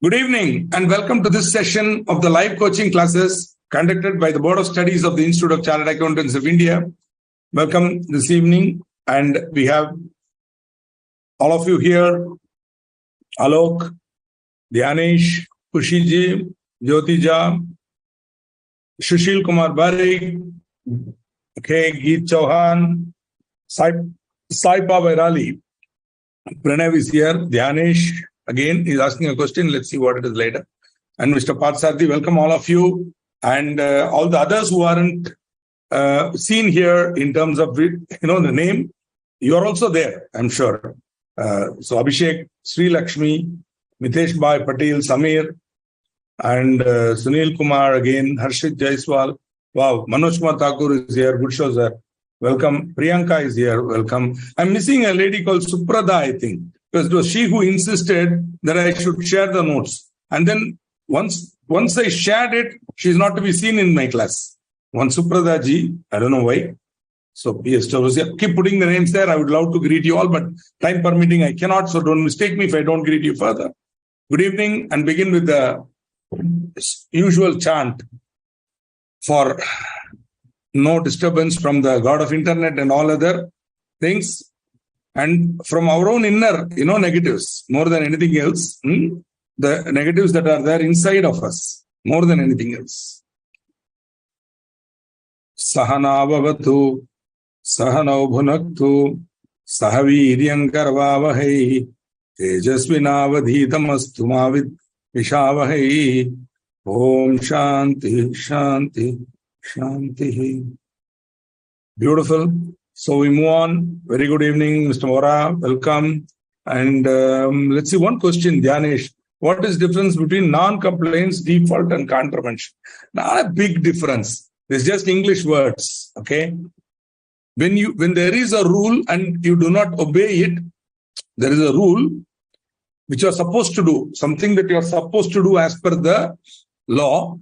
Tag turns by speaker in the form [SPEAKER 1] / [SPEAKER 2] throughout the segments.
[SPEAKER 1] Good evening and welcome to this session of the live coaching classes conducted by the Board of Studies of the Institute of Chartered Accountants of India. Welcome this evening, and we have all of you here: Alok, Dhyanesh, Kushiji, Jyotija, Sushil Kumar Barik, Geet Chauhan, Saipa Vairali. Pranav is here. Dhyanesh again is asking a question. Let's see what it is later. And Mr. Parthsarthi, welcome all of you. And all the others who aren't seen here in terms of, the name, you're also there, I'm sure. So Abhishek, Sri Lakshmi, Mitesh Bhai Patel, Samir, and Sunil Kumar again, Harshit Jaiswal. Wow, Manoj Kumar Thakur is here. Good show, sir. Welcome. Priyanka is here. Welcome. I'm missing a lady called Suprada, I think, because it was she who insisted that I should share the notes. And then once I shared it, she's not to be seen in my class. One Suprada ji, I don't know why. So yes, keep putting the names there. I would love to greet you all, but time permitting, I cannot. So don't mistake me if I don't greet you further. Good evening, and begin with the usual chant for no disturbance from the God of Internet and all other things. And from our own inner, negatives, more than anything else, the negatives that are there inside of us, more than anything else. Sahana bhavatu, sahano bhunaktu, sahaviryam karvavahai, tejasvinavadhitamastu mavid vishavahai, om shanti, shanti, shanti. Beautiful. So we move on. Very good evening, Mr. Mora. Welcome. And let's see one question, Dhyanesh. What is the difference between non-compliance, default, and contravention? Not a big difference. It's just English words. Okay. When there is a rule and you do not obey it, there is a rule which you are supposed to do, something that you are supposed to do as per the law,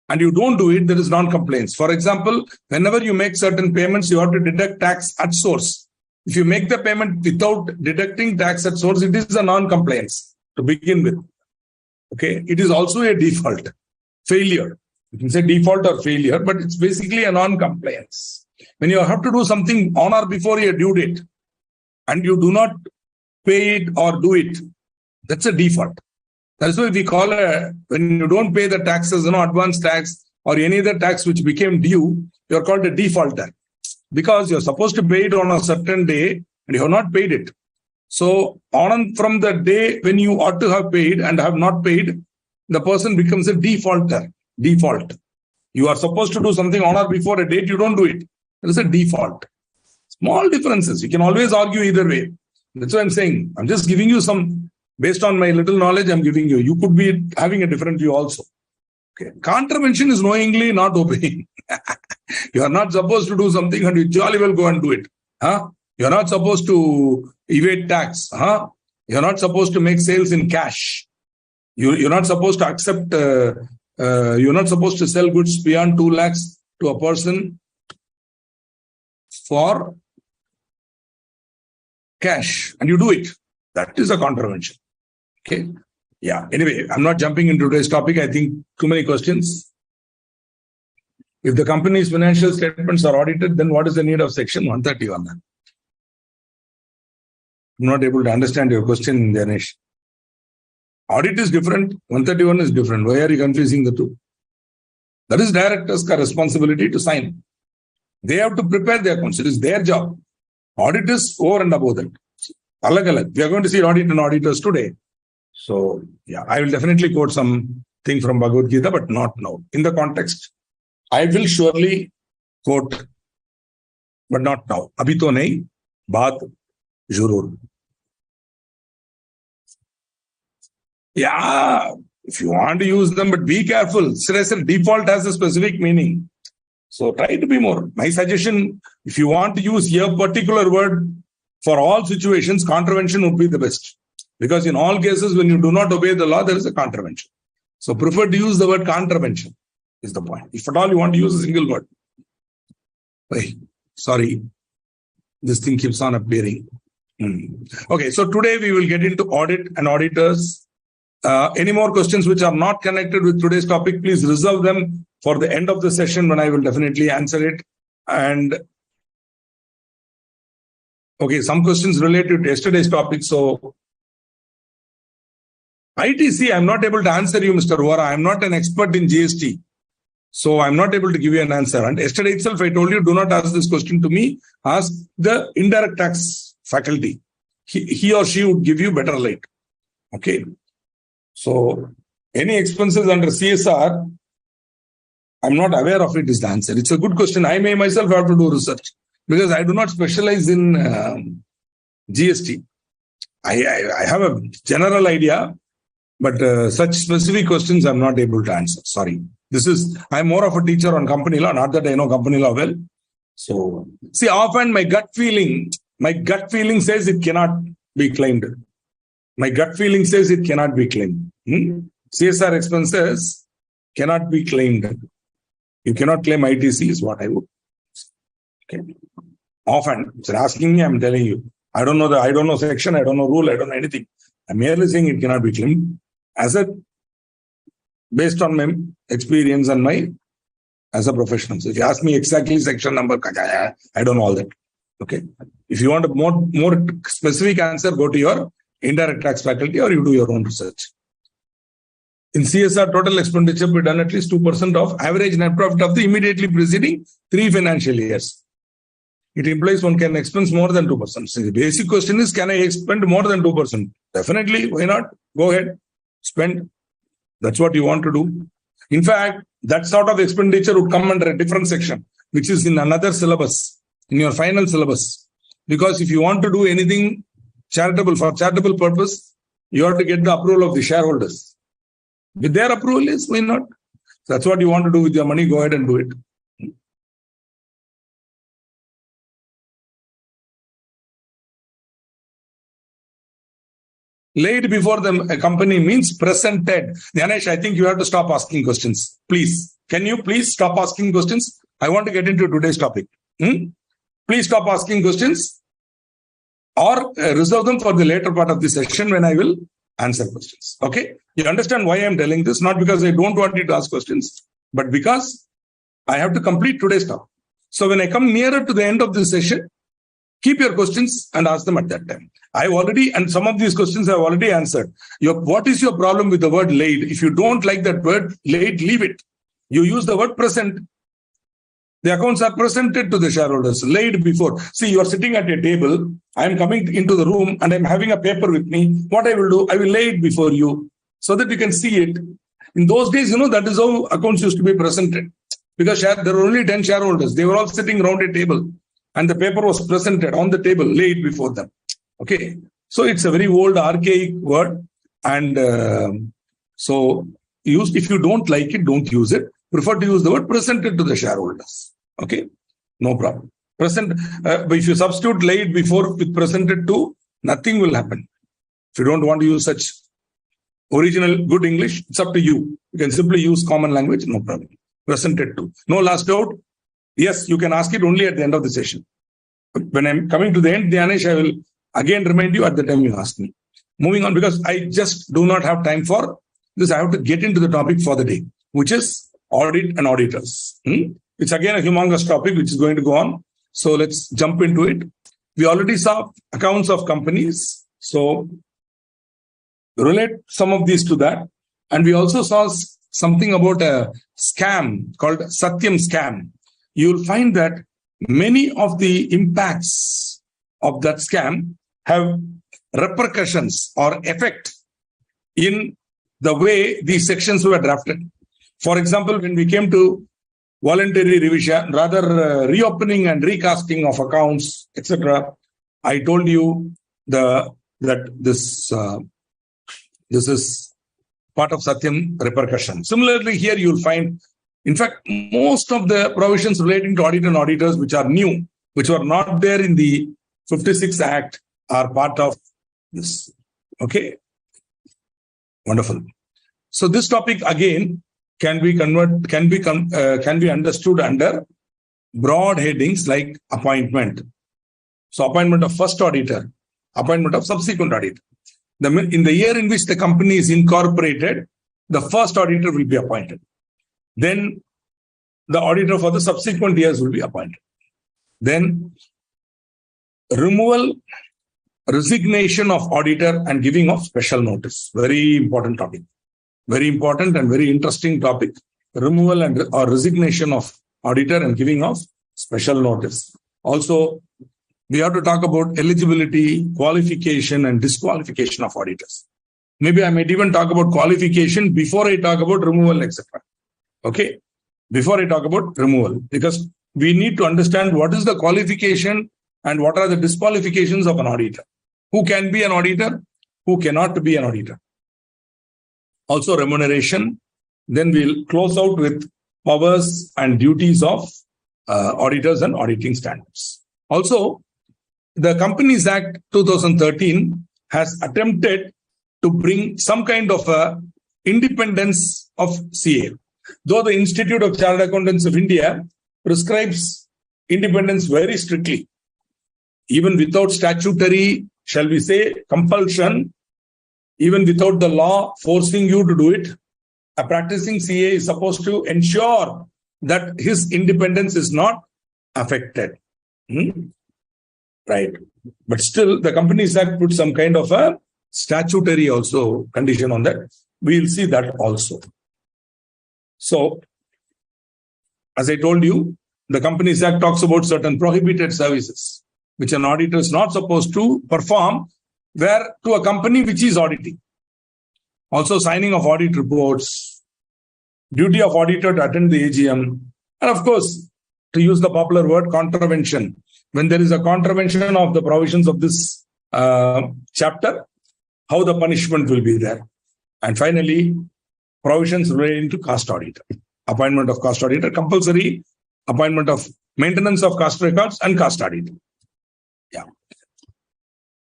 [SPEAKER 1] and you don't do it, there is non-compliance. For example, whenever you make certain payments, you have to deduct tax at source. If you make the payment without deducting tax at source, it is a non-compliance to begin with. Okay, it is also a default, failure. You can say default or failure, but it's basically a non-compliance. When you have to do something on or before your due date, and you do not pay it or do it, that's a default. That's why we call when you don't pay the taxes, advance tax or any other tax which became due, you're called a defaulter. Because you're supposed to pay it on a certain day and you have not paid it. So on from the day when you ought to have paid and have not paid, the person becomes a defaulter. Default. You are supposed to do something on or before a date, you don't do it. That is a default. Small differences. You can always argue either way. That's what I'm saying. I'm just giving you some. Based on my little knowledge, I'm giving you. You could be having a different view also. Okay. Contravention is knowingly not obeying. You are not supposed to do something and you jolly well go and do it. You're not supposed to evade tax. You're not supposed to make sales in cash. You're not supposed to accept, you're not supposed to sell goods beyond 2 lakhs to a person for cash. And you do it. That is a contravention. Okay. Yeah. Anyway, I'm not jumping into today's topic. I think too many questions. If the company's financial statements are audited, then what is the need of section 131? I'm not able to understand your question, Ganesh. Audit is different. 131 is different. Why are you confusing the two? That is director's responsibility to sign. They have to prepare the accounts. It is their job. Audit is over and above that. We are going to see audit and auditors today. So, yeah, I will definitely quote something from Bhagavad Gita, but not now. In the context, I will surely quote, but not now. Abhi to nahi, baat zurur. Yeah, if you want to use them, but be careful. Default has a specific meaning. So try to be more. My suggestion, if you want to use a particular word for all situations, contravention would be the best. Because in all cases, when you do not obey the law, there is a contravention. So prefer to use the word contravention is the point. If at all you want to use a single word. Sorry, this thing keeps on appearing. Okay, so today we will get into audit and auditors. Any more questions which are not connected with today's topic, please reserve them for the end of the session when I will definitely answer it. And okay, some questions related to yesterday's topic. So ITC, I'm not able to answer you, Mr. Vora. I'm not an expert in GST. So I'm not able to give you an answer. And yesterday itself, I told you, do not ask this question to me. Ask the indirect tax faculty. He or she would give you better light. Okay. So any expenses under CSR, I'm not aware of it is the answer. It's a good question. I may myself have to do research because I do not specialize in GST. I have a general idea, but such specific questions I'm not able to answer. Sorry. I'm more of a teacher on company law, not that I know company law well. So see, often my gut feeling says it cannot be claimed. My gut feeling says it cannot be claimed. CSR expenses cannot be claimed. You cannot claim ITC is what I would. Okay. Often, if you're asking me, I'm telling you. I don't know section, I don't know rule, I don't know anything. I'm merely saying it cannot be claimed based on my experience and as a professional. So if you ask me exactly section number, I don't know all that. Okay. If you want a more specific answer, go to your indirect tax faculty or you do your own research. In CSR, total expenditure be done at least 2% of average net profit of the immediately preceding 3 financial years. It implies one can expense more than 2%. So the basic question is, can I expend more than 2%? Definitely, why not? Go ahead, spend. That's what you want to do. In fact, that sort of expenditure would come under a different section, which is in another syllabus, in your final syllabus. Because if you want to do anything charitable for charitable purpose, you have to get the approval of the shareholders. With their approval, yes, why not? That's what you want to do with your money, go ahead and do it. Laid before a company means presented. Ganesh, I think you have to stop asking questions. Please. Can you please stop asking questions? I want to get into today's topic. Please stop asking questions or reserve them for the later part of the session when I will answer questions. Okay? You understand why I'm telling this? Not because I don't want you to ask questions, but because I have to complete today's topic. So when I come nearer to the end of this session, keep your questions and ask them at that time. And some of these questions I've already answered. What is your problem with the word laid? If you don't like that word laid, leave it. You use the word present. The accounts are presented to the shareholders, laid before. See, you are sitting at a table. I'm coming into the room and I'm having a paper with me. What I will do, I will lay it before you so that you can see it. In those days, that is how accounts used to be presented. Because there were only 10 shareholders. They were all sitting around a table. And the paper was presented on the table, laid before them. Okay. So it's a very old, archaic word. And so if you don't like it, don't use it. Prefer to use the word presented to the shareholders. Okay. No problem. But if you substitute laid before with presented to, nothing will happen. If you don't want to use such original good English, it's up to you. You can simply use common language, no problem. Presented to. No last doubt. Yes, you can ask it only at the end of the session. When I'm coming to the end, Dinesh, I will again remind you at the time you ask me. Moving on, because I just do not have time for this. I have to get into the topic for the day, which is audit and auditors. It's again a humongous topic which is going to go on. So let's jump into it. We already saw accounts of companies. So relate some of these to that. And we also saw something about a scam called Satyam scam. You'll find that many of the impacts of that scam have repercussions or effect in the way these sections were drafted. For example, when we came to voluntary revision, rather reopening and recasting of accounts, etc., I told you that this is part of Satyam repercussion. Similarly, here you'll find, in fact, most of the provisions relating to audit and auditors, which are new, which were not there in the 56 Act, are part of this. Okay. Wonderful. So this topic again can be understood under broad headings like appointment. So appointment of first auditor, appointment of subsequent auditor. in the year in which the company is incorporated, the first auditor will be appointed. Then the auditor for the subsequent years will be appointed. Then removal, resignation of auditor and giving of special notice. Very important topic. Very important and very interesting topic. Removal and or resignation of auditor and giving of special notice. Also, we have to talk about eligibility, qualification and disqualification of auditors. Maybe I might even talk about qualification before I talk about removal, etc. Okay? Before I talk about removal, because we need to understand what is the qualification and what are the disqualifications of an auditor. Who can be an auditor? Who cannot be an auditor? Also remuneration. Then we'll close out with powers and duties of auditors and auditing standards. Also, the Companies Act 2013 has attempted to bring some kind of a independence of CA. Though the Institute of Chartered Accountants of India prescribes independence very strictly, even without statutory, shall we say, compulsion, even without the law forcing you to do it, a practicing CA is supposed to ensure that his independence is not affected. Right. But still, the Companies Act put some kind of a statutory also condition on that. We'll see that also. So, as I told you, the Companies Act talks about certain prohibited services, which an auditor is not supposed to perform where to a company which is auditing. Also, signing of audit reports, duty of auditor to attend the AGM, and of course, to use the popular word, contravention. When there is a contravention of the provisions of this chapter, how the punishment will be there. And finally, provisions relating to cost auditor, appointment of cost auditor, compulsory appointment of maintenance of cost records and cost auditor. Yeah.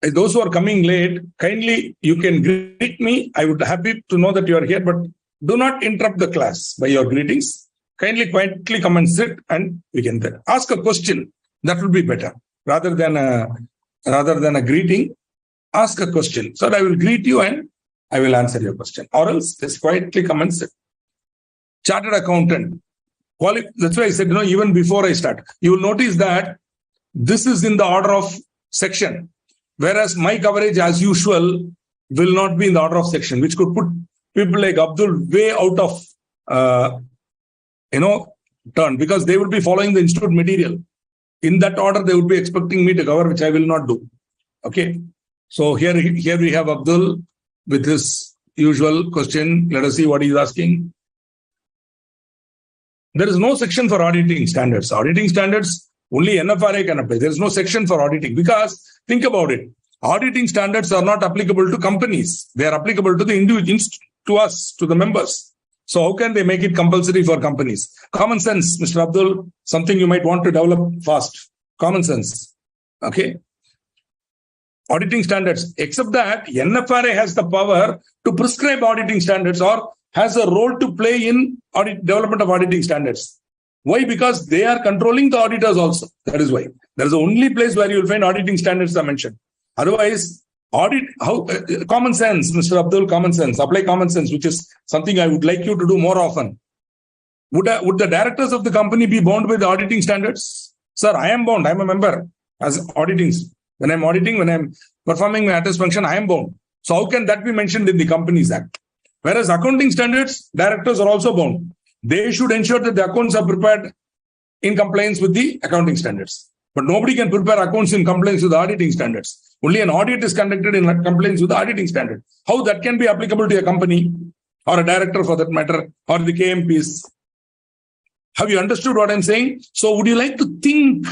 [SPEAKER 1] Those who are coming late, kindly, you can greet me. I would be happy to know that you are here, but do not interrupt the class by your greetings. Kindly, quietly come and sit and we can ask a question. That will be better. Rather than a greeting, ask a question. So I will greet you and I will answer your question. Or else, just quietly come and sit. Chartered accountant. That's why I said, even before I start, you will notice that this is in the order of section. Whereas my coverage, as usual, will not be in the order of section, which could put people like Abdul way out of, turn, because they would be following the institute material. In that order, they would be expecting me to cover, which I will not do. Okay. So here we have Abdul with his usual question. Let us see what he is asking. There is no section for auditing standards. Auditing standards, only NFRA can apply. There is no section for auditing because think about it. Auditing standards are not applicable to companies. They are applicable to the individuals, to us, to the members. So how can they make it compulsory for companies? Common sense, Mr. Abdul, something you might want to develop fast. Common sense. Okay. Auditing standards. Except that NFRA has the power to prescribe auditing standards or has a role to play in development of auditing standards. Why? Because they are controlling the auditors also. That is why. That is the only place where you will find auditing standards are mentioned. Otherwise, common sense, Mr. Abdul, common sense. Apply common sense, which is something I would like you to do more often. Would the directors of the company be bound with the auditing standards? Sir, I am bound. I am a member as auditing. When I'm auditing, when I'm performing my attest function, I am bound. So how can that be mentioned in the Companies Act? Whereas accounting standards, directors are also bound. They should ensure that the accounts are prepared in compliance with the accounting standards. But nobody can prepare accounts in compliance with the auditing standards. Only an audit is conducted in compliance with the auditing standard. How that can be applicable to a company or a director for that matter or the KMPs? Have you understood what I'm saying? So would you like to think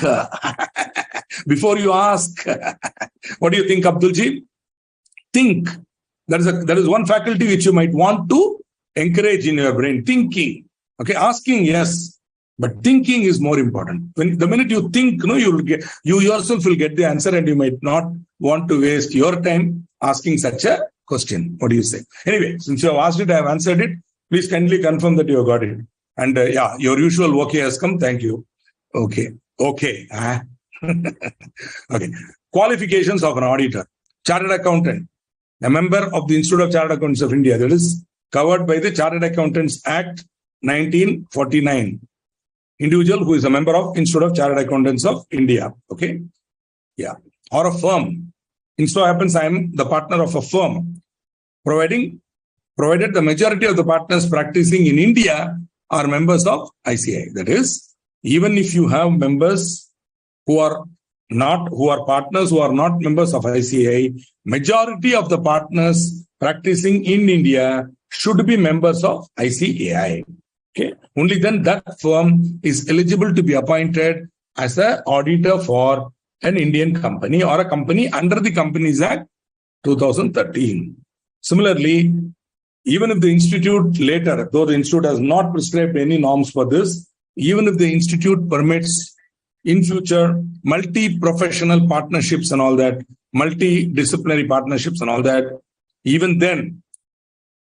[SPEAKER 1] before you ask? What do you think, Abdulji? Think. That is one faculty which you might want to encourage in your brain. Thinking. Okay, asking, yes. But thinking is more important. When the minute you think, you yourself will get the answer and you might not want to waste your time asking such a question. What do you say? Anyway, since you have asked it, I have answered it. Please kindly confirm that you have got it. And your usual okay has come. Thank you. Okay. Okay. Okay. Qualifications of an auditor. Chartered accountant. a member of the Institute of Chartered Accountants of India. That is covered by the Chartered Accountants Act 1949. Individual who is a member of Institute of Chartered Accountants of India. Okay. Yeah. Or a firm. It so happens I am the partner of a firm, provided the majority of the partners practicing in India are members of ICAI. That is, even if you have members who are partners who are not members of ICAI, majority of the partners practicing in India should be members of ICAI. Okay. Only then that firm is eligible to be appointed as an auditor for an Indian company or a company under the Companies Act 2013. Similarly, even if the institute later, though the institute has not prescribed any norms for this, even if the institute permits in future multi-professional partnerships and all that, multidisciplinary partnerships and all that, even then,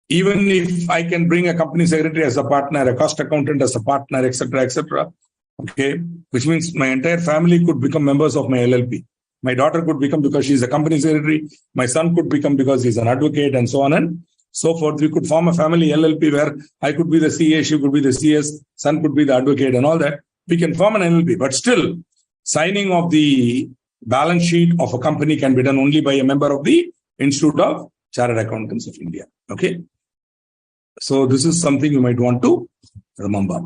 [SPEAKER 1] even if I can bring a company secretary as a partner, a cost accountant as a partner, etc., okay, which means my entire family could become members of my LLP. My daughter could become because she's a company secretary. My son could become because he's an advocate, and so on and so forth. We could form a family LLP where I could be the CA, she could be the CS, son could be the advocate, and all that. We can form an LLP, but still, signing of the balance sheet of a company can be done only by a member of the Institute of Chartered Accountants of India. Okay. So this is something you might want to remember.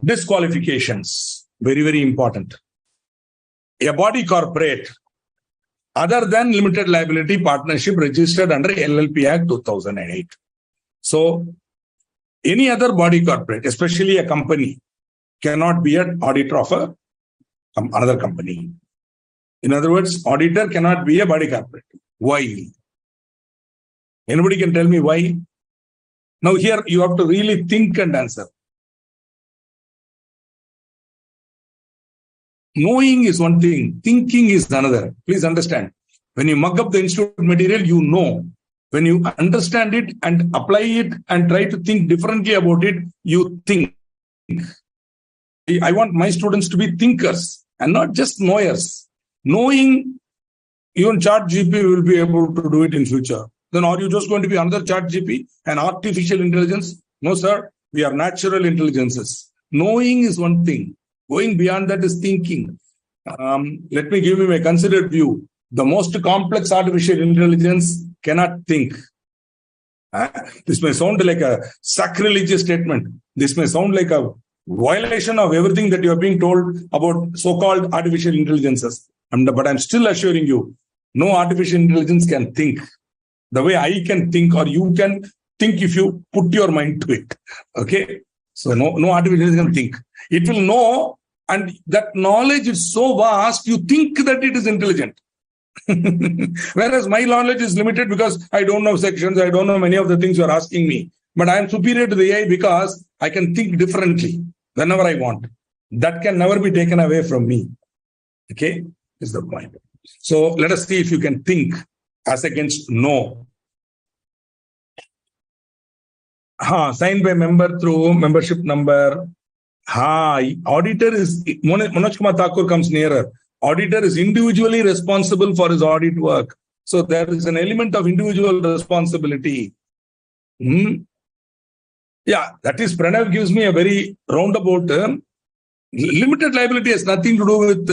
[SPEAKER 1] Disqualifications, very, very important. A body corporate other than limited liability partnership registered under LLP Act 2008. So any other body corporate, especially a company, cannot be an auditor of another company. In other words, auditor cannot be a body corporate. Why? Anybody can tell me why? Now here you have to really think and answer. Knowing is one thing, thinking is another. Please understand. When you mug up the institute material, you know. When you understand it and apply it and try to think differently about it, you think. I want my students to be thinkers and not just knowers. Knowing, even ChatGPT will be able to do it in future. Then are you just going to be another ChatGPT, an artificial intelligence? No, sir. We are natural intelligences. Knowing is one thing. Going beyond that is thinking. Let me give you my considered view. The most complex artificial intelligence cannot think. This may sound like a sacrilegious statement. This may sound like a violation of everything that you are being told about so-called artificial intelligences. But I'm still assuring you, no artificial intelligence can think the way I can think, or you can think if you put your mind to it. Okay? So no artificial intelligence can think. It will know, and that knowledge is so vast, you think that it is intelligent. Whereas my knowledge is limited because I don't know sections, I don't know many of the things you are asking me. But I am superior to the AI because I can think differently whenever I want. That can never be taken away from me. Okay? Is the point. So let us see if you can think as against know. Signed by member through membership number. Auditor is, Manoj Kumar Thakur comes nearer. Auditor is individually responsible for his audit work. So there is an element of individual responsibility. Yeah, that is, Pranav gives me a very roundabout term. Limited liability has nothing to do with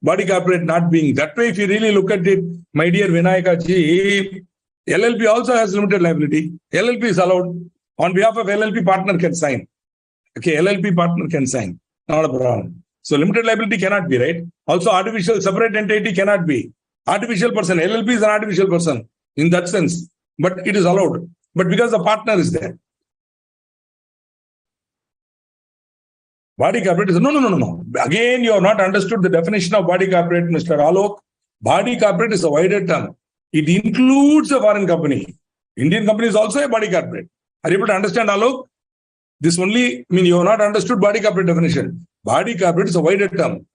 [SPEAKER 1] body corporate not being. That way, if you really look at it, my dear Vinayaka ji, LLP also has limited liability. LLP is allowed. On behalf of LLP, partner can sign. Okay, LLP partner can sign. Not a problem. So limited liability cannot be, right? Also, artificial separate entity cannot be. Artificial person, LLP is an artificial person in that sense. But it is allowed. But because the partner is there. Body corporate is, no. Again, you have not understood the definition of body corporate, Mr. Alok. Body corporate is a wider term. It includes a foreign company. Indian company is also a body corporate. Are you able to understand, Alok? This only, you have not understood body corporate definition. Body corporate is a wider term.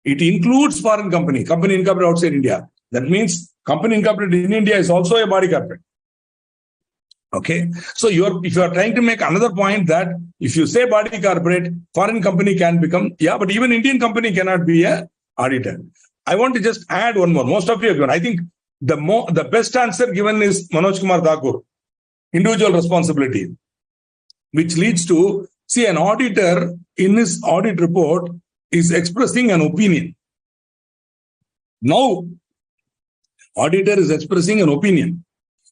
[SPEAKER 1] It includes foreign company incorporated outside India. That means company incorporated in India is also a body corporate. Okay. So if you are trying to make another point that if you say body corporate, foreign company can become, but even Indian company cannot be a auditor. I want to just add one more. Most of you have given. I think the best answer given is Manoj Kumar Thakur, individual responsibility, which leads to, see, an auditor in his audit report is expressing an opinion. Now, auditor is expressing an opinion.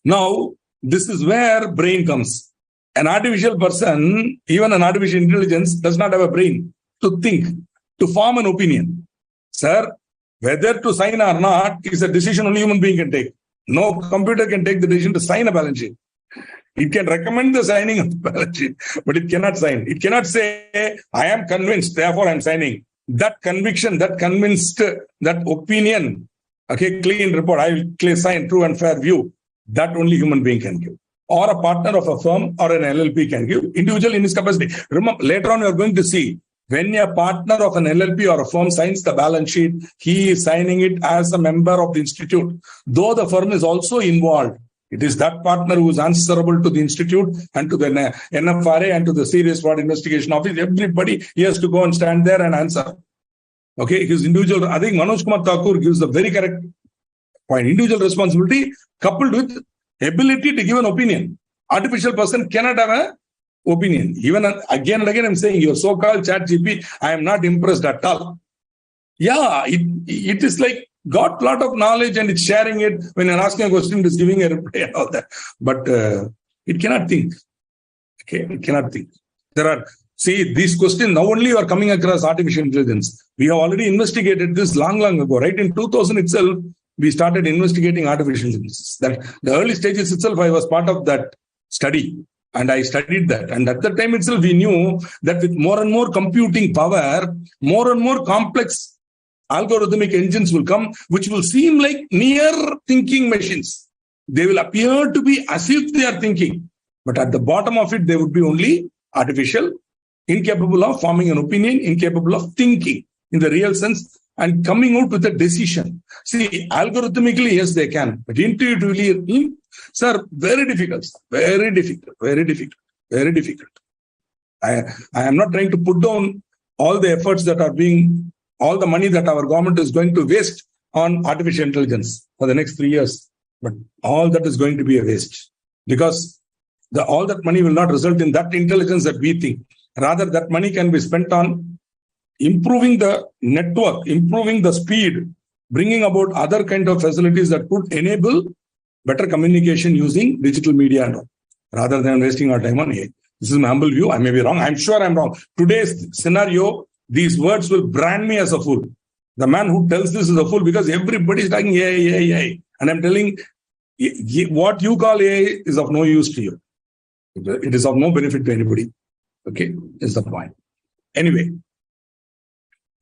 [SPEAKER 1] Now, this is where brain comes. An artificial person, even an artificial intelligence, does not have a brain to think, to form an opinion. Sir, whether to sign or not is a decision only human being can take. No computer can take the decision to sign a balance sheet. It can recommend the signing of the balance sheet, but it cannot sign. It cannot say, I am convinced, therefore I am signing. That conviction, that convinced, that opinion, okay, clean report, I will sign, true and fair view, that only human being can give. Or a partner of a firm or an LLP can give, individual in his capacity. Remember, later on you are going to see, when a partner of an LLP or a firm signs the balance sheet, he is signing it as a member of the institute. Though the firm is also involved, it is that partner who is answerable to the institute and to the NFRA and to the Serious Fraud Investigation Office. Everybody, he has to go and stand there and answer. Okay, his individual, I think Manoj Kumar Thakur gives the very correct point. Individual responsibility coupled with ability to give an opinion. Artificial person cannot have an opinion. Even again and again, I'm saying your so-called ChatGPT, I am not impressed at all. Yeah, it is like got a lot of knowledge and it's sharing it. When you're asking a question, it's giving a reply and all that. But it cannot think. Okay, it cannot think. See, these questions, now only you are coming across artificial intelligence. We have already investigated this long ago. Right in 2000 itself, we started investigating artificial intelligence. That the early stages itself, I was part of that study. And I studied that. And at the time itself, we knew that with more and more computing power, more and more complex algorithmic engines will come, which will seem like near thinking machines. They will appear to be as if they are thinking. But at the bottom of it, they would be only artificial, incapable of forming an opinion, incapable of thinking in the real sense and coming out with a decision. See, algorithmically, yes, they can. But intuitively, sir, very difficult. Very difficult. Very difficult. Very difficult. I am not trying to put down all the efforts that are being, all the money that our government is going to waste on artificial intelligence for the next 3 years. But all that is going to be a waste. Because all that money will not result in that intelligence that we think. Rather, that money can be spent on improving the network, improving the speed, bringing about other kind of facilities that could enable better communication using digital media and all, rather than wasting our time on AI. This is my humble view. I may be wrong. I'm sure I'm wrong. Today's scenario, these words will brand me as a fool. The man who tells this is a fool because everybody is talking AI. And I'm telling, what you call AI is of no use to you. It is of no benefit to anybody. Okay, is the point. Anyway,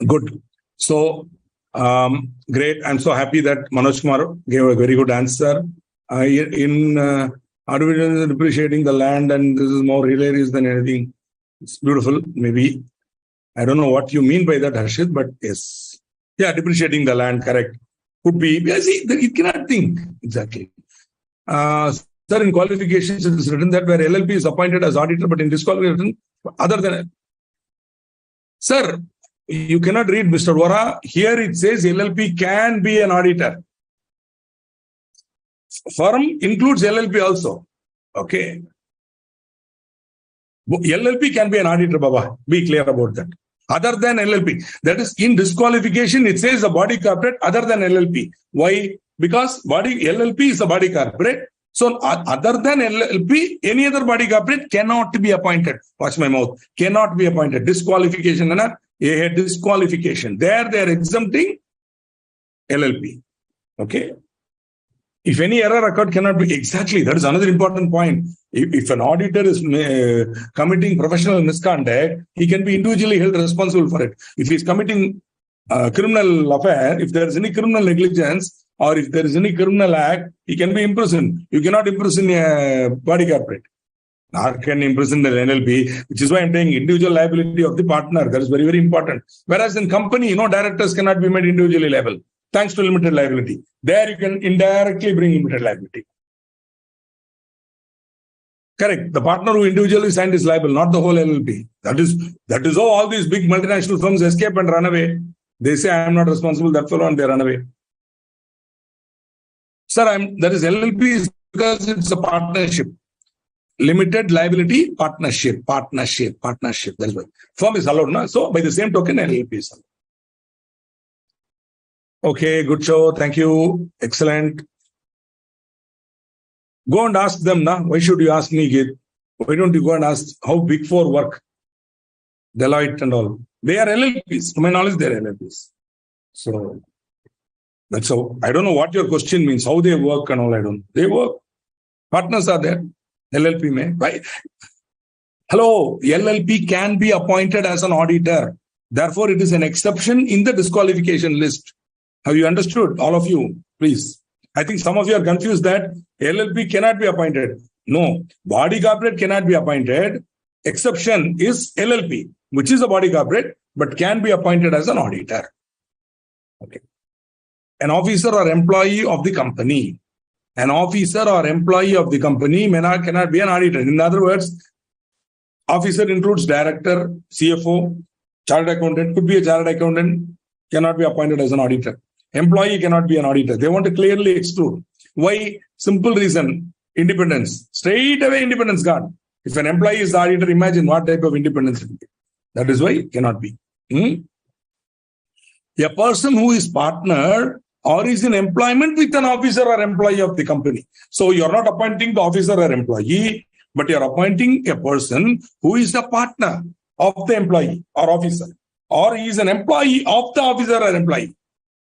[SPEAKER 1] good. So, great. I'm so happy that Manoj Kumar gave a very good answer. Artificial depreciating the land, and this is more hilarious than anything. It's beautiful. Maybe, I don't know what you mean by that, Harshit, but yes. Yeah, depreciating the land, correct. Could be. Yeah, see, it cannot think. Exactly. Sir, in qualifications, it is written that where LLP is appointed as auditor, but in disqualification, other than. Sir, you cannot read Mr. Vora. Here it says LLP can be an auditor. Firm includes LLP also. Okay. LLP can be an auditor, Baba. Be clear about that. Other than LLP. That is, in disqualification, it says a body corporate other than LLP. Why? Because LLP is a body corporate. So, other than LLP, any other body corporate cannot be appointed. Watch my mouth. Cannot be appointed. Disqualification. A disqualification. There they are exempting LLP. Okay. If any error occurred, cannot be. Exactly. That is another important point. If an auditor is committing professional misconduct, he can be individually held responsible for it. If he is committing criminal affair, if there is any criminal negligence, or if there is any criminal act, he can be imprisoned. You cannot imprison a body corporate. Nor can imprison the NLP, which is why I'm saying individual liability of the partner. That is very, very important. Whereas in company, directors cannot be made individually liable, thanks to limited liability. There you can indirectly bring limited liability. Correct. The partner who individually signed is liable, not the whole LLP. That is how all these big multinational firms escape and run away. They say, I am not responsible, that fellow, and they run away. Sir, that is LLP is because it's a partnership. Limited liability partnership. That is why. Firm is allowed, na? So by the same token, LLP is allowed. Okay, good show. Thank you. Excellent. Go and ask them, na? Why should you ask me, Git? Why don't you go and ask how Big Four work? Deloitte and all. They are LLPs. To my knowledge, they are LLPs. So that's how. I don't know what your question means, how they work and all. I don't know. They work. Partners are there. LLP may. Right? Hello. LLP can be appointed as an auditor. Therefore, it is an exception in the disqualification list. Have you understood? All of you, please. I think some of you are confused that LLP cannot be appointed. No. Body corporate cannot be appointed. Exception is LLP, which is a body corporate, but can be appointed as an auditor. Okay. An officer or employee of the company. An officer or employee of the company cannot be an auditor. In other words, officer includes director, CFO, chartered accountant, could be a chartered accountant, cannot be appointed as an auditor. Employee cannot be an auditor. They want to clearly exclude. Why? Simple reason. Independence. Straight away independence gone. If an employee is the auditor, imagine what type of independence it will be. That is why it cannot be. A person who is partnered or is in employment with an officer or employee of the company. So you're not appointing the officer or employee, but you're appointing a person who is a partner of the employee or officer, or he is an employee of the officer or employee.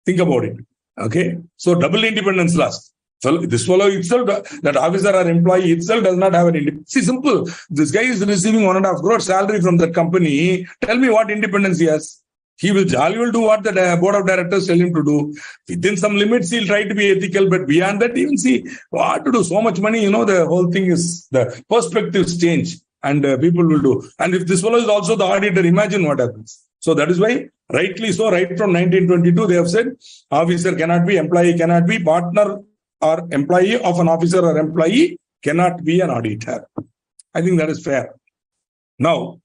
[SPEAKER 1] Think about it. Okay. So double independence loss. So this fellow itself, that officer or employee itself does not have an independence. See, simple. This guy is receiving 1.5 crore salary from that company. Tell me what independence he has. He will do what the board of directors tell him to do. Within some limits, he'll try to be ethical, but beyond that, even see what to do. So much money, the whole thing is, the perspectives change and people will do. And if this fellow is also the auditor, imagine what happens. So that is why, rightly so, right from 1922, they have said, officer cannot be, employee cannot be, partner or employee of an officer or employee cannot be an auditor. I think that is fair. Now,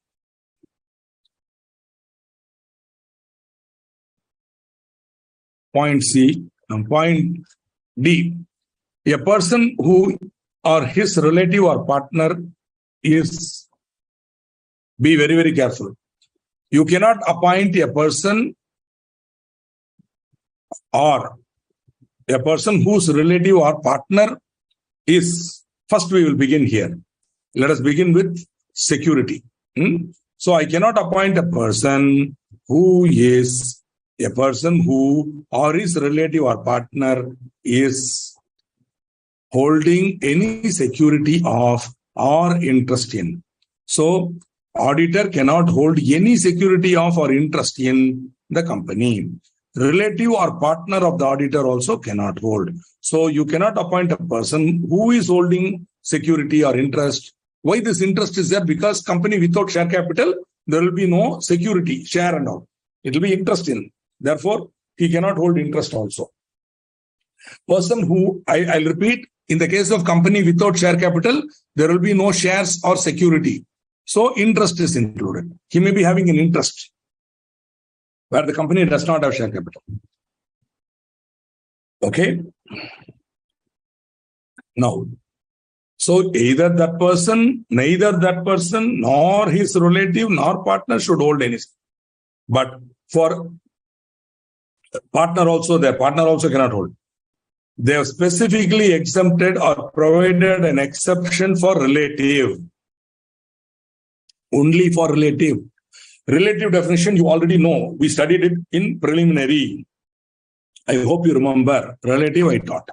[SPEAKER 1] point C and point D. A person who or his relative or partner is, be very, very careful. You cannot appoint a person or a person whose relative or partner is, first we will begin here. Let us begin with security. So I cannot appoint a person who is a person who or his relative or partner is holding any security of or interest in. So auditor cannot hold any security of or interest in the company. Relative or partner of the auditor also cannot hold. So you cannot appoint a person who is holding security or interest. Why this interest is there? Because company without share capital, there will be no security, share and all. It will be interest in. Therefore, he cannot hold interest also. Person who, I'll repeat, in the case of company without share capital, there will be no shares or security. So interest is included. He may be having an interest where the company does not have share capital. Okay. Now, so neither that person, nor his relative, nor partner should hold anything. But for partner also cannot hold. They have specifically exempted or provided an exception for relative. Only for relative. Relative definition, you already know. We studied it in preliminary. I hope you remember. Relative, I taught.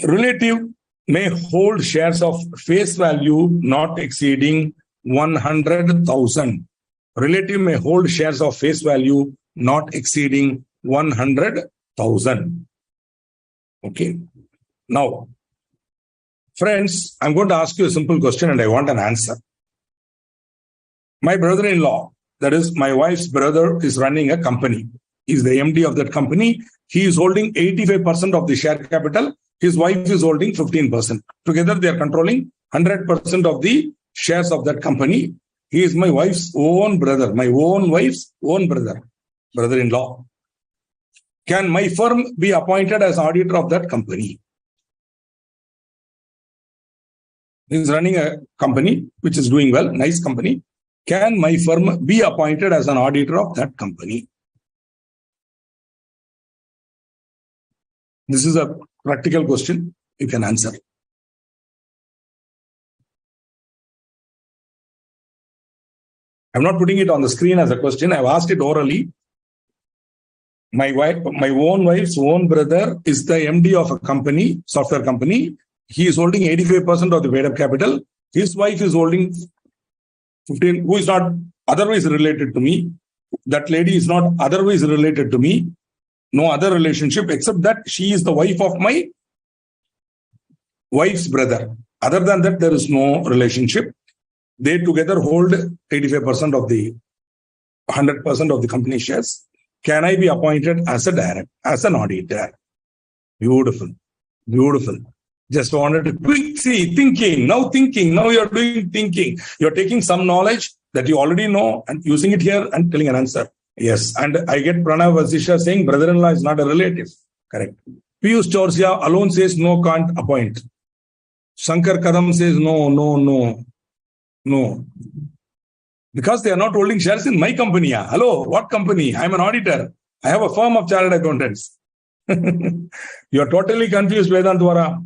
[SPEAKER 1] Relative may hold shares of face value not exceeding 100,000. Relative may hold shares of face value not exceeding 100,000. Okay. Now, friends, I'm going to ask you a simple question and I want an answer. My brother-in-law, that is my wife's brother, is running a company. He's the MD of that company. He is holding 85% of the share capital. His wife is holding 15%. Together, they are controlling 100% of the shares of that company. He is my wife's own brother, my own wife's own brother. brother-in-law. Can my firm be appointed as auditor of that company? He is running a company which is doing well, nice company. Can my firm be appointed as an auditor of that company? This is a practical question. You can answer. I'm not putting it on the screen as a question. I've asked it orally. My own wife's own brother is the MD of a company, software company. He is holding 85% of the paid-up capital. His wife is holding 15, who is not otherwise related to me. That lady is not otherwise related to me. No other relationship except that she is the wife of my wife's brother. Other than that, there is no relationship. They together hold 85% of the 100% of the company shares. Can I be appointed as a director, as an auditor? Beautiful. Beautiful. Just wanted to thinking. Now you're doing thinking. You're taking some knowledge that you already know and using it here and telling an answer. Yes. And I get Pranav Vasisha saying brother-in-law is not a relative. Correct. Piyush Chorsia alone says no, can't appoint. Shankar Kadam says no. Because they are not holding shares in my company. Hello, what company? I'm an auditor. I have a firm of chartered accountants. You are totally confused, Vedantwara.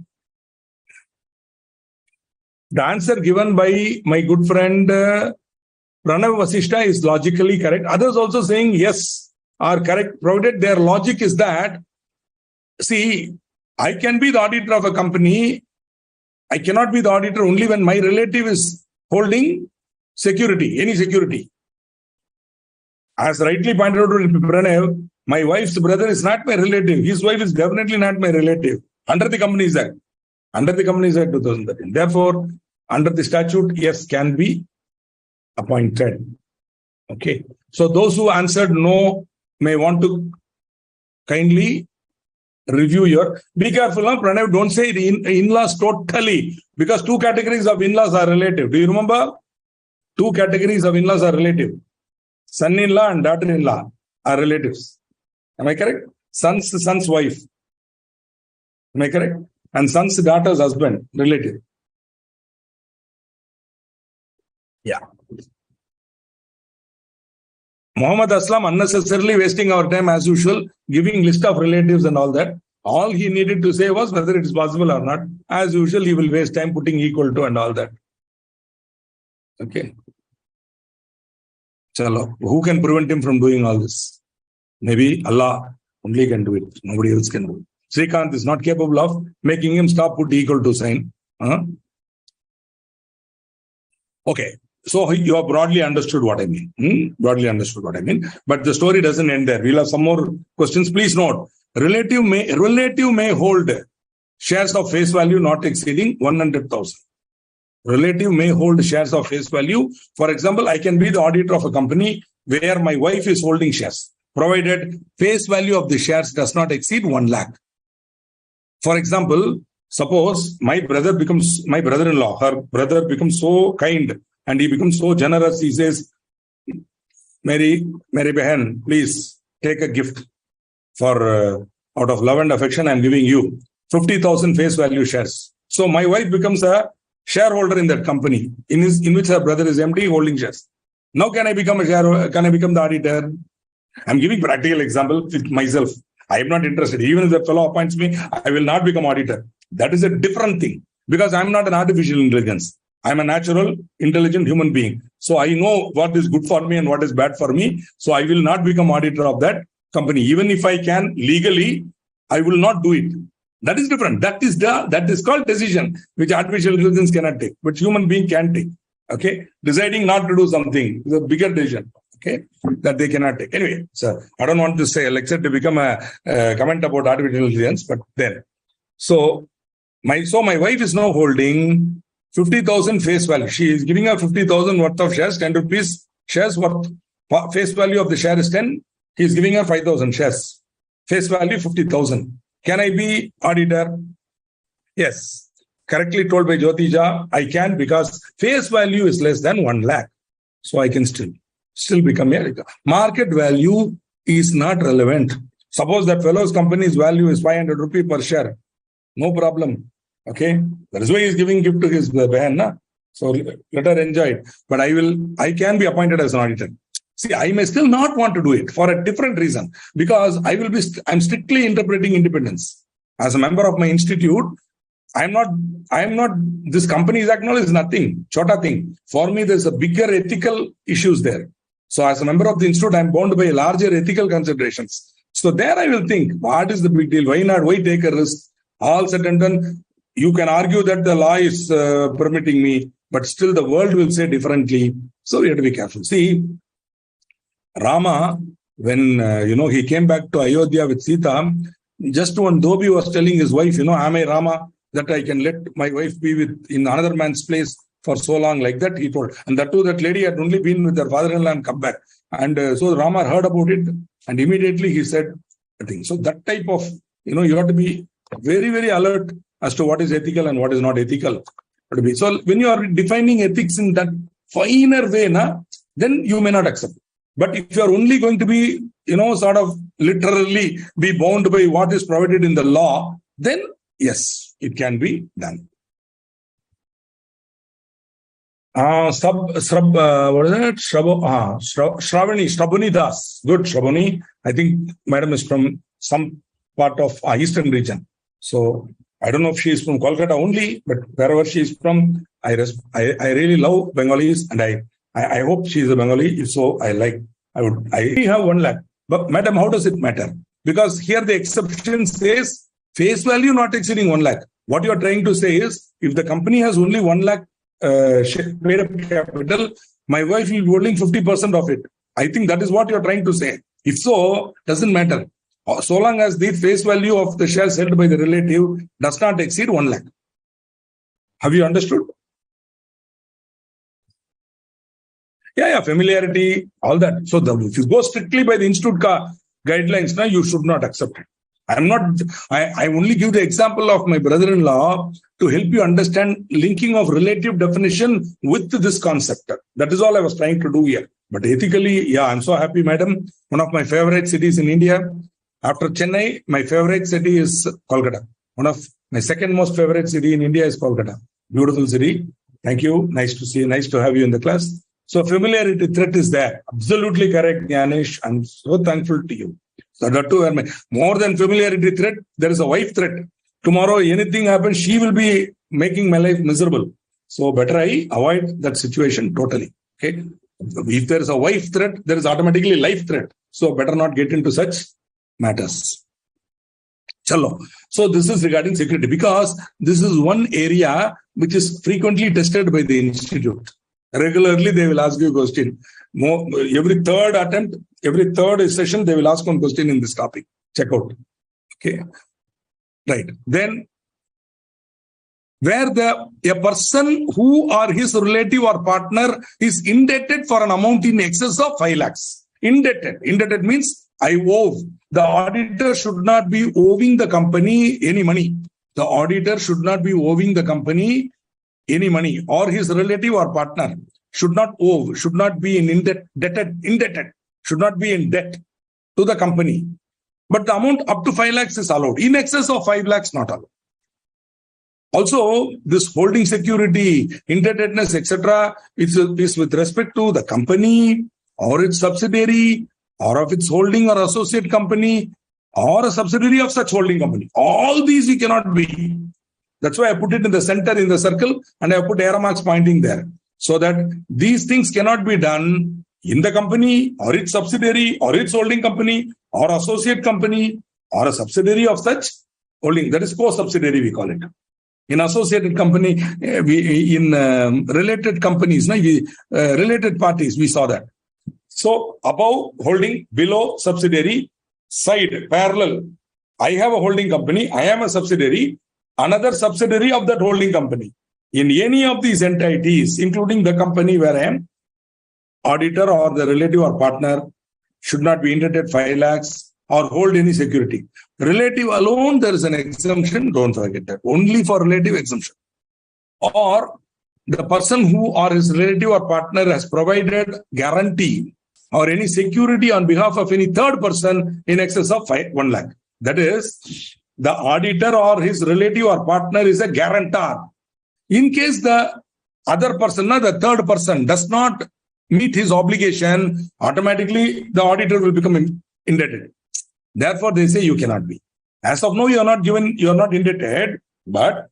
[SPEAKER 1] The answer given by my good friend Pranav Vasishta is logically correct. Others also saying yes are correct, provided their logic is that, see, I can be the auditor of a company. I cannot be the auditor only when my relative is holding security, any security. As rightly pointed out to Pranav, my wife's brother is not my relative. His wife is definitely not my relative. Under the Companies Act. Under the Companies Act 2013. Therefore, under the statute, yes, can be appointed. Okay. So those who answered no may want to kindly review your. Be careful, Pranav. Don't say the in-laws totally, because two categories of in-laws are relative. Do you remember? Two categories of in-laws are relative. Son-in-law and daughter-in-law are relatives. Am I correct? Son's wife. Am I correct? And son's daughter's husband, relative. Yeah. Muhammad Aslam unnecessarily wasting our time as usual, giving list of relatives and all that. All he needed to say was whether it is possible or not. As usual, he will waste time putting equal to and all that. Okay. Chalo. Who can prevent him from doing all this? Maybe Allah only can do it. Nobody else can do it. Srikanth is not capable of making him stop put equal to sign. Okay. So you have broadly understood what I mean. Broadly understood what I mean. But the story doesn't end there. We'll have some more questions. Please note, relative may hold shares of face value not exceeding 100,000. Relative may hold shares of face value. For example, I can be the auditor of a company where my wife is holding shares, provided face value of the shares does not exceed 1 lakh. For example, suppose my brother-in-law, her brother becomes so kind and he becomes so generous. He says, Mary Behan, please take a gift for out of love and affection. I'm giving you 50,000 face value shares. So my wife becomes a shareholder in that company in which her brother is MD holding shares. Now can I become the auditor? I'm giving practical example with myself. I am not interested. Even if the fellow appoints me, I will not become auditor. That is a different thing because I'm not an artificial intelligence. I'm a natural, intelligent human being. So I know what is good for me and what is bad for me. So I will not become auditor of that company. Even if I can legally, I will not do it. That is different. That is called decision, which artificial intelligence cannot take, but human being can take. Okay, deciding not to do something is a bigger decision. Okay, that they cannot take. Anyway, so I don't want to say a lecture to become a comment about artificial intelligence, but then, so my wife is now holding 50,000 face value. She is giving her 50,000 worth of shares, 10 rupees shares worth. Face value of the share is 10. He is giving her 5,000 shares. Face value 50,000. Can I be auditor? Yes. Correctly told by Jyotija, I can because face value is less than 1 lakh. So I can still become a market value is not relevant. Suppose that fellow's company's value is 500 rupee per share. No problem. Okay. That is why he's giving gift to his behan. Na? So let her enjoy it. But I can be appointed as an auditor. See, I may still not want to do it for a different reason, because I'm strictly interpreting independence. As a member of my institute, I'm not, this Companies Act is nothing, chota thing. For me, there's a bigger ethical issues there. So as a member of the institute, I'm bound by larger ethical considerations. So there I will think, what is the big deal? Why not? Why take a risk? All said and done, you can argue that the law is permitting me, but still the world will say differently. So we have to be careful. See, Rama, when he came back to Ayodhya with Sita, just one Dhobi was telling his wife, am I Rama, that I can let my wife be in another man's place for so long, like that, he told. And that too, that lady had only been with her father-in-law and come back. And so Rama heard about it, and immediately he said, I think. So that type of, you have to be very, very alert as to what is ethical and what is not ethical. So when you are defining ethics in that finer way, then you may not accept. But if you are only going to be, sort of literally be bound by what is provided in the law, then yes, it can be done. What is that? Shravani Das. Good, Shravani. I think Madam is from some part of eastern region. So I don't know if she is from Kolkata only, but wherever she is from, I really love Bengalis, and I hope she is a Bengali. If so, I have 1 lakh. But Madam, how does it matter? Because here the exception says face value not exceeding 1 lakh. What you are trying to say is, if the company has only 1 lakh paid up capital, my wife will be holding 50% of it. I think that is what you are trying to say. If so, doesn't matter. So long as the face value of the shares held by the relative does not exceed 1 lakh. Have you understood? Yeah, familiarity, all that. So if you go strictly by the institute guidelines, you should not accept it. I only give the example of my brother-in-law to help you understand linking of relative definition with this concept. That is all I was trying to do here. But ethically, I'm so happy, madam. One of my favorite cities in India. After Chennai, my favorite city is Kolkata. One of my second most favorite city in India is Kolkata. Beautiful city. Thank you. Nice to see you. Nice to have you in the class. So familiarity threat is there. Absolutely correct, Janish. I'm so thankful to you. So that too, more than familiarity threat, there is a wife threat. Tomorrow, anything happens, she will be making my life miserable. So better I avoid that situation totally. Okay. If there is a wife threat, there is automatically life threat. So better not get into such matters. Chalo. So this is regarding security, because this is one area which is frequently tested by the institute. Regularly, they will ask you a question. Every third attempt, every third session, they will ask one question in this topic. Check out. Okay. Right. Then, where a person who or his relative or partner is indebted for an amount in excess of 5 lakhs. Indebted means I owe. The auditor should not be owing the company any money. The auditor should not be owing the company any money, or his relative or partner should not owe, should not be indebted, should not be in debt to the company. But the amount up to 5 lakhs is allowed. In excess of 5 lakhs, not allowed. Also, this holding security, indebtedness, etc., is with respect to the company or its subsidiary or of its holding or associate company or a subsidiary of such holding company. All these we cannot be. That's why I put it in the center, in the circle, and I put arrow marks pointing there. So that these things cannot be done in the company or its subsidiary or its holding company or associate company or a subsidiary of such holding. That is co-subsidiary, we call it. In associated company, in related companies, related parties, we saw that. So above holding, below subsidiary, side, parallel. I have a holding company, I am a subsidiary, another subsidiary of that holding company. In any of these entities, including the company where I am, auditor or the relative or partner should not be indebted 5 lakhs or hold any security. Relative alone, there is an exemption. Don't forget that. Only for relative exemption. Or the person who or his relative or partner has provided guarantee or any security on behalf of any third person in excess of 1 lakh. That is, the auditor or his relative or partner is a guarantor. In case the other person, the third person, does not meet his obligation, automatically the auditor will become indebted. Therefore, they say you cannot be. As of now, you are not indebted, but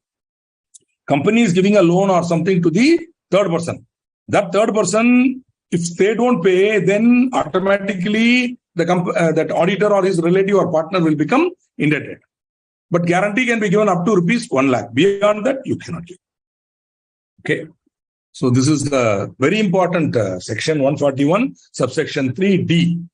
[SPEAKER 1] company is giving a loan or something to the third person. That third person, if they don't pay, then automatically that auditor or his relative or partner will become indebted. But guarantee can be given up to rupees 1 lakh. Beyond that, you cannot give. Okay. So this is the very important section 141, subsection 3D.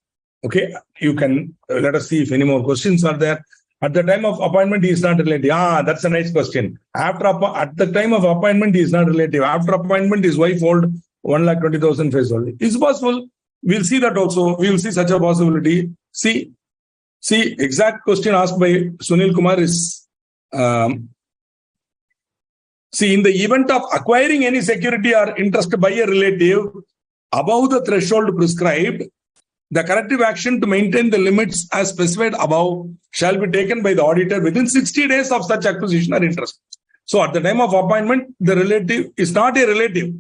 [SPEAKER 1] Okay. You can let us see if any more questions are there. At the time of appointment, he is not relative. That's a nice question. At the time of appointment, he is not relative. After appointment, his wife hold 1,20,000 face holding. It's possible. We'll see that also. We will see such a possibility. See, exact question asked by Sunil Kumar is, in the event of acquiring any security or interest by a relative above the threshold prescribed, the corrective action to maintain the limits as specified above shall be taken by the auditor within 60 days of such acquisition or interest. So at the time of appointment, the relative is not a relative.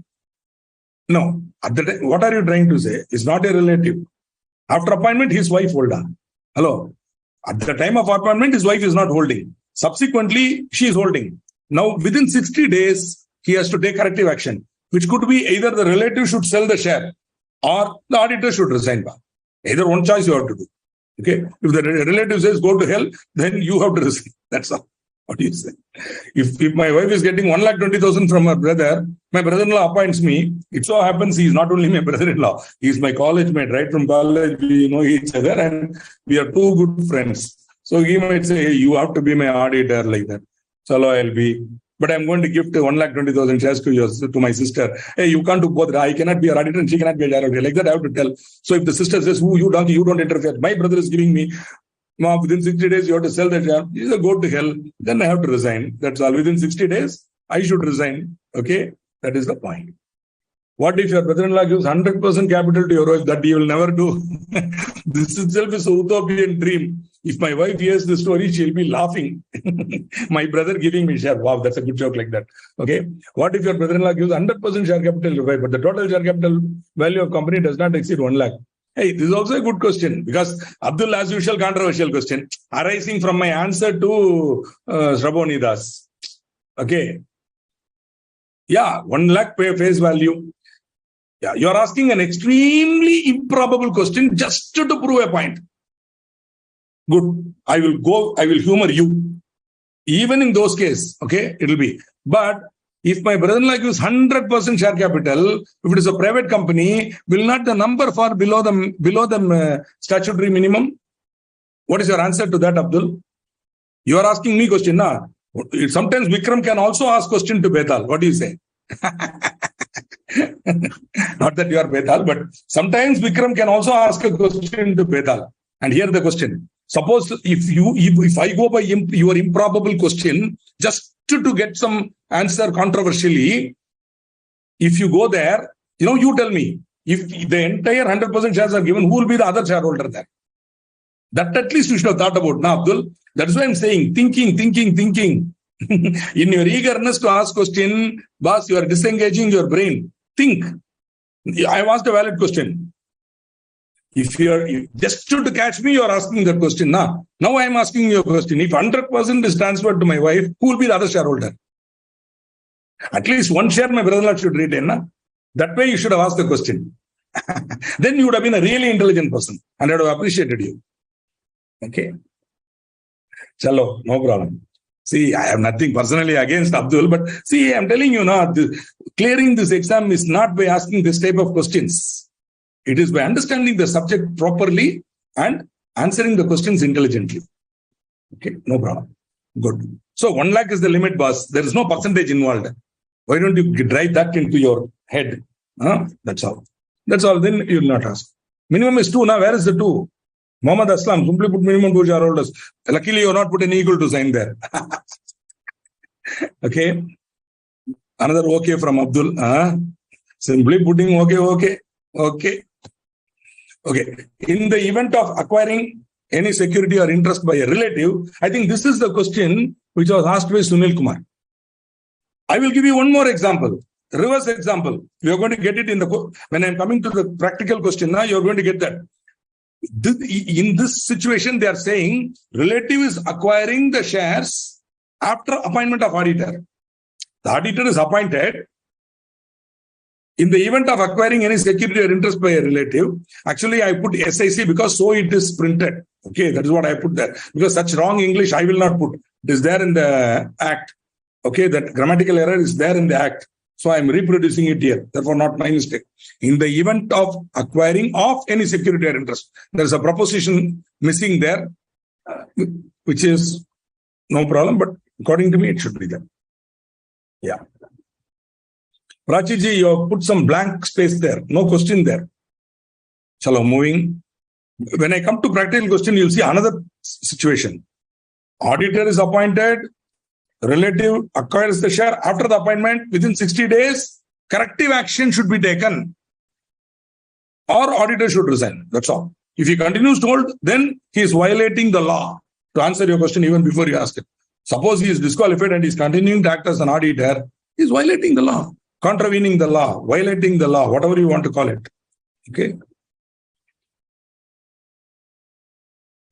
[SPEAKER 1] No. What are you trying to say? It's not a relative. After appointment, his wife hold on. Hello. At the time of appointment, his wife is not holding. Subsequently, she is holding. Now, within 60 days, he has to take corrective action, which could be either the relative should sell the share or the auditor should resign. Either one choice you have to do. Okay. If the relative says go to hell, then you have to resign. That's all. What do you say? If my wife is getting 1,20,000 from her brother, my brother-in-law appoints me. It so happens he is not only my brother-in-law, he is my college mate. Right from college, we know each other and we are two good friends. So he might say, hey, you have to be my auditor like that. So I'll be. But I'm going to gift 1,20,000 shares to my sister. Hey, you can't do both. I cannot be a auditor and she cannot be a auditor. Like that, I have to tell. So if the sister says, you donkey, you don't interfere. My brother is giving me, Mom, within 60 days, you have to sell that share. He said, go to hell. Then I have to resign. That's all. Within 60 days, I should resign. Okay. That is the point. What if your brother-in-law gives 100% capital to your wife? That you will never do. This itself is a utopian dream. If my wife hears the story, she'll be laughing. My brother giving me share. Wow, that's a good joke like that. Okay. What if your brother-in-law gives 100% share capital to your wife, but the total share capital value of company does not exceed 1 lakh? Hey, this is also a good question because Abdul, as usual, controversial question arising from my answer to Shraboni Das. Okay. Yeah, 1 lakh pay face value. Yeah, you are asking an extremely improbable question just to prove a point. Good. I will humor you. Even in those cases, okay, it will be. But if my brother-in-law gives 100% share capital, if it is a private company, will not the number fall below the statutory minimum? What is your answer to that, Abdul? You are asking me question, na? Sometimes Vikram can also ask question to Betal. What do you say? Not that you are Betal, but sometimes Vikram can also ask a question to Betal. And here the question. Suppose if I go by your improbable question, just to get some answer controversially, if you go there, you tell me, if the entire 100% shares are given, who will be the other shareholder there? That at least you should have thought about. Now, Abdul, that's why I'm saying, thinking. In your eagerness to ask question, boss, you are disengaging your brain. Think. I've asked a valid question. If just to catch me, you're asking that question. Now I'm asking you a question. If 100% is transferred to my wife, who will be the other shareholder? At least one share my brother-in-law should retain. Na? That way you should have asked the question. Then you would have been a really intelligent person and I would have appreciated you. Okay. Chalo, no problem. See, I have nothing personally against Abdul, but see, I'm telling you now, clearing this exam is not by asking this type of questions. It is by understanding the subject properly and answering the questions intelligently. Okay, no problem. Good. So 1 lakh is the limit, boss. There is no percentage involved. Why don't you drive that into your head? That's all. Then you will not ask. Minimum is 2. Now, where is the 2? Muhammad Aslam, simply put minimum 2 shareholders. Luckily, you have not put an equal to sign there. Okay. Another okay from Abdul. Simply putting okay. Okay. In the event of acquiring any security or interest by a relative, I think this is the question which was asked by Sunil Kumar. I will give you one more example. Reverse example. You are going to get it in the, when I'm coming to the practical question now, you're going to get that. In this situation, they are saying relative is acquiring the shares after appointment of auditor. The auditor is appointed. In the event of acquiring any security or interest by a relative, actually I put SIC because so it is printed. Okay, that is what I put there. Because such wrong English I will not put. It is there in the Act. Okay, that grammatical error is there in the Act. So I am reproducing it here. Therefore, not my mistake. In the event of acquiring of any security or interest, there is a proposition missing there, which is no problem. But according to me, it should be there. Yeah. Prachiji, you have put some blank space there. No question there. Chalo, moving. When I come to practical question, you'll see another situation. Auditor is appointed. Relative acquires the share after the appointment. Within 60 days, corrective action should be taken. Or auditor should resign. That's all. If he continues to hold, then he is violating the law. To answer your question even before you ask it. Suppose he is disqualified and he is continuing to act as an auditor, he is violating the law. Contravening the law, violating the law, whatever you want to call it. Okay.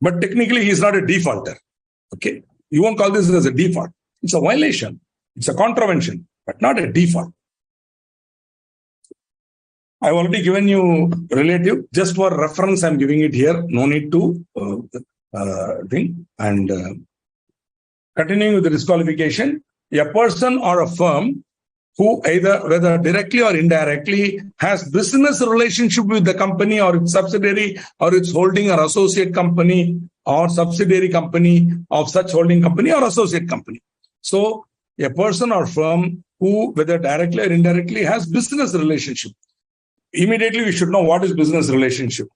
[SPEAKER 1] But technically, he is not a defaulter. Okay. You won't call this as a default. It's a violation. It's a contravention, but not a default. I've already given you relative. Just for reference, I'm giving it here. No need to think. And continuing with the disqualification, a person or a firm who either, whether directly or indirectly, has business relationship with the company or its subsidiary or its holding or associate company or subsidiary company of such holding company or associate company. So a person or firm who, whether directly or indirectly, has business relationship. Immediately, we should know what is business relationship.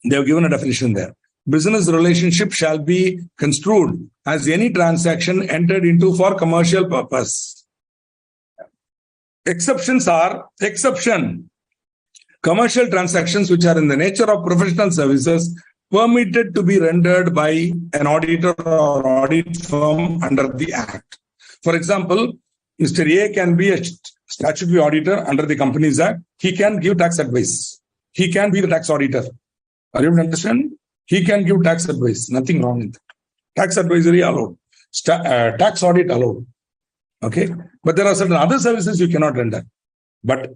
[SPEAKER 1] They have given a definition there. Business relationship shall be construed as any transaction entered into for commercial purpose. Exceptions are, exception, commercial transactions which are in the nature of professional services permitted to be rendered by an auditor or audit firm under the Act. For example, Mr. A can be a statutory auditor under the Companies Act. He can give tax advice. He can be the tax auditor. Are you able to understand? He can give tax advice. Nothing wrong in that. Tax advisory allowed. Tax audit allowed. Okay. But there are certain other services you cannot render. But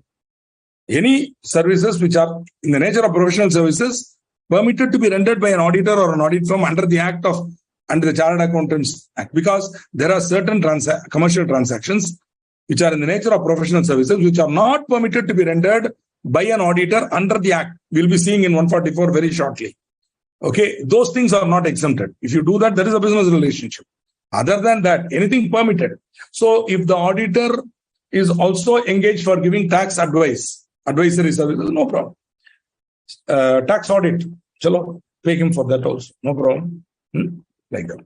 [SPEAKER 1] any services which are in the nature of professional services permitted to be rendered by an auditor or an audit firm under the Act of, under the Chartered Accountants Act, because there are certain commercial transactions which are in the nature of professional services which are not permitted to be rendered by an auditor under the Act. We'll be seeing in 144 very shortly. Okay, those things are not exempted. If you do that, there is a business relationship. Other than that, anything permitted. So if the auditor is also engaged for giving tax advice, advisory services, no problem. Tax audit, chalo, take him for that also, no problem. Like that.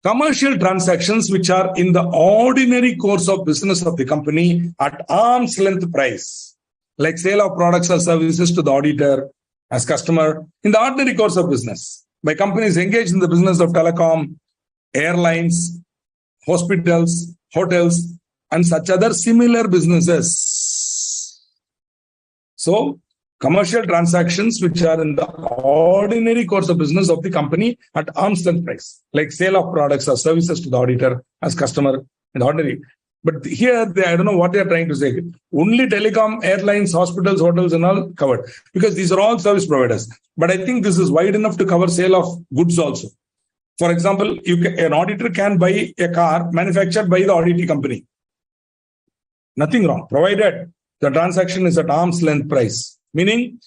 [SPEAKER 1] Commercial transactions which are in the ordinary course of business of the company at arm's length price, like sale of products or services to the auditor as customer in the ordinary course of business by companies engaged in the business of telecom, airlines, hospitals, hotels, and such other similar businesses. So, commercial transactions which are in the ordinary course of business of the company at arm's length price, like sale of products or services to the auditor as customer in the ordinary. But here, I don't know what they are trying to say. Only telecom, airlines, hospitals, hotels and all covered, because these are all service providers. But I think this is wide enough to cover sale of goods also. For example, an auditor can buy a car manufactured by the auditing company. Nothing wrong, provided the transaction is at arm's length price. Meaning,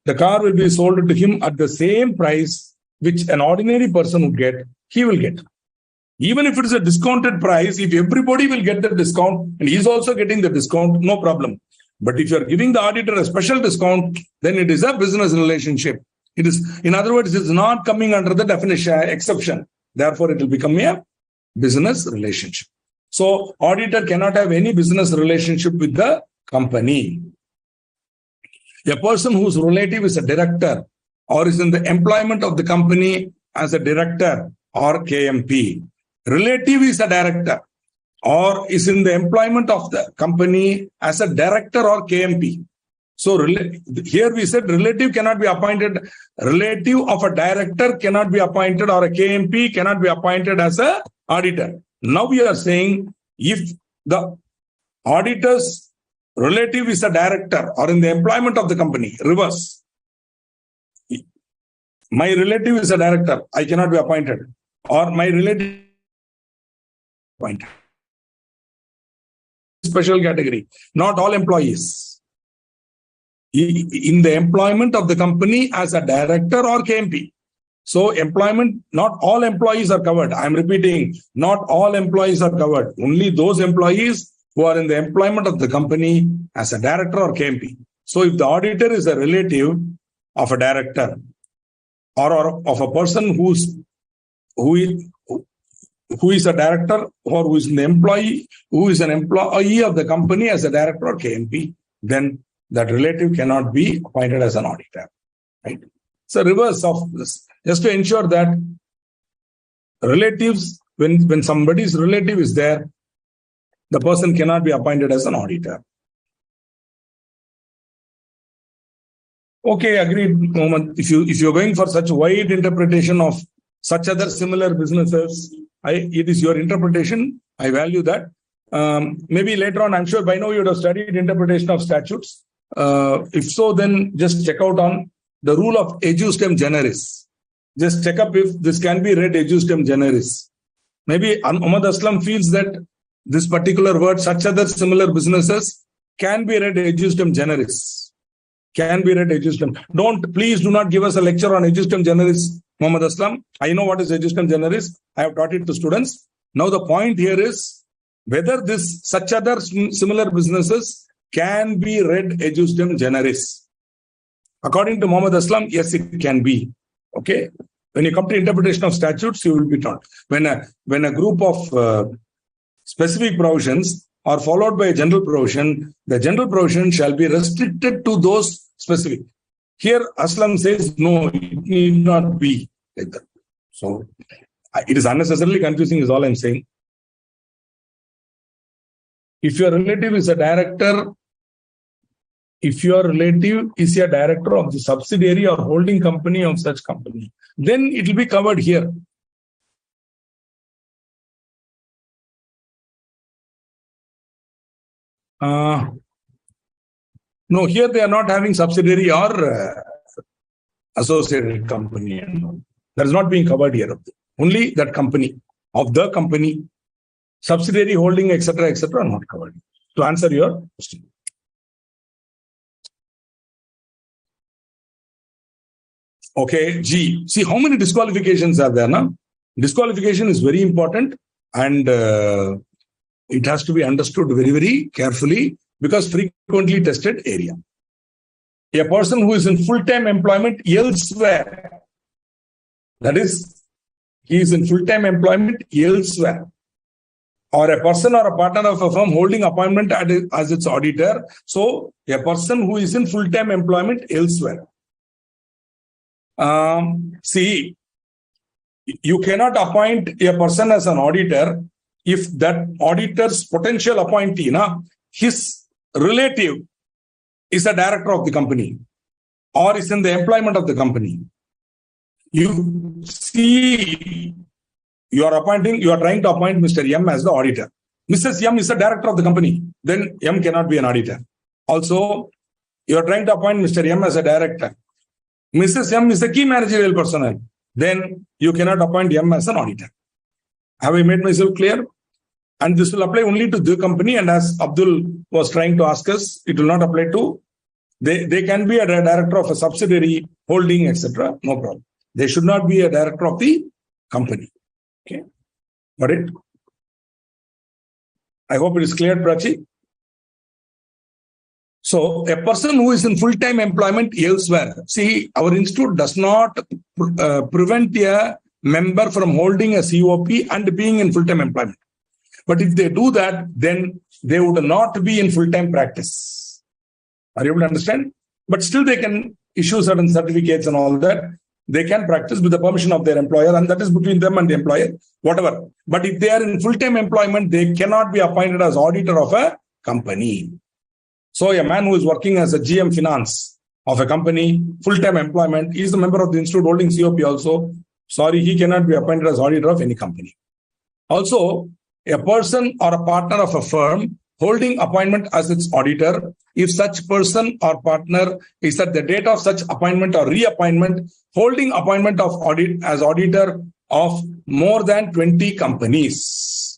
[SPEAKER 1] the car will be sold to him at the same price which an ordinary person would get, he will get. Even if it is a discounted price, if everybody will get the discount and he's also getting the discount, no problem. But if you're giving the auditor a special discount, then it is a business relationship. It is, in other words, it's not coming under the definition exception. Therefore, it will become a business relationship. So, auditor cannot have any business relationship with the company. A person whose relative is a director or is in the employment of the company as a director or KMP. Relative is a director or is in the employment of the company as a director or KMP. So here we said relative cannot be appointed. Relative of a director cannot be appointed, or a KMP cannot be appointed as a auditor. Now we are saying if the auditor's relative is a director or in the employment of the company, reverse. My relative is a director, I cannot be appointed, or my relative appointed. Special category, not all employees. In the employment of the company as a director or KMP. So employment, not all employees are covered. I'm repeating, not all employees are covered. Only those employees who are in the employment of the company as a director or KMP. So if the auditor is a relative of a director or of a person who is a director or who is an employee, who is an employee of the company as a director or KMP, then that relative cannot be appointed as an auditor. Right? So reverse of this, just to ensure that relatives, when somebody's relative is there, the person cannot be appointed as an auditor. Okay, agreed, Mohammed. If you're going for such wide interpretation of such other similar businesses, it is your interpretation. I value that. Maybe later on, I'm sure by now you would have studied interpretation of statutes. If so, then just check out on the rule of ejusdem generis. Just check up if this can be read ejusdem generis. Maybe Ahmad Aslam feels that this particular word, such other similar businesses, can be read ejusdem generis. Can be read ejusdem. Please do not give us a lecture on ejusdem generis, Muhammad Aslam. I know what is ejusdem generis. I have taught it to students. Now the point here is whether such other similar businesses can be read ejusdem generis. According to Muhammad Aslam, yes, it can be. Okay. When you come to interpretation of statutes, you will be taught. When a group of specific provisions are followed by a general provision, the general provision shall be restricted to those specific. Here, Aslam says, no, it need not be like that. So, it is unnecessarily confusing is all I'm saying. If your relative is a director, of the subsidiary or holding company of such company, then it will be covered here. No, here they are not having subsidiary or associated company. That is not being covered here. Only that company, of the company, subsidiary holding, etc., are not covered. To answer your question. Okay, G. See how many disqualifications are there now? Disqualification is very important and it has to be understood very, very carefully because frequently tested area. A person who is in full-time employment elsewhere, that is, he is in full-time employment elsewhere, or a person or a partner of a firm holding appointment as its auditor. So, a person who is in full-time employment elsewhere. See, you cannot appoint a person as an auditor if that auditor's potential appointee, his relative is a director of the company or is in the employment of the company. You see, you are trying to appoint Mr. M as the auditor. Mrs. M is a director of the company. Then M cannot be an auditor. Also, you are trying to appoint Mr. M as a director. Mrs. M is a key managerial personnel. Then you cannot appoint M as an auditor. Have I made myself clear? And this will apply only to the company. And as Abdul was trying to ask us, it will not apply to, they can be a director of a subsidiary, holding, etc. No problem. They should not be a director of the company. Okay. Got it? I hope it is clear, Prachi. So, a person who is in full-time employment elsewhere. See, our institute does not prevent a member from holding a COP and being in full-time employment. But if they do that, then they would not be in full-time practice. Are you able to understand? but still they can issue certain certificates and all that. They can practice with the permission of their employer, and that is between them and the employer, whatever. But if they are in full-time employment, they cannot be appointed as auditor of a company. So a man who is working as a GM finance of a company, full-time employment, he is a member of the institute holding COP also. Sorry, he cannot be appointed as auditor of any company. Also, a person or a partner of a firm holding appointment as its auditor, if such person or partner is at the date of such appointment or reappointment holding appointment of audit as auditor of more than 20 companies.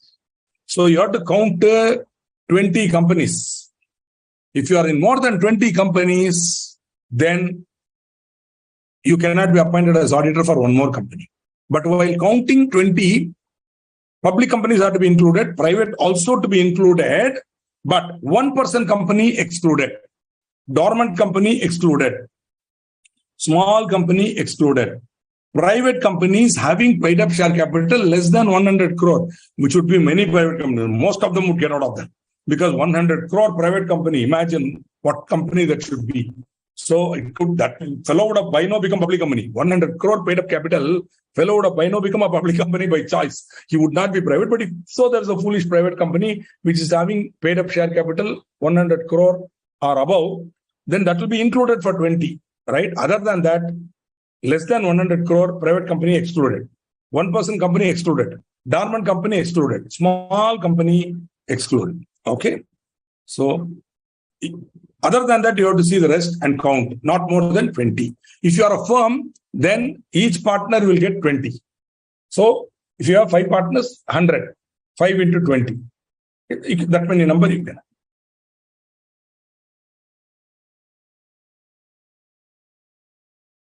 [SPEAKER 1] So you have to count 20 companies. If you are in more than 20 companies, then you cannot be appointed as auditor for one more company. But while counting 20, public companies are to be included, private also to be included, but one-person company excluded, dormant company excluded, small company excluded. Private companies having paid up share capital less than 100 crore, which would be many private companies. Most of them would get out of that because 100 crore private company, imagine what company that should be. So it could, that fellow would have by now become public company. 100 crore paid up capital, fellow would have by now become a public company by choice. He would not be private, but if so, there's a foolish private company which is having paid up share capital 100 crore or above, then that will be included for 20, right? Other than that, less than 100 crore private company excluded, one-person company excluded, dormant company excluded, small company excluded. Okay, so other than that, you have to see the rest and count, not more than 20. If you are a firm, then each partner will get 20. So if you have 5 partners, 100, 5 into 20. That many number you can.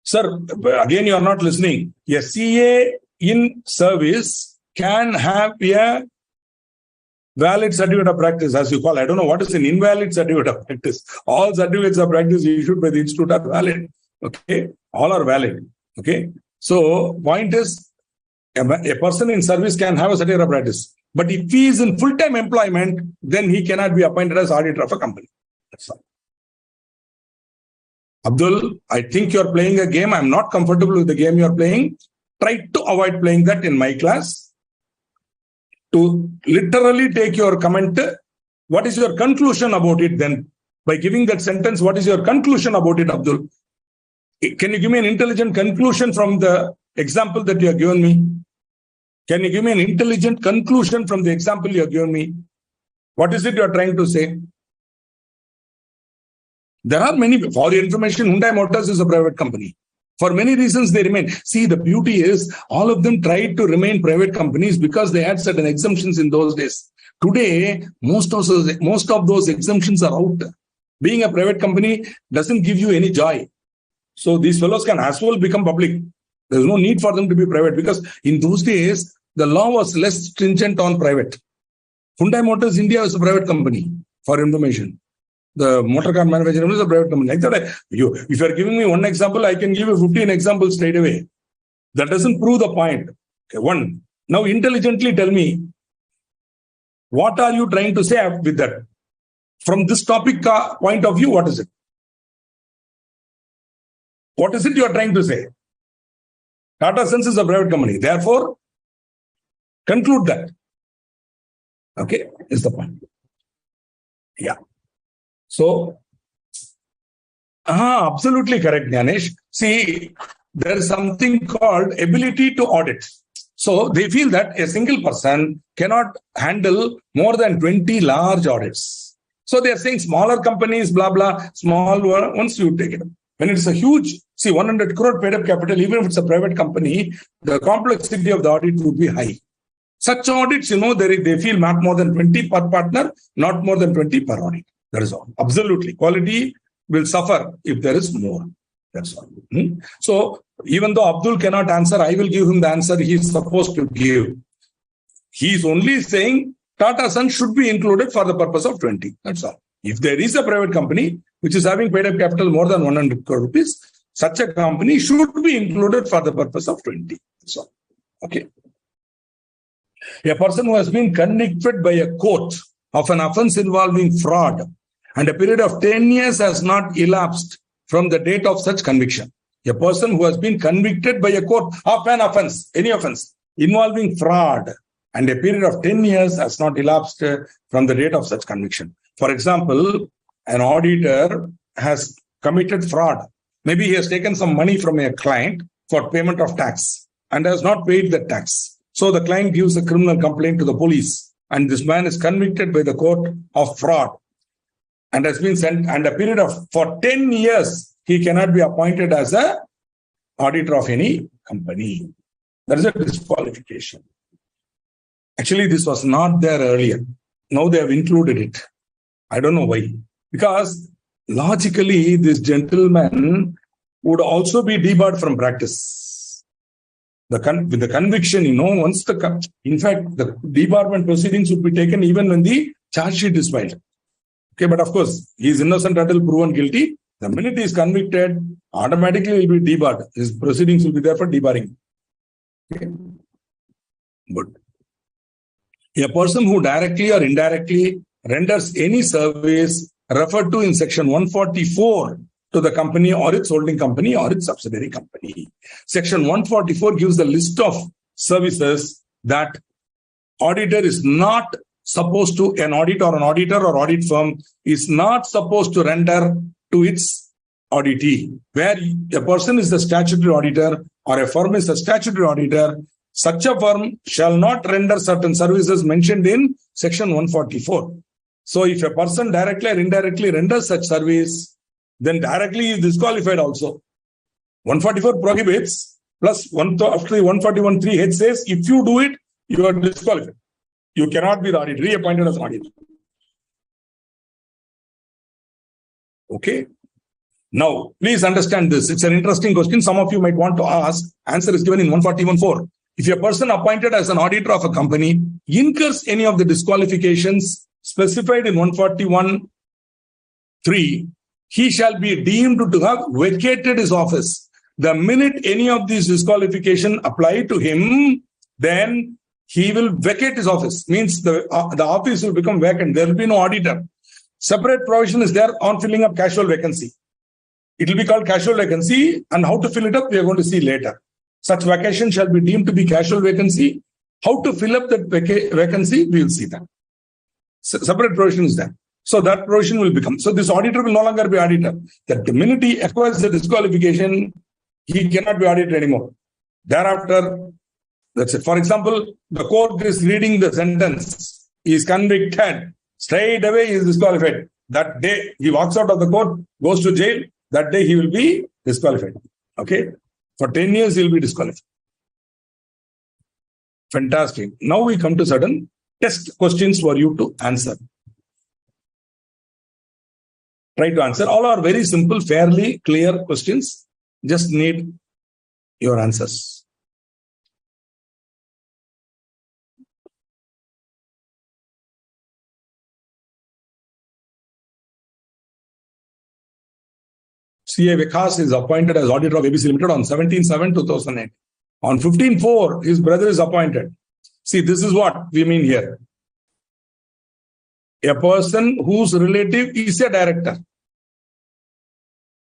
[SPEAKER 1] Sir, again, you are not listening. A CA in service can have a valid certificate of practice, as you call it. I don't know what is an invalid certificate of practice. All certificates of practice issued by the institute are valid. Okay, all are valid. Okay, so point is, a person in service can have a certificate of practice, but if he is in full-time employment, then he cannot be appointed as auditor of a company. That's all. Abdul, I think you are playing a game. I'm not comfortable with the game you are playing. Try to avoid playing that in my class. To literally take your comment, what is your conclusion about it then? By giving that sentence, what is your conclusion about it, Abdul? Can you give me an intelligent conclusion from the example that you have given me? Can you give me an intelligent conclusion from the example you have given me? What is it you are trying to say? There are many, for your information, Hyundai Motors is a private company. For many reasons, they remain. See, the beauty is all of them tried to remain private companies because they had certain exemptions in those days. Today, most of those exemptions are out. Being a private company doesn't give you any joy. So these fellows can as well become public. There's no need for them to be private because in those days, the law was less stringent on private. Hyundai Motors India is a private company, for information. The motor car manufacturer is a private company. Like that, if you are giving me one example, I can give you 15 examples straight away. That doesn't prove the point. Okay, one. Now, intelligently tell me, what are you trying to say with that? From this topic point of view, what is it? What is it you are trying to say? Tata Sons is a private company. Therefore, conclude that. Okay, is the point. Yeah. So, absolutely correct, Ganesh. See, there is something called ability to audit. So, they feel that a single person cannot handle more than 20 large audits. So, they are saying smaller companies, blah, blah, small ones, you take it. When it's a huge, see, 100 crore paid up capital, even if it's a private company, the complexity of the audit would be high. Such audits, they feel not more than 20 per partner, not more than 20 per audit. That is all. Absolutely. Quality will suffer if there is more. That's all. So, even though Abdul cannot answer, I will give him the answer he is supposed to give. He is only saying Tata Sons should be included for the purpose of 20. That's all. If there is a private company which is having paid up capital more than 100 crore rupees, such a company should be included for the purpose of 20. That's all. Okay. A person who has been convicted by a court of an offense involving fraud and a period of 10 years has not elapsed from the date of such conviction. A person who has been convicted by a court of an offense, any offense, involving fraud, and a period of 10 years has not elapsed from the date of such conviction. For example, an auditor has committed fraud. Maybe he has taken some money from a client for payment of tax and has not paid the tax. So the client gives a criminal complaint to the police, and this man is convicted by the court of fraud and has been sent, and a period of for 10 years, he cannot be appointed as an auditor of any company. That is a disqualification. Actually, this was not there earlier. Now they have included it. I don't know why. Because logically, this gentleman would also be debarred from practice. With the conviction, once in fact, the debarment proceedings would be taken even when the charge sheet is filed. Okay, but of course, he is innocent until proven guilty. The minute he is convicted, automatically he will be debarred. His proceedings will be there for debarring. Okay. Good. A person who directly or indirectly renders any service referred to in section 144 to the company or its holding company or its subsidiary company. Section 144 gives the list of services that auditor is not supposed to, an auditor or audit firm is not supposed to render to its auditee. Where a person is the statutory auditor or a firm is a statutory auditor, such a firm shall not render certain services mentioned in section 144. So if a person directly or indirectly renders such service, then directly he is disqualified also. 144 prohibits, plus after 141(3)(h) says, if you do it, you are disqualified. You cannot be the auditor, reappointed as an auditor. Okay. Now, please understand this. It's an interesting question. Some of you might want to ask. Answer is given in 141(4). If a person appointed as an auditor of a company incurs any of the disqualifications specified in 141(3), he shall be deemed to have vacated his office. The minute any of these disqualifications apply to him, then he will vacate his office. Means the office will become vacant. There will be no auditor. Separate provision is there on filling up casual vacancy. It will be called casual vacancy, and how to fill it up we are going to see later. Such vacation shall be deemed to be casual vacancy. How to fill up that vacancy, we will see that. Separate provision is there. So that provision will become. So this auditor will no longer be auditor. The minute he acquires the disqualification, he cannot be auditor anymore. Thereafter, that's it. For example, the court is reading the sentence. He is convicted. Straight away he is disqualified. That day he walks out of the court, goes to jail. That day he will be disqualified. Okay. For 10 years, he will be disqualified. Fantastic. Now we come to certain test questions for you to answer. Try to answer. All are very simple, fairly clear questions. Just need your answers. CA Vikas is appointed as auditor of ABC Limited on 17/7/2008. On 15/4, his brother is appointed. See, this is what we mean here. A person whose relative is a director.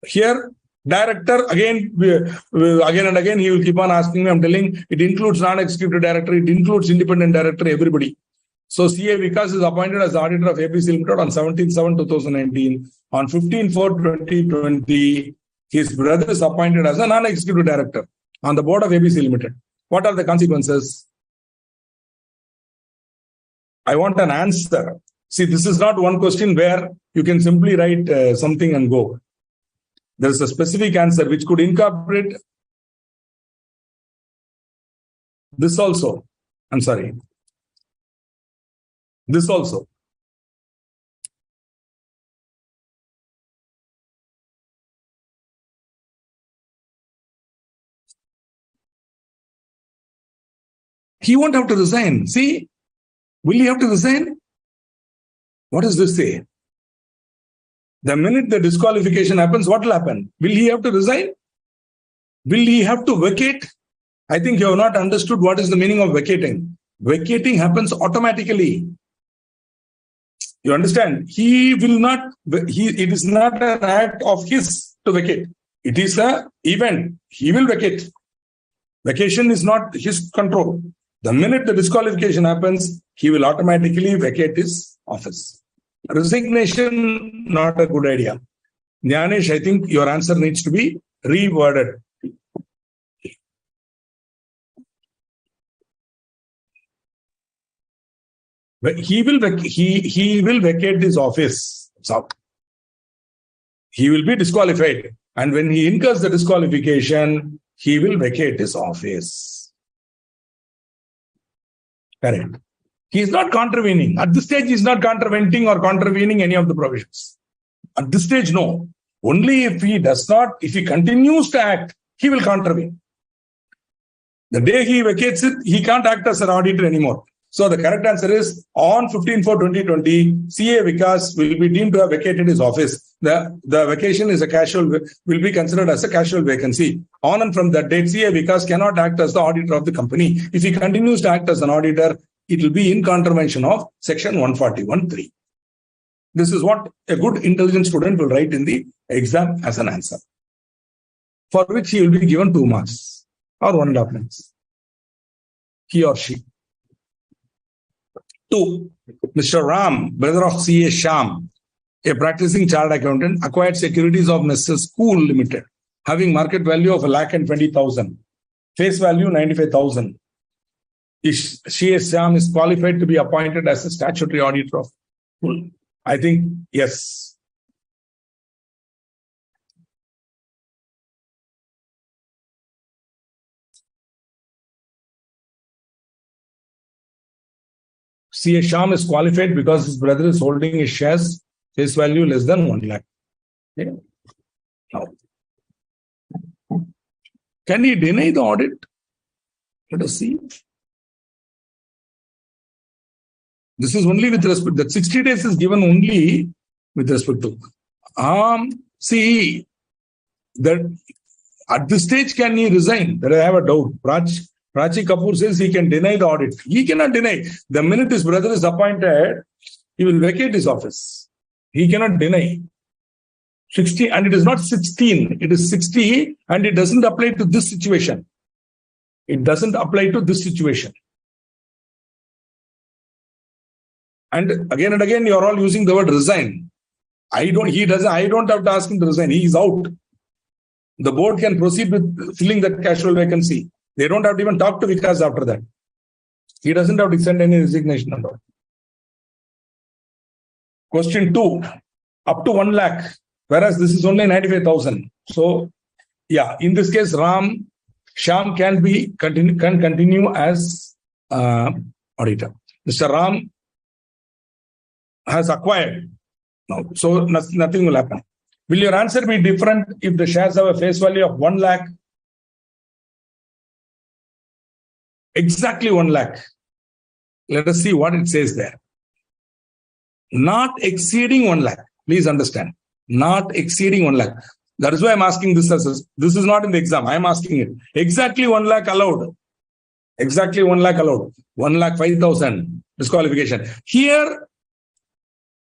[SPEAKER 1] Here, director, again and again, he will keep on asking me. I'm telling, it includes non-executive director, it includes independent director, everybody. So CA Vikas is appointed as auditor of ABC Limited on 17/7/2019. On 15/4/2020, his brother is appointed as a non-executive director on the board of ABC Limited. What are the consequences? I want an answer. See, this is not one question where you can simply write something and go. There is a specific answer which could incorporate this also. I'm sorry. This also. He won't have to resign. See, will he have to resign? What does this say? The minute the disqualification happens, what will happen? Will he have to resign? Will he have to vacate? I think you have not understood what is the meaning of vacating. Vacating happens automatically. You understand? He will not, it is not an act of his. to vacate. It is an event. He will vacate. Vacation is not his control. The minute the disqualification happens, he will automatically vacate his office. Resignation, not a good idea. Jnanish, I think your answer needs to be reworded. He will vacate his office. So he will be disqualified. And when he incurs the disqualification, he will vacate his office. Correct. He is not contravening. At this stage, he is not contravening or contravening any of the provisions. At this stage, no. Only if he continues to act, he will contravene. The day he vacates it, he can't act as an auditor anymore. So the correct answer is on 15/4/2020, CA Vikas will be deemed to have vacated his office. The vacation is will be considered as a casual vacancy. On and from that date, CA Vikas cannot act as the auditor of the company. If he continues to act as an auditor, it will be in contravention of section 141(3). This is what a good intelligent student will write in the exam as an answer, for which he will be given 2 marks or 1.5 marks. He or she. 2. Mr. Ram, brother of C.A. Sham, a practicing chartered accountant, acquired securities of Messrs. COL Limited, having market value of 1,20,000, face value 95,000. C.A. Sham is qualified to be appointed as a statutory auditor of COL. I think yes. C.A. Sham is qualified because his brother is holding his shares, face value less than 1 lakh. Okay. Now, can he deny the audit? Let us see. This is only with respect that 60 days is given only with respect to. See that at this stage, can he resign? That I have a doubt. Prachi Kapoor says he can deny the audit. He cannot deny. The minute his brother is appointed, he will vacate his office. He cannot deny. 60, and it is not 16, it is 60, and it doesn't apply to this situation. It doesn't apply to this situation. And again, you are all using the word resign. I don't have to ask him to resign. He is out. The board can proceed with filling that casual vacancy. They don't have to even talk to Vikas after that. He doesn't have to send any resignation at all. Question 2, up to 1 lakh, whereas this is only 95,000. So, yeah, in this case, Sham can continue as auditor. Mr. Ram has acquired now, so nothing will happen. Will your answer be different if the shares have a face value of 1 lakh? Exactly 1 lakh. Let us see what it says there. Not exceeding 1 lakh. Please understand. Not exceeding 1 lakh. That is why I'm asking this. This is not in the exam. I'm asking it. Exactly 1 lakh allowed. Exactly 1 lakh allowed. 1,05,000 disqualification. Here,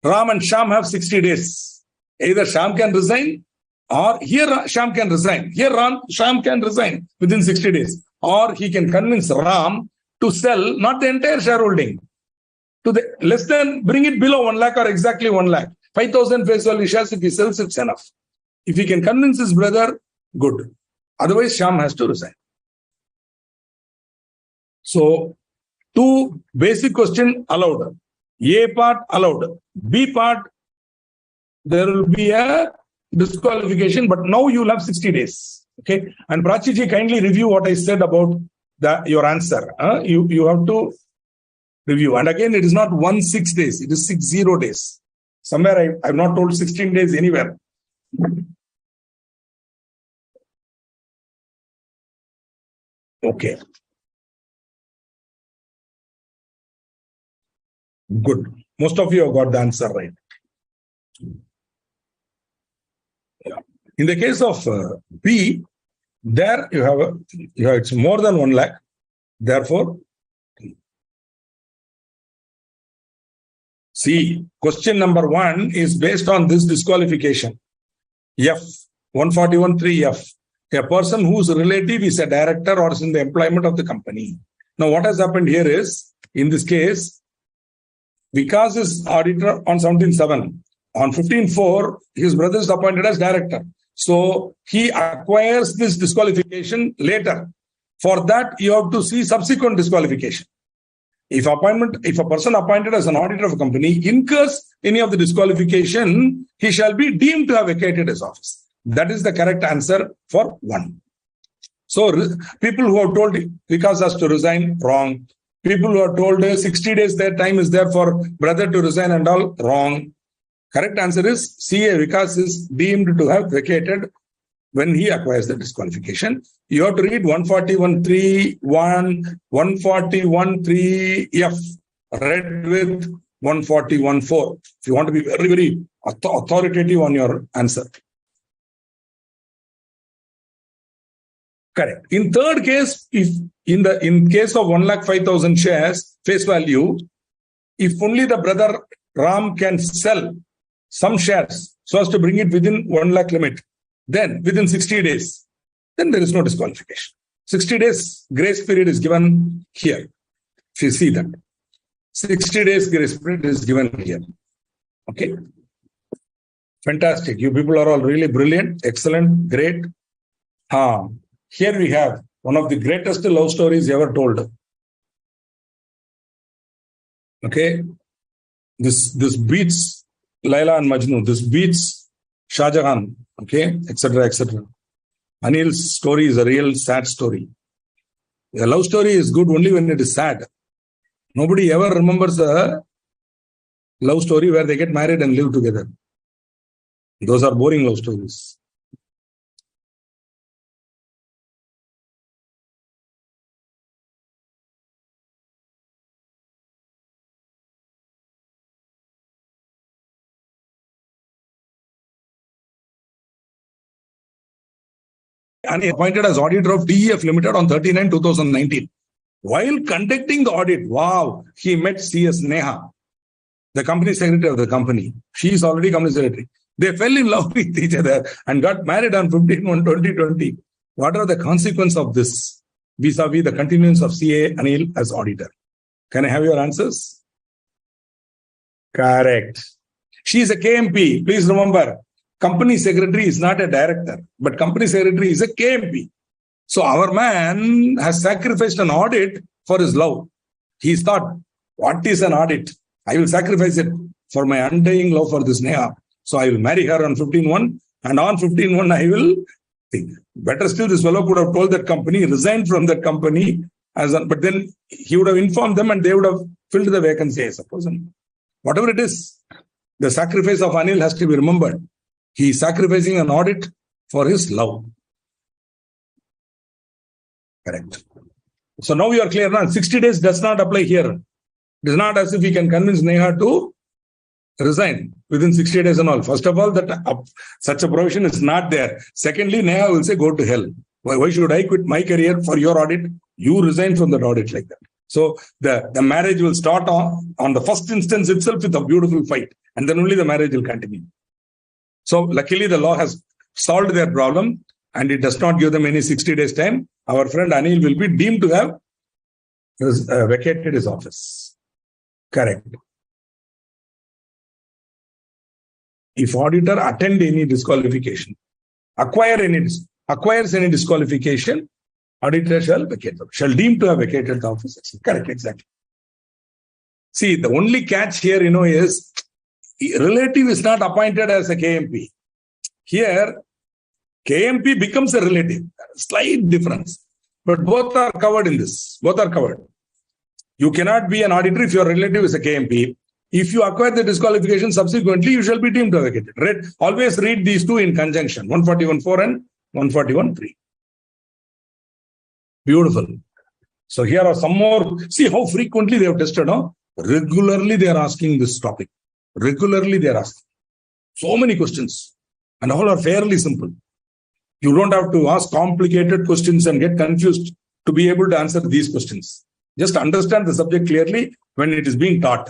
[SPEAKER 1] Ram and Sham have 60 days. Either Sham can resign, or here Sham can resign. Here Sham can resign within 60 days. Or he can convince Ram to sell not the entire shareholding, to the less than, bring it below 1 lakh or exactly 1 lakh. 5,000 face value shares, if he sells, it's enough. If he can convince his brother, good. Otherwise, Sham has to resign. So, 2 basic question allowed. A part allowed. B part, there will be a disqualification, but now you will have 60 days. Okay, and Prachiji, kindly review what I said about your answer. You have to review. And again, it is not 16 days, it is 60 days. Somewhere I have not told 16 days anywhere. Okay. Good. Most of you have got the answer right. Yeah. In the case of B, there you have it's more than 1 lakh. Therefore, see, question number 1 is based on this disqualification. F, 141(3)(f). A person whose relative is a director or is in the employment of the company. Now, what has happened here is, in this case, Vikas is auditor on 17(7). On 15(4), his brother is appointed as director. So he acquires this disqualification later. For that, you have to see subsequent disqualification. If a person appointed as an auditor of a company incurs any of the disqualification, he shall be deemed to have vacated his office. That is the correct answer for 1. So people who have told Vikas has to resign, wrong. People who are told 60 days their time is there for brother to resign and all, wrong. Correct answer is CA Vikas is deemed to have vacated when he acquires the disqualification. You have to read 141(3)(1), 141(3)(f), read with 141(4). If you want to be very, very authoritative on your answer. Correct. In third case, if in case of 1,05,000 shares face value, if only the brother Ram can sell some shares so as to bring it within 1 lakh limit, then within 60 days, then there is no disqualification. 60 days grace period is given here. If you see that, 60 days grace period is given here. Okay. Fantastic. You people are all really brilliant, excellent, great. Here we have one of the greatest love stories ever told. Okay. This beats Laila and Majnu. This beats Shah Jahan. Okay, etc., etc. Anil's story is a real sad story. A love story is good only when it is sad. Nobody ever remembers a love story where they get married and live together. Those are boring love stories. And he appointed as auditor of DEF Limited on 39/2019. While conducting the audit, wow, he met CS Neha, the company secretary of the company. She is already company secretary. They fell in love with each other and got married on 15/1/2020. What are the consequences of this vis-a-vis the continuance of CA Anil as auditor? Can I have your answers? Correct. She is a KMP. Please remember, company secretary is not a director, but company secretary is a KMP. So our man has sacrificed an audit for his love. He thought, what is an audit? I will sacrifice it for my undying love for this Neha. So I will marry her on 15/1, and on 15/1 I will think. Better still, this fellow could have told that company, resigned from that company, but then he would have informed them and they would have filled the vacancy, I suppose. And whatever it is, the sacrifice of Anil has to be remembered. He is sacrificing an audit for his love. Correct. So now you are clear now. 60 days does not apply here. It is not as if we can convince Neha to resign within 60 days and all. First of all, that such a provision is not there. Secondly, Neha will say, go to hell. Why should I quit my career for your audit? You resign from that audit like that. So the marriage will start on the first instance itself with a beautiful fight. And then only the marriage will continue. So luckily, the law has solved their problem and it does not give them any 60 days time. Our friend Anil will be deemed to have vacated his office. Correct. If auditor attend any disqualification, acquires any disqualification, auditor shall vacate, shall deem to have vacated the office. Correct, exactly. See, the only catch here, is relative is not appointed as a KMP. Here, KMP becomes a relative. Slight difference. But both are covered in this. Both are covered. You cannot be an auditor if your relative is a KMP. If you acquire the disqualification subsequently, you shall be deemed to have vacated. Always read these two in conjunction, 141.4 and 141.3. Beautiful. So here are some more. See how frequently they have tested. No? Regularly they are asking this topic. Regularly they are asking. So many questions. And all are fairly simple. You don't have to ask complicated questions and get confused to be able to answer these questions. Just understand the subject clearly when it is being taught.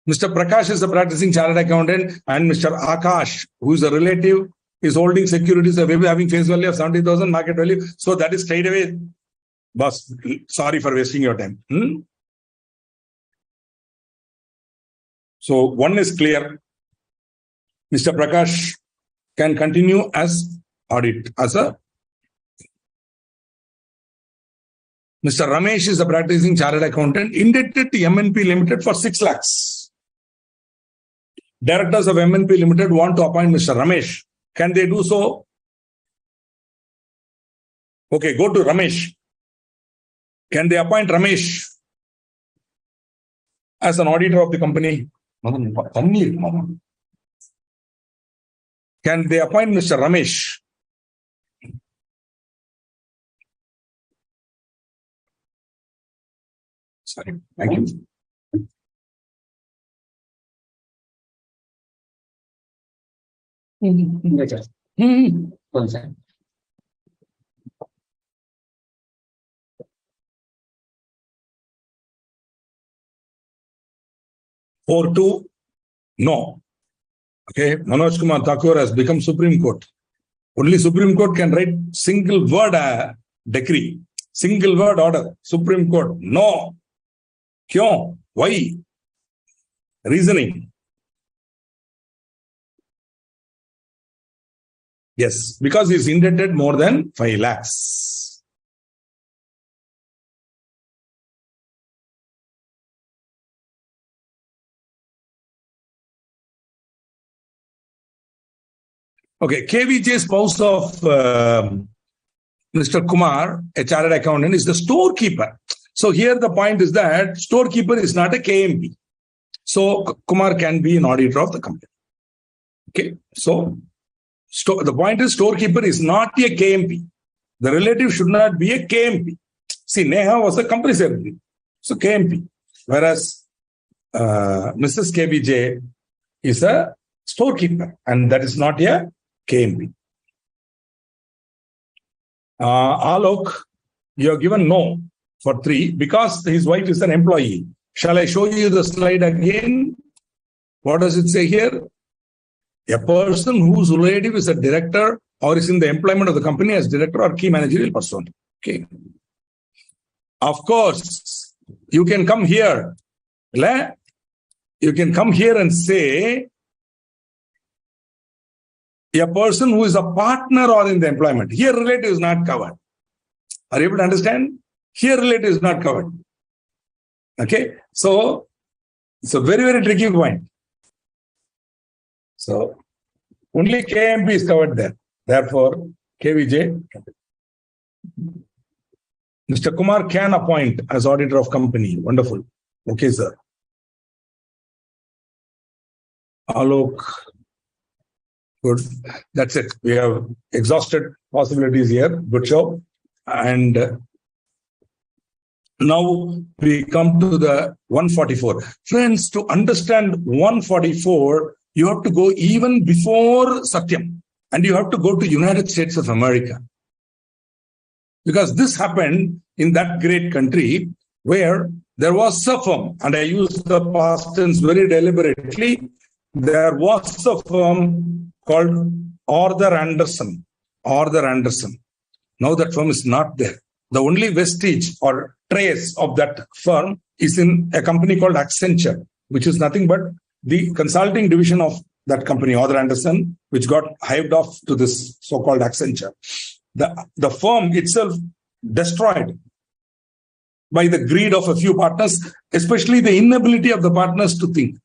[SPEAKER 1] Mr. Prakash is a practicing chartered accountant, and Mr. Akash, who is a relative, is holding securities having face value of 70,000 market value. So that is straight away, boss. Sorry for wasting your time. So one is clear. Mr. Prakash can continue as audit, as a Mr. Ramesh is a practicing chartered accountant, indebted to MNP Limited for 6 lakhs. Directors of MNP Limited want to appoint Mr. Ramesh. Can they do so? Okay, go to Ramesh. Can they appoint Ramesh as an auditor of the company? Can they appoint Mr. Ramesh? Sorry, thank you. Four two, no. Okay, Manoj Kumar Thakur has become Supreme Court. Only Supreme Court can write single word decree, single word order. Supreme Court, no. Kyon? Why? Reasoning. Yes, because he is indebted more than 5 lakhs. Okay, KVJ, spouse of Mr. Kumar, a chartered accountant, is the storekeeper. So here the point is that storekeeper is not a KMP. So Kumar can be an auditor of the company. Okay, so the point is storekeeper is not a KMP. The relative should not be a KMP. See, Neha was a company secretary. So KMP. Whereas Mrs. KBJ is a storekeeper, and that is not a KMP. Alok, you have given no for 3 because his wife is an employee. Shall I show you the slide again? What does it say here? A person whose relative is a director or is in the employment of the company as director or key managerial person. Okay. Of course, you can come here. You can come here and say a person who is a partner or in the employment. Here, relative is not covered. Are you able to understand? Here, relative is not covered. Okay. So, it's a very, very tricky point. So, only KMP is covered there. Therefore, KVJ. Mr. Kumar can appoint as auditor of company. Wonderful. Okay, sir. Alok. Good. That's it. We have exhausted possibilities here. Good show. And now we come to the 144. Friends, to understand 144, you have to go even before Satyam. And you have to go to United States of America. Because this happened in that great country where there was a firm, and I use the past tense very deliberately. There was a firm called Arthur Andersen. Arthur Andersen. Now that firm is not there. The only vestige or trace of that firm is in a company called Accenture, which is nothing but the consulting division of that company, Arthur Andersen, which got hived off to this so-called Accenture. The firm itself destroyed by the greed of a few partners, especially the inability of the partners to think.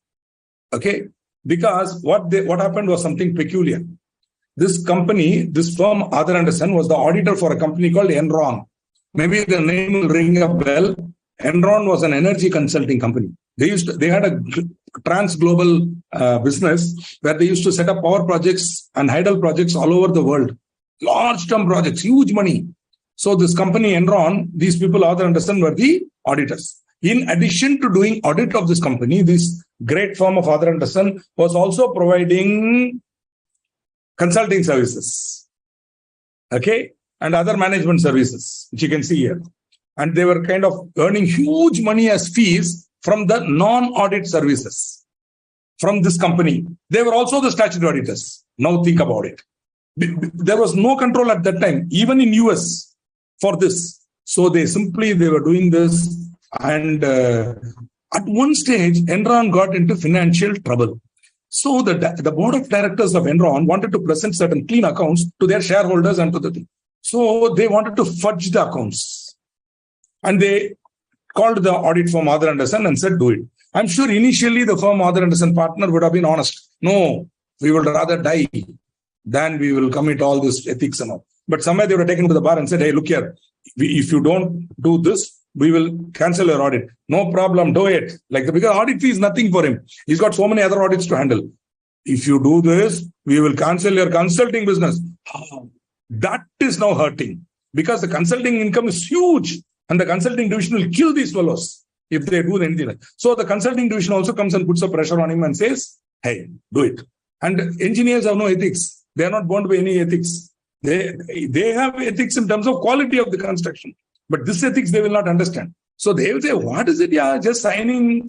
[SPEAKER 1] Okay? Because what happened was something peculiar. This company, this firm, Arthur Andersen, was the auditor for a company called Enron. Maybe the name will ring a bell. Enron was an energy consulting company. They had a trans-global business where they used to set up power projects and hydel projects all over the world. Large-term projects, huge money. So this company, Enron, these people, Arthur Andersen, were the auditors. In addition to doing audit of this company, this great firm of Arthur Andersen was also providing consulting services, okay, and other management services, which you can see here. And they were kind of earning huge money as fees from the non-audit services. from this company. They were also the statutory auditors. Now think about it. There was no control at that time, even in US, for this. So they were doing this. And at one stage, Enron got into financial trouble. So the board of directors of Enron wanted to present certain clean accounts to their shareholders and to the team. So they wanted to fudge the accounts. And they called the audit firm Arthur Andersen and said, do it. I'm sure initially the firm Arthur Andersen partner would have been honest. No, we would rather die than we will commit all this ethics and all. But somewhere they were taken to the bar and said, hey, look here, if you don't do this, we will cancel your audit. No problem, do it. Because audit fee is nothing for him. He's got so many other audits to handle. If you do this, we will cancel your consulting business. That is now hurting because the consulting income is huge and the consulting division will kill these fellows if they do anything. So the consulting division also comes and puts a pressure on him and says, hey, do it. And engineers have no ethics. They are not bound by any ethics. They have ethics in terms of quality of the construction. But this ethics, they will not understand. So they will say, what is it? Yeah, just sign.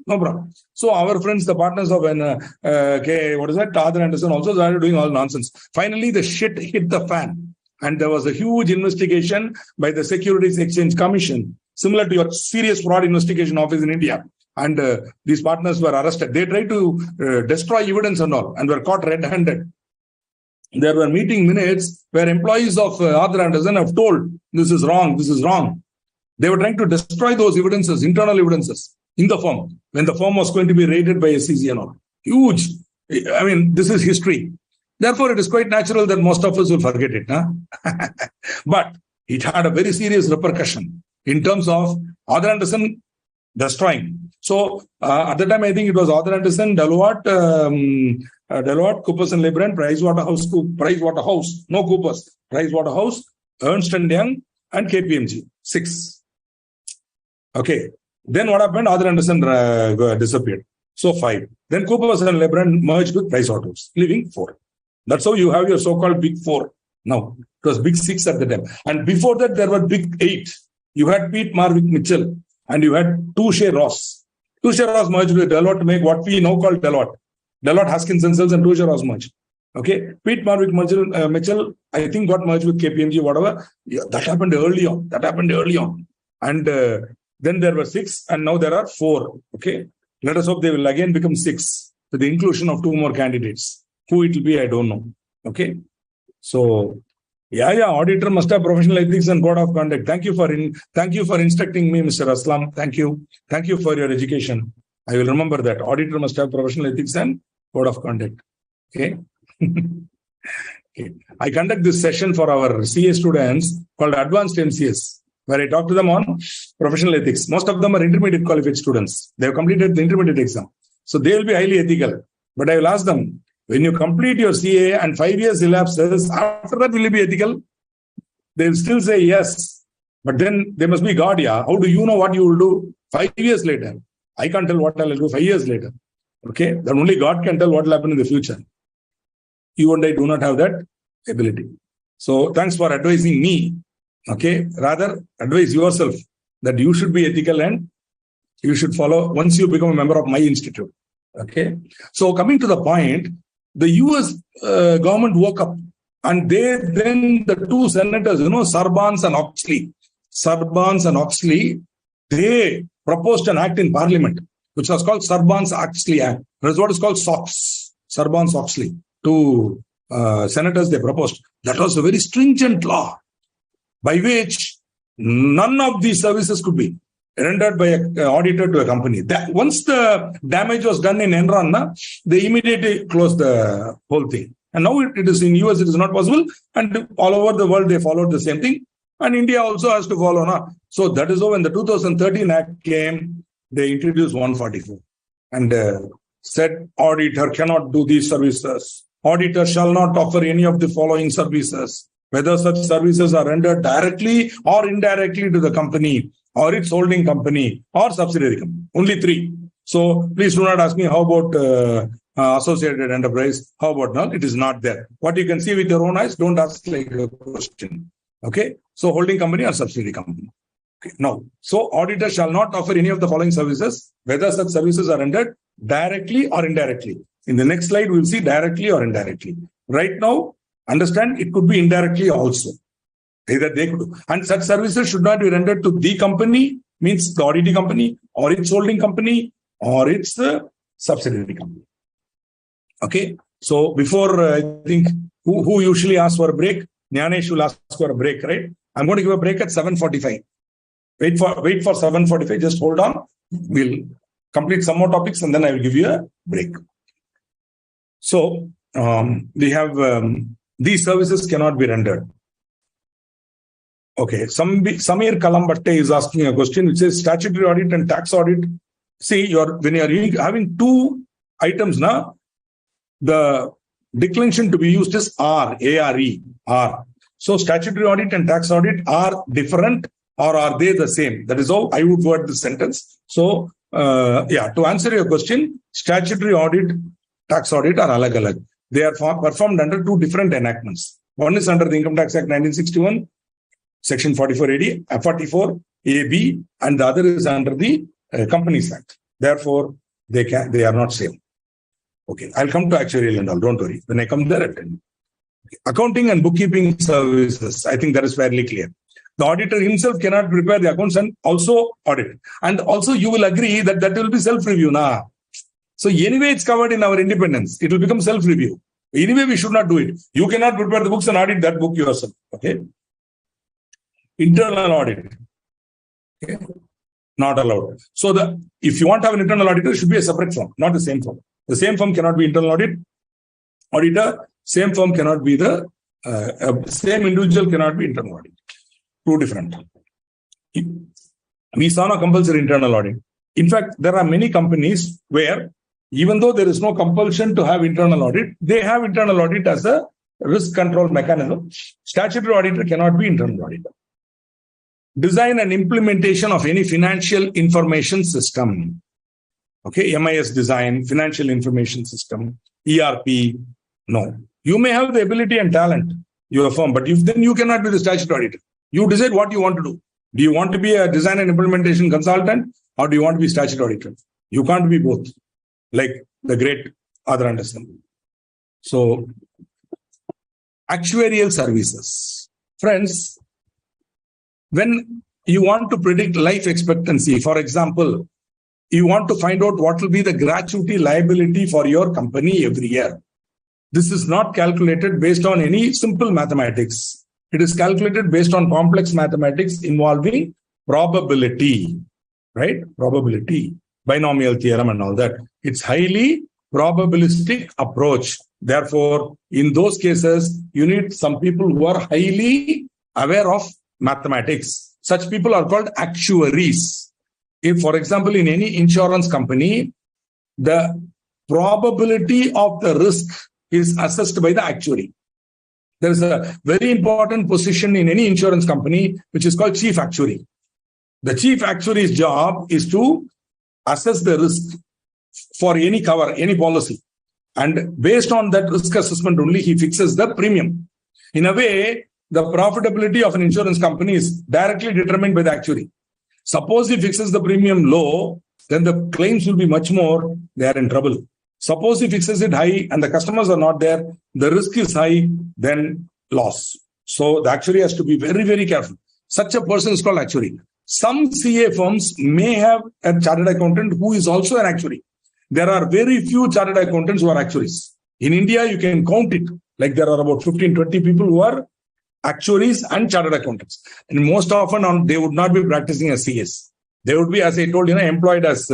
[SPEAKER 1] No problem. So our friends, the partners of Arthur Andersen also started doing all nonsense. Finally, the shit hit the fan. And there was a huge investigation by the Securities Exchange Commission, similar to your serious fraud investigation office in India. And these partners were arrested. They tried to destroy evidence and all, and were caught red-handed. There were meeting minutes where employees of Arthur Andersen have told, this is wrong, this is wrong. They were trying to destroy those evidences, internal evidences, in the firm, when the firm was going to be raided by SEC and all. Huge. I mean, this is history. Therefore, it is quite natural that most of us will forget it. Huh? But it had a very serious repercussion in terms of Arthur Andersen destroying. So at the time, I think it was Arthur Andersen, Deloitte, Coopers and Lybrand, Pricewaterhouse, Ernst & Young, and KPMG. 6. Okay. Then what happened? Arthur Andersen disappeared. So 5. Then Coopers and Lybrand merged with Pricewaterhouse, leaving 4. That's how you have your so-called big 4. Now, it was big 6 at the time. And before that, there were big 8. You had Pete Marwick Mitchell, and you had Touche Ross. Touche Ross merged with Deloitte to make what we now call Deloitte. Deloitte, Haskins & Sells, and Touche Ross merged. Okay. Pete Marwick Mitchell, I think, got merged with KPMG, whatever. Yeah, that happened early on. And then there were 6, and now there are 4. Okay. Let us hope they will again become 6 with the inclusion of 2 more candidates. Who it will be, I don't know. Okay. So, auditor must have professional ethics and code of conduct. Thank you for instructing me, Mr. Aslam. Thank you for your education. I will remember that. Auditor must have professional ethics and code of conduct. Okay. Okay. I conduct this session for our CA students called Advanced MCS, where I talk to them on professional ethics. Most of them are intermediate qualified students. They have completed the intermediate exam. So they will be highly ethical. But I will ask them, when you complete your CA and 5 years elapses, after that will you be ethical? They will still say yes. But then they must be God, yeah. How do you know what you will do 5 years later? I can't tell what I will do 5 years later. Okay? Then only God can tell what will happen in the future. You and I do not have that ability. So thanks for advising me. Okay? Rather, advise yourself that you should be ethical and you should follow once you become a member of my institute. Okay? So coming to the point, the US government woke up and the 2 senators, Sarbans and Oxley, they proposed an act in parliament, which was called Sarbans-Oxley Act. That is what is called SOX, Sarbans-Oxley. 2 senators they proposed. That was a very stringent law by which none of these services could be rendered by an auditor to a company. Once the damage was done in Enron, they immediately closed the whole thing. And now it is in US, it is not possible. And all over the world, they followed the same thing. And India also has to follow. So that is how when the 2013 Act came, they introduced 144 and said, auditor cannot do these services. Auditor shall not offer any of the following services, whether such services are rendered directly or indirectly to the company, or its holding company, or subsidiary company. Only 3. So please do not ask me how about associated enterprise. How about null? It is not there. What you can see with your own eyes, don't ask like a question. Okay. So holding company or subsidiary company. Okay. Now, so auditor shall not offer any of the following services, whether such services are rendered directly or indirectly. In the next slide, we'll see directly or indirectly. Right now, understand it could be indirectly also. Either they could, and such services should not be rendered to the company, means the auditing company, or its holding company, or its the subsidiary company. Okay. So before I think who usually asks for a break? Jnanesh will ask for a break, right? I'm going to give a break at 7:45. Wait for 7:45. Just hold on. We'll complete some more topics and then I will give you a break. So we have these services cannot be rendered. Okay, Samir Kalambatte is asking a question which says statutory audit and tax audit. See, when you are having two items now, the declension to be used is R-A-R-E, R. So statutory audit and tax audit are different, or are they the same? That is how I would word this sentence. So, to answer your question, statutory audit, tax audit are alag-alag. They are performed under two different enactments. One is under the Income Tax Act 1961, Section 44AD, 44 AB, and the other is under the Companies Act. Therefore, they are not same. Okay, I'll come to actuarial and all. Don't worry. When I come there, I'll tell you. Accounting and bookkeeping services. I think that is fairly clear. The auditor himself cannot prepare the accounts and also audit. And also, you will agree that will be self-review. So anyway, it's covered in our independence. It will become self-review. Anyway, we should not do it. You cannot prepare the books and audit that book yourself. Okay. Internal audit. Okay. Not allowed. So if you want to have an internal auditor, it should be a separate firm, not the same firm. The same firm cannot be internal auditor. Same firm cannot be the same individual cannot be internal audit. Two different. We saw no compulsory internal audit. In fact, there are many companies where even though there is no compulsion to have internal audit, they have internal audit as a risk control mechanism. Statutory auditor cannot be internal auditor. Design and implementation of any financial information system. Okay, MIS design, financial information system, ERP. No. You may have the ability and talent, your firm, but then you cannot be the statutory auditor. You decide what you want to do. Do you want to be a design and implementation consultant or do you want to be statutory auditor? You can't be both, like the great Audit Anderson. So, actuarial services. Friends, when you want to predict life expectancy, for example, you want to find out what will be the gratuity liability for your company every year. This is not calculated based on any simple mathematics. It is calculated based on complex mathematics involving probability, right? Probability, binomial theorem and all that. It's highly probabilistic approach. Therefore, in those cases, you need some people who are highly aware of mathematics. Such people are called actuaries. If, for example, in any insurance company, the probability of the risk is assessed by the actuary. There is a very important position in any insurance company, which is called chief actuary. The chief actuary's job is to assess the risk for any cover, any policy. And based on that risk assessment only, he fixes the premium. In a way, the profitability of an insurance company is directly determined by the actuary. Suppose he fixes the premium low, then the claims will be much more, they are in trouble. Suppose he fixes it high and the customers are not there, the risk is high, then loss. So the actuary has to be very, very careful. Such a person is called actuary. Some CA firms may have a chartered accountant who is also an actuary. There are very few chartered accountants who are actuaries. In India, you can count it. Like there are about 15, 20 people who are actuaries and chartered accountants. And most often they would not be practicing as CS. They would be, as I told, employed as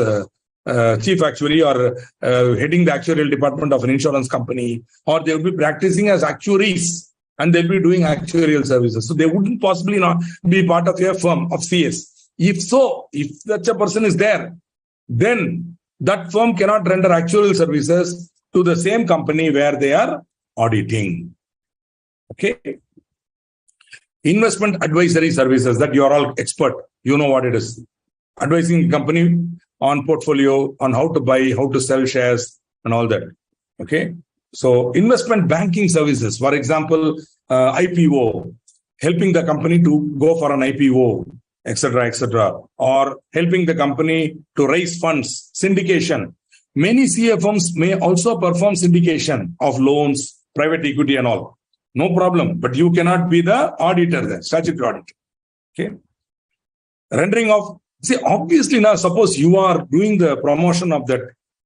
[SPEAKER 1] chief actuary or heading the actuarial department of an insurance company, or they would be practicing as actuaries and they'll be doing actuarial services. So they wouldn't possibly not be part of a firm of CS. If such a person is there, then that firm cannot render actuarial services to the same company where they are auditing. Okay. Investment advisory services, that you are all expert. You know what it is. Advising company on portfolio, on how to buy, how to sell shares and all that. Okay. So investment banking services, for example, IPO, helping the company to go for an IPO, etc., or helping the company to raise funds, syndication. many CA firms may also perform syndication of loans, private equity and all. No problem. But you cannot be the auditor there, statutory auditor. Okay. Rendering of, see, obviously now suppose you are doing the promotion of that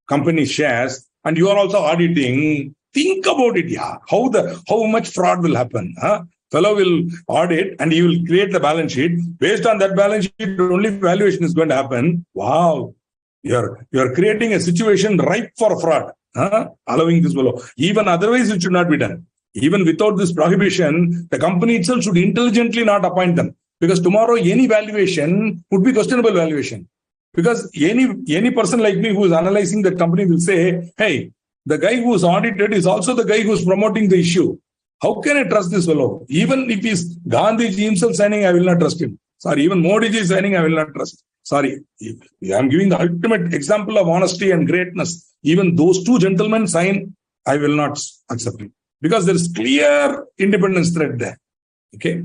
[SPEAKER 1] company shares and you are also auditing. Think about it, yeah. How much fraud will happen? Huh? Fellow will audit and he will create the balance sheet. Based on that balance sheet, only valuation is going to happen. Wow. You're creating a situation ripe for fraud. Huh? Allowing this below. Even otherwise, it should not be done. Even without this prohibition, the company itself should intelligently not appoint them. Because tomorrow, any valuation would be questionable valuation. Because any person like me who is analyzing that company will say, hey, the guy who is audited is also the guy who is promoting the issue. How can I trust this fellow? Even if he's Gandhiji himself signing, I will not trust him. Sorry, even Modi ji signing, I will not trust. Sorry, I'm giving the ultimate example of honesty and greatness. Even those two gentlemen sign, I will not accept it. Because there is clear independence thread there. Okay.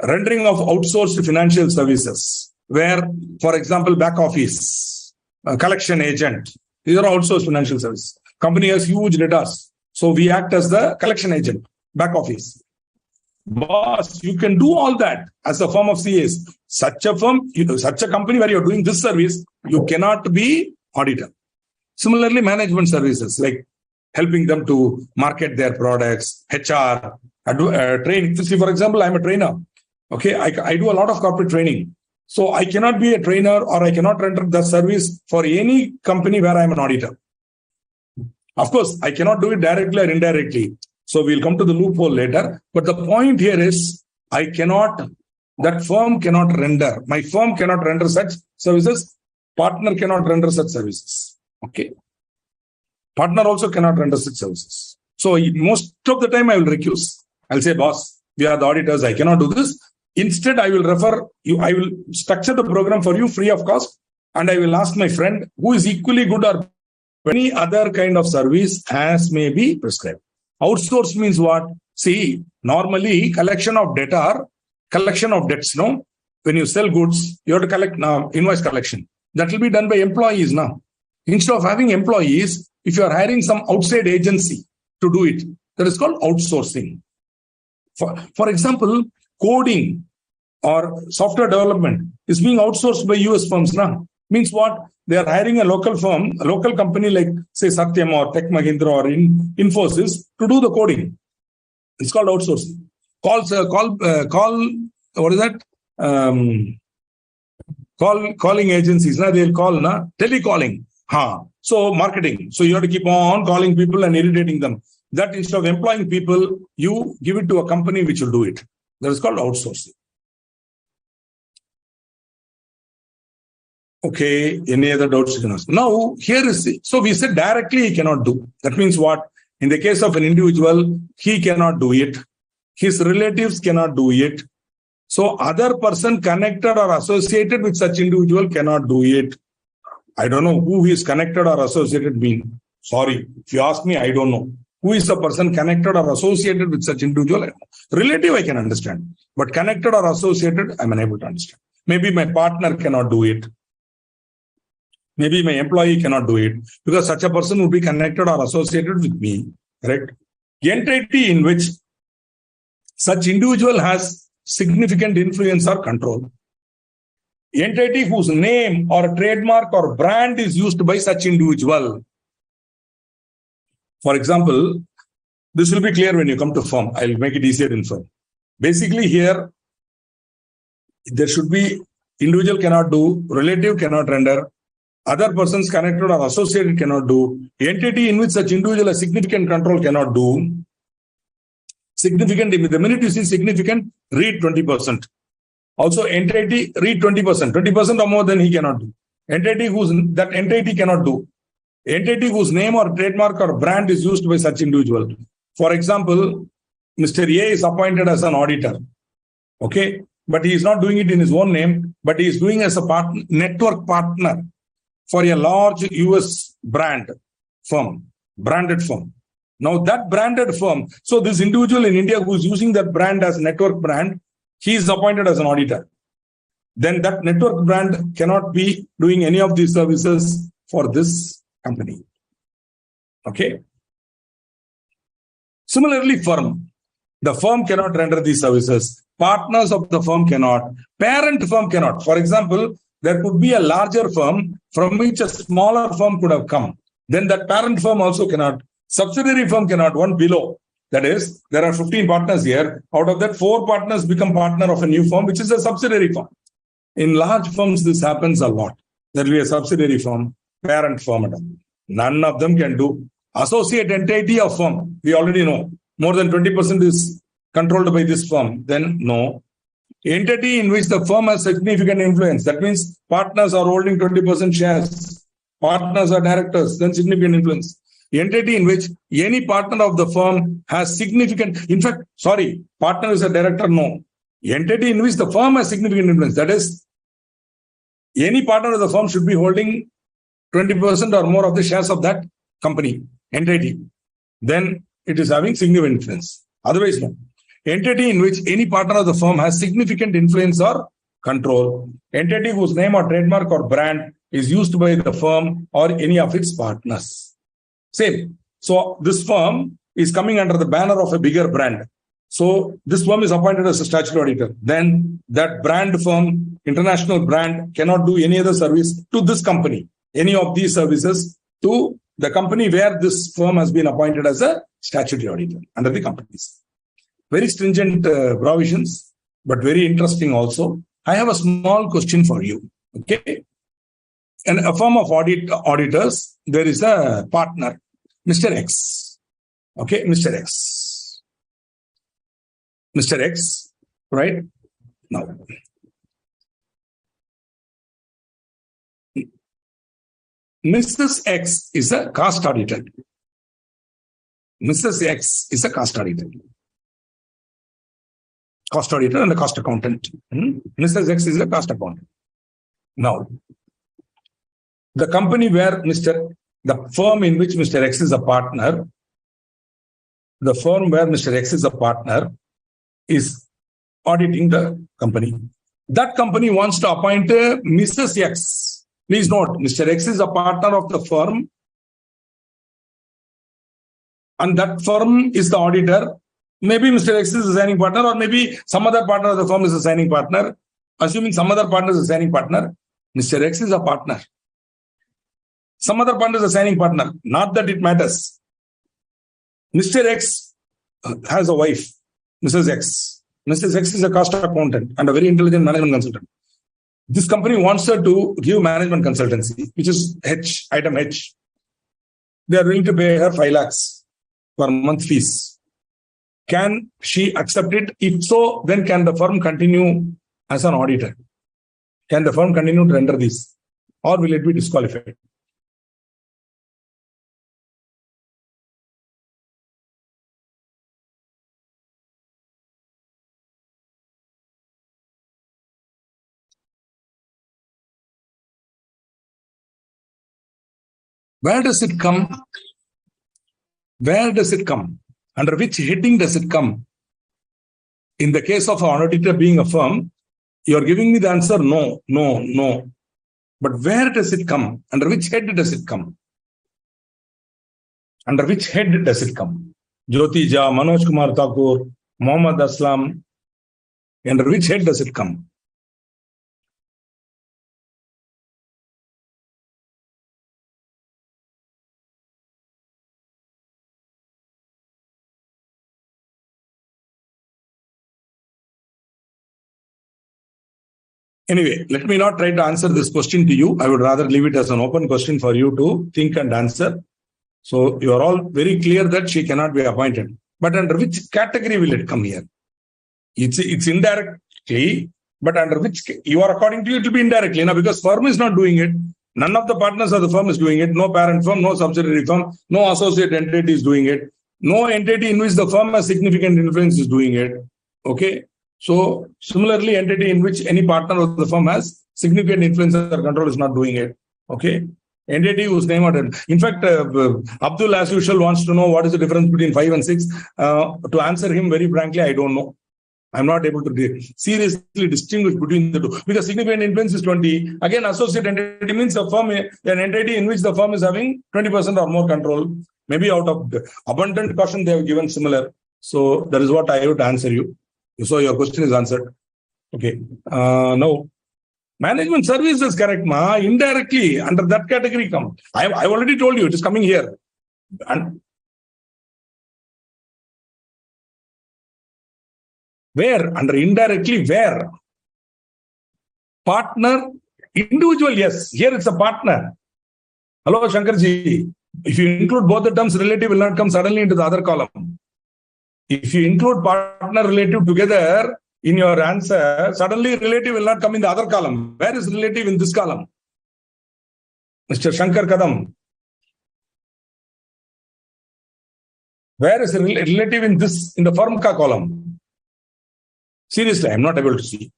[SPEAKER 1] Rendering of outsourced financial services, where, for example, back office, collection agent, these are outsourced financial services. Company has huge debtors. So we act as the collection agent, back office. Boss, you can do all that as a firm of CAs. Such a firm, such a company where you're doing this service, you cannot be auditor. Similarly, management services, like helping them to market their products, HR, training. See, for example, I'm a trainer. Okay, I do a lot of corporate training. So I cannot be a trainer or I cannot render the service for any company where I'm an auditor. Of course, I cannot do it directly or indirectly. So we'll come to the loophole later. But the point here is, that firm cannot render. My firm cannot render such services. Partner cannot render such services. Okay. Partner also cannot render such services. So most of the time I will recuse. I'll say, boss, we are the auditors. I cannot do this. Instead, I will refer you. I will structure the program for you free of cost. And I will ask my friend who is equally good or any other kind of service as may be prescribed. Outsource means what? See, normally collection of debts, no? When you sell goods, you have to collect now invoice collection. That will be done by employees now. Instead of having employees, if you are hiring some outside agency to do it, that is called outsourcing. For example, coding or software development is being outsourced by US firms now. Means what? They are hiring a local firm, a local company like, say, Satyam or Tech Mahindra or Infosys to do the coding. It's called outsourcing. What is that? Calling agencies. Now they'll call, telecalling. So marketing. So you have to keep on calling people and irritating them. That instead of employing people, you give it to a company which will do it. That is called outsourcing. Okay, any other doubts you can ask? Now, here is it. So we said directly he cannot do. That means what? In the case of an individual, he cannot do it. His relatives cannot do it. So other person connected or associated with such individual cannot do it. I don't know who is connected or associated mean. Sorry, if you ask me, I don't know. Who is the person connected or associated with such individual? Relative, I can understand. But connected or associated, I'm unable to understand. Maybe my partner cannot do it. Maybe my employee cannot do it. Because such a person would be connected or associated with me. Correct? The entity in which such individual has significant influence or control. The entity whose name or trademark or brand is used by such individual. For example, this will be clear when you come to firm. I'll make it easier in firm. Basically here, there should be individual cannot do, relative cannot render, other persons connected or associated cannot do, entity in which such individual has significant control cannot do. Significant, the minute you see significant, read 20%. Also entity, read 20%. 20% or more than he cannot do. Entity that entity cannot do. Entity whose name or trademark or brand is used by such individual. For example, Mr. A is appointed as an auditor. Okay. But he is not doing it in his own name, but he is doing as a network partner for a large US branded firm. Now that branded firm, so this individual in India who is using that brand as network brand, he is appointed as an auditor. Then that network brand cannot be doing any of these services for this company. Okay. Similarly, firm. The firm cannot render these services. Partners of the firm cannot. Parent firm cannot. For example, there could be a larger firm from which a smaller firm could have come. Then that parent firm also cannot. Subsidiary firm cannot, one below. That is, there are 15 partners here. Out of that, 4 partners become partner of a new firm, which is a subsidiary firm. In large firms, this happens a lot. There will be a subsidiary firm, parent firm, and all. None of them can do. Associate entity of firm, we already know. More than 20% is controlled by this firm. Then no. Entity in which the firm has significant influence. That means partners are holding 20% shares. Partners are directors, then significant influence. Entity in which any partner of the firm has significant, partner is a director, no. Entity in which the firm has significant influence. That is, any partner of the firm should be holding 20% or more of the shares of that company, entity. Then it is having significant influence. Otherwise, no. Entity in which any partner of the firm has significant influence or control. Entity whose name or trademark or brand is used by the firm or any of its partners. Same. So this firm is coming under the banner of a bigger brand. So this firm is appointed as a statutory auditor. Then that brand firm, international brand, cannot do any other service to this company, any of these services to the company where this firm has been appointed as a statutory auditor under the companies. Very stringent provisions, but very interesting also. I have a small question for you. Okay. In a firm of auditors, there is a partner, Mr. X. Okay, Mr. X. Mr. X, right? Now, Mrs. X is a cost auditor. Mrs. X is a cost auditor. Cost auditor and a cost accountant. Mrs. X is a cost accountant. Now, the company where the firm in which Mr. X is a partner, the firm where Mr. X is a partner is auditing the company. That company wants to appoint Mrs. X. Please note, Mr. X is a partner of the firm and that firm is the auditor. Maybe Mr. X is a signing partner or maybe some other partner of the firm is a signing partner. Assuming some other partner is a signing partner, Mr. X is a partner. Some other partner is a signing partner. Not that it matters. Mr. X has a wife, Mrs. X. Mrs. X is a cost accountant and a very intelligent management consultant. This company wants her to give management consultancy, which is H, item H. They are willing to pay her 5 lakhs per month fees. Can she accept it? If so, then can the firm continue as an auditor? Can the firm continue to render this? Or will it be disqualified? Where does it come? Where does it come? Under which heading does it come? In the case of an auditor being a firm, you are giving me the answer no, no, no. But where does it come? Under which head does it come? Under which head does it come? Jyotija, Manoj Kumar Thakur, Mohammad Aslam. Under which head does it come? Anyway, let me not try to answer this question to you. I would rather leave it as an open question for you to think and answer. So you are all very clear that she cannot be appointed. But under which category will it come here? It's indirectly, but under which you are according to you, it will be indirectly. Now, because firm is not doing it, none of the partners of the firm is doing it. No parent firm, no subsidiary firm, no associate entity is doing it. No entity in which the firm has significant influence is doing it. Okay. So similarly, entity in which any partner of the firm has significant influence or control is not doing it. Okay. Entity whose name or in fact, Abdul, as usual, wants to know what is the difference between 5 and 6. To answer him very frankly, I don't know. I'm not able to seriously distinguish between the two because significant influence is 20. Again, associate entity means a firm, an entity in which the firm is having 20% or more control. Maybe out of the abundant caution, they have given similar. So that is what I would answer you. So your question is answered. Okay. Now, management service is correct, ma. Indirectly, under that category come. I already told you, it is coming here. And where? Under indirectly, where? Partner, individual, yes. Here it's a partner. Hello, Shankarji. If you include both the terms, relative will not come suddenly into the other column. If you include partner, relative together in your answer, suddenly relative will not come in the other column. Where is relative in this column? Mr. Shankar Kadam. Where is the relative in this, in the firm ka column? Seriously, I am not able to see.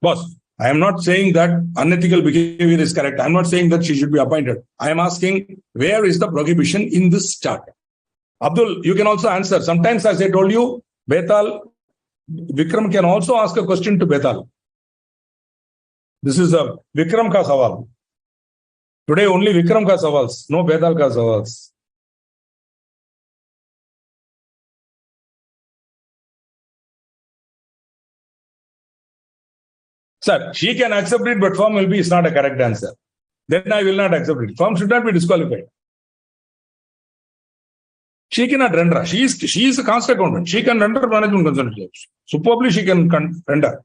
[SPEAKER 1] Boss, I am not saying that unethical behavior is correct. I am not saying that she should be appointed. I am asking, where is the prohibition in this chart? Abdul, you can also answer. Sometimes, as I told you, Betal, Vikram can also ask a question to Betal. This is a Vikram ka sawal. Today only Vikram ka sawals, no Betal ka sawals. Sir, she can accept it, but firm will be, it's not a correct answer. Then I will not accept it. Firm should not be disqualified. She cannot render. She is a cost accountant. She can render management consultancy. Superbly, she can render.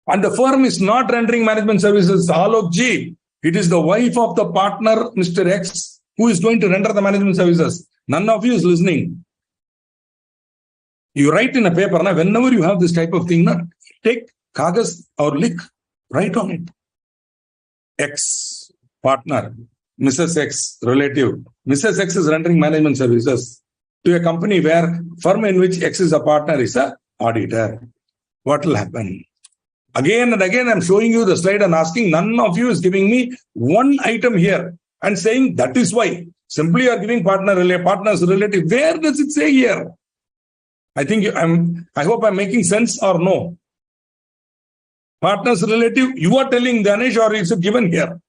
[SPEAKER 1] And the firm is not rendering management services. Alok Ji, it is the wife of the partner, Mr. X, who is going to render the management services. None of you is listening. You write in a paper, whenever you have this type of thing, take kagas or lick, write on it. X, partner, Mrs. X, relative. Mrs. X is rendering management services to a company where firm in which X is a partner is a auditor. What will happen? Again and again, I'm showing you the slide and asking, none of you is giving me one item here and saying that is why. Simply you are giving partners relative. Where does it say here? I think I hope I'm making sense or no. Partners relative, you are telling Ganesh or is it given here?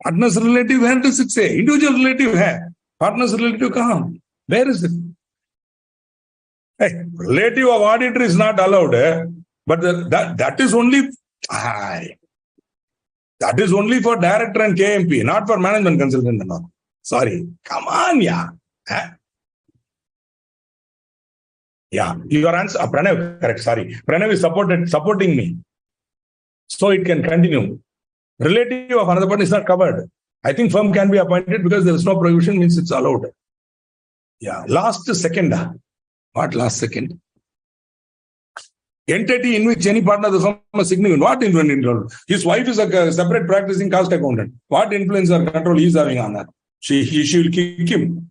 [SPEAKER 1] Partners relative, where does it say? Individual relative hai. Partners relative kahan? Where is it? Hey, relative of auditor is not allowed, but that is only that is only for director and KMP, not for management consultant and all. Sorry, come on, yeah. Yeah, your answer, Pranav, correct, sorry. Pranav is supporting me. So it can continue. Relative of another person is not covered. I think firm can be appointed because there is no prohibition, means it's allowed. Yeah, last second. What last second? Entity in which any partner of the firm is significant. What influence? His wife is a separate practicing cost accountant. What influence or control he is having on that? She will kick him.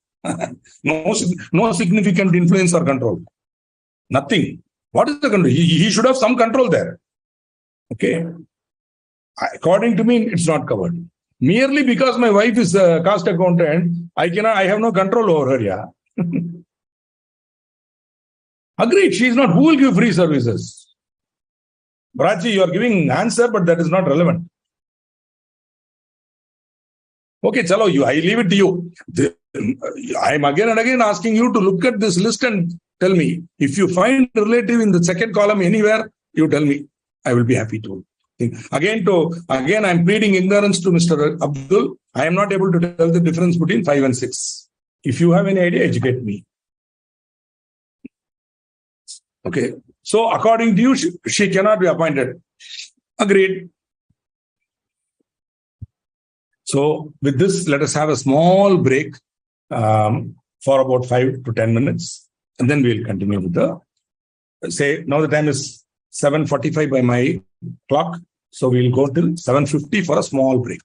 [SPEAKER 1] No significant influence or control. Nothing. What is the control? He should have some control there. Okay. According to me, it's not covered. Merely because my wife is a cost accountant, I have no control over her. Yeah. Agreed. She is not. Who will give free services? Brachi, you are giving answer, but that is not relevant. Okay, chalo, I leave it to you. I am again and again asking you to look at this list and tell me. If you find relative in the second column anywhere, you tell me. I will be happy to. Again, I am pleading ignorance to Mr. Abdul. I am not able to tell the difference between 5 and 6. If you have any idea, educate me. Okay. So according to you, she cannot be appointed. Agreed. So with this, let us have a small break for about 5 to 10 minutes. And then we'll continue with now the time is 7:45 by my clock. So we'll go till 7:50 for a small break.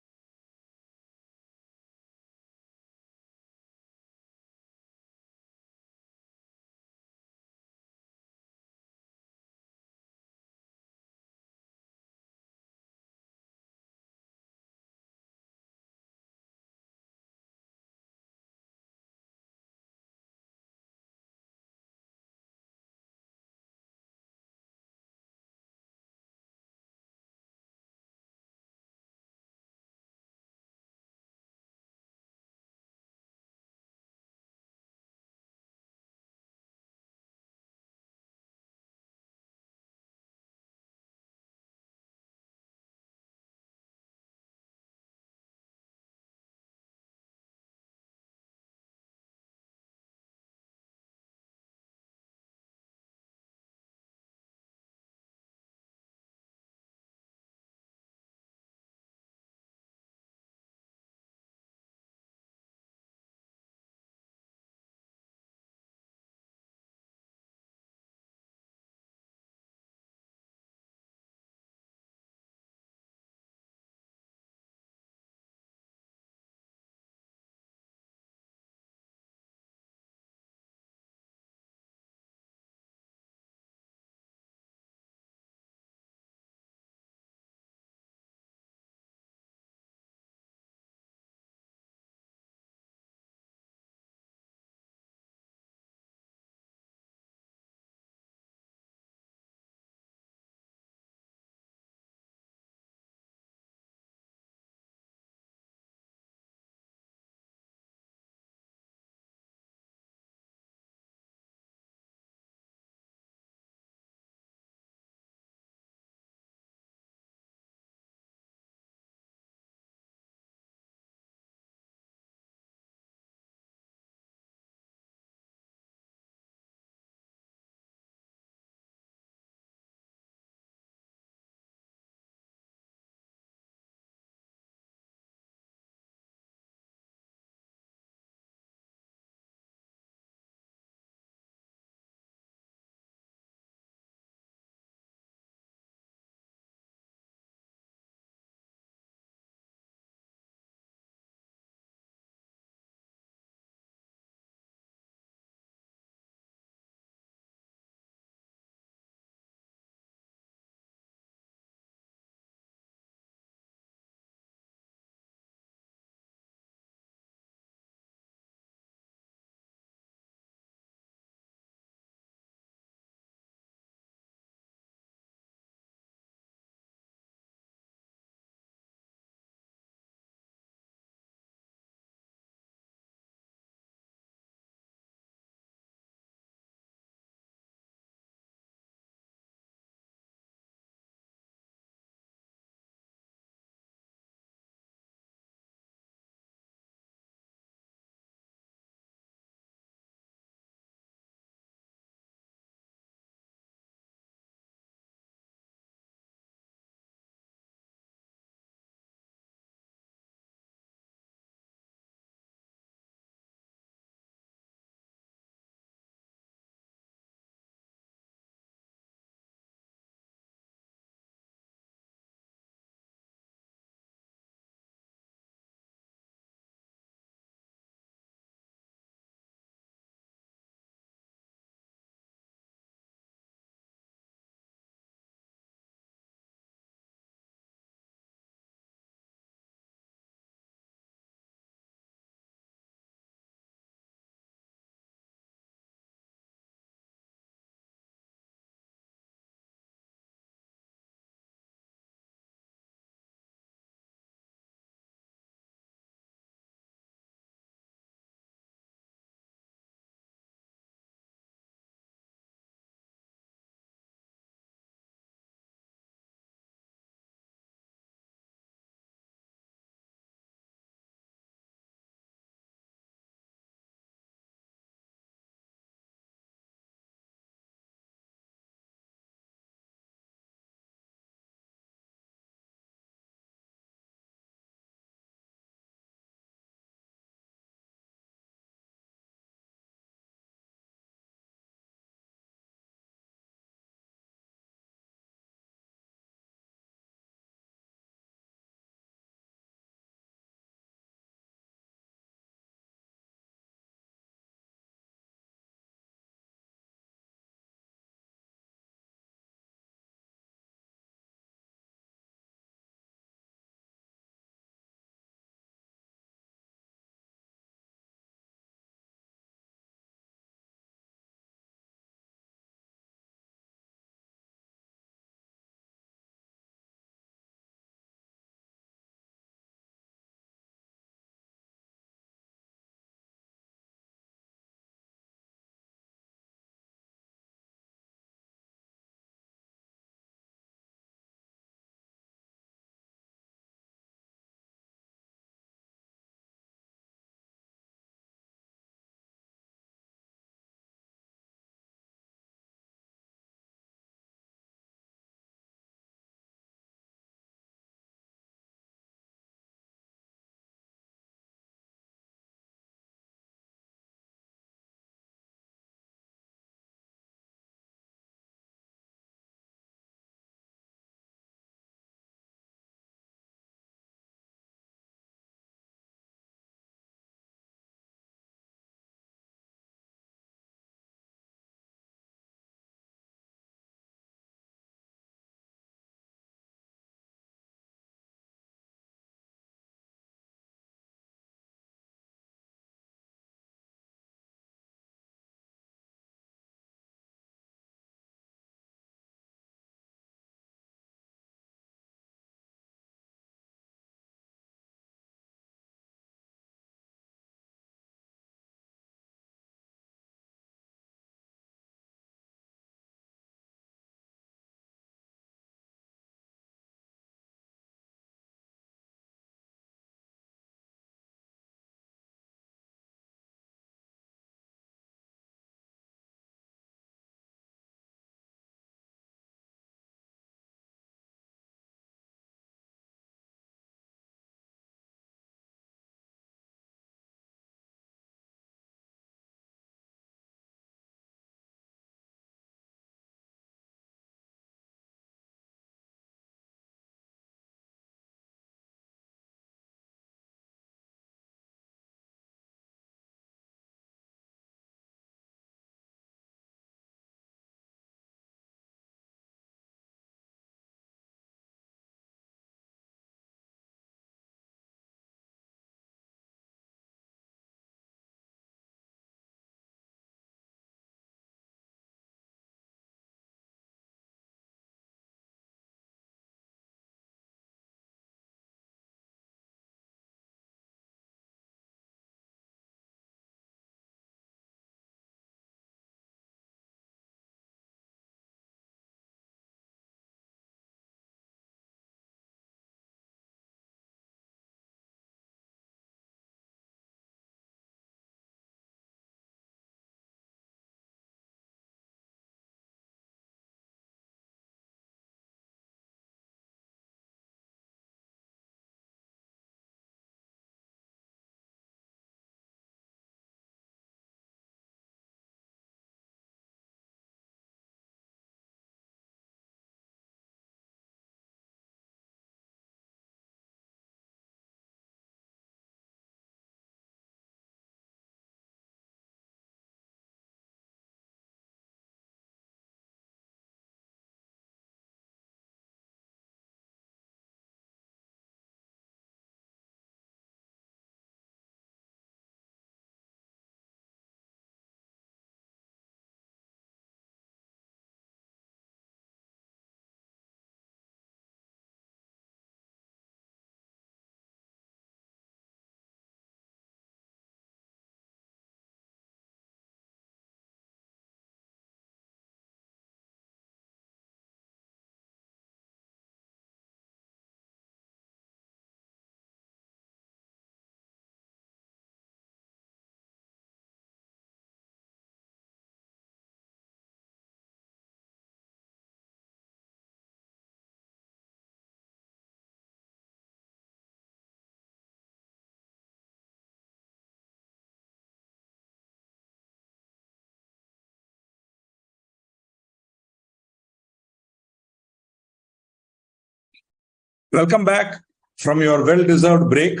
[SPEAKER 1] Welcome back from your well-deserved break.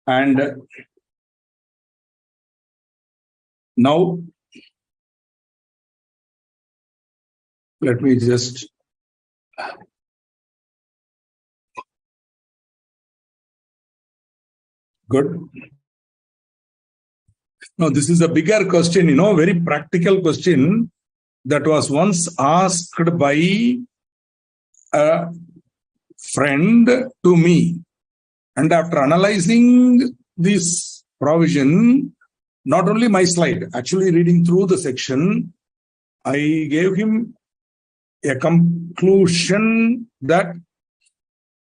[SPEAKER 1] And now, let me just good. Now, this is a bigger question, very practical question that was once asked by a friend to me. And after analyzing this provision, not only my slide, actually reading through the section, I gave him a conclusion that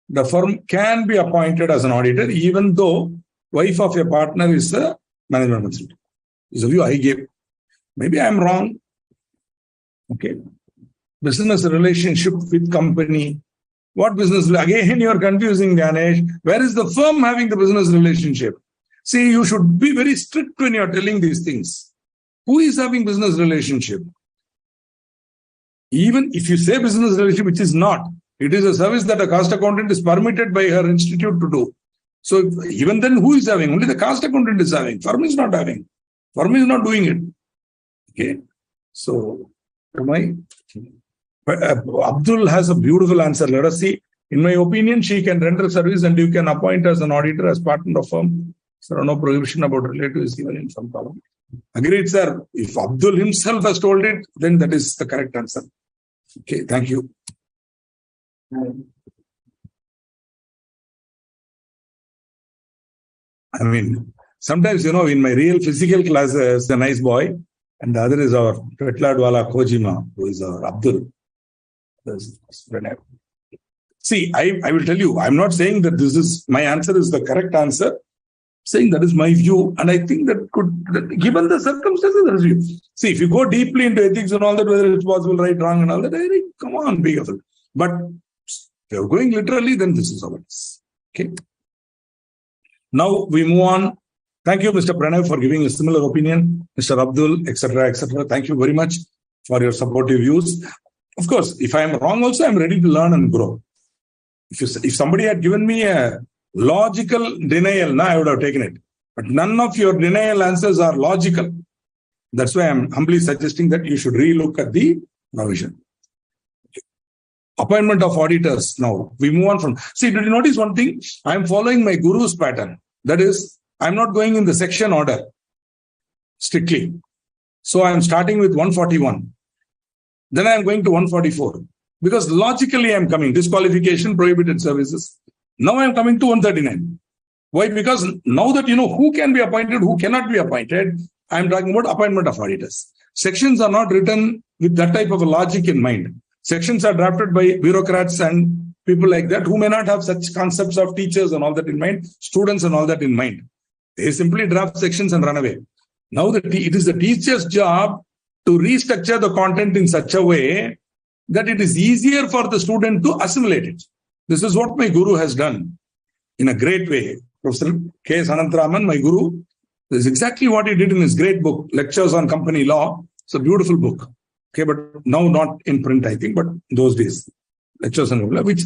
[SPEAKER 1] the firm can be appointed as an auditor, even though wife of a partner is a management consultant. This is a view I gave. Maybe I'm wrong. Okay. Business relationship with company. What business? Again, you're confusing, Ganesh. Where is the firm having the business relationship? See, you should be very strict when you're telling these things. Who is having business relationship? Even if you say business relationship, which is not, it is a service that a cost accountant is permitted by her institute to do. So even then, who is having? Only the cost accountant is having. Firm is not having. Firm is not doing it. Okay. So, Abdul has a beautiful answer. Let us see. In my opinion, she can render service and you can appoint as an auditor as partner of firm. So no prohibition about relatives given in some column. Agreed, sir. If Abdul himself has told it, then that is the correct answer. Okay, thank you. I mean, sometimes, in my real physical classes, the nice boy, and the other is our Petladwala Kojima, who is our Abdul. See, I will tell you, I'm not saying that my answer is the correct answer. Saying that is my view, and I think that given the circumstances, that is view. See, if you go deeply into ethics and all that, whether it's possible, right, wrong, and all that, I think, come on, be careful. But if you're going literally, then this is how it is. Okay. Now we move on. Thank you, Mr. Pranay, for giving a similar opinion, Mr. Abdul, etc., etc. Thank you very much for your supportive views. Of course, if I am wrong, also I'm ready to learn and grow. If somebody had given me a logical denial, I would have taken it. But none of your denial answers are logical. That's why I'm humbly suggesting that you should relook at the provision. Appointment of auditors. Now, we move on from... See, did you notice one thing? I'm following my guru's pattern. That is, I'm not going in the section order strictly. So I'm starting with 141. Then I'm going to 144. Because logically I'm coming. Disqualification, prohibited services. Now I'm coming to 139. Why? Because now that you know who can be appointed, who cannot be appointed, I'm talking about appointment of auditors. Sections are not written with that type of a logic in mind. Sections are drafted by bureaucrats and people like that who may not have such concepts of teachers and all that in mind, students and all that in mind. They simply draft sections and run away. Now it is the teacher's job to restructure the content in such a way that it is easier for the student to assimilate it. This is what my guru has done in a great way. Professor K. Sanantharaman, my guru, this is exactly what he did in his great book, Lectures on Company Law. It's a beautiful book. Okay, but now not in print, I think, but those days, Lectures on Company Law, which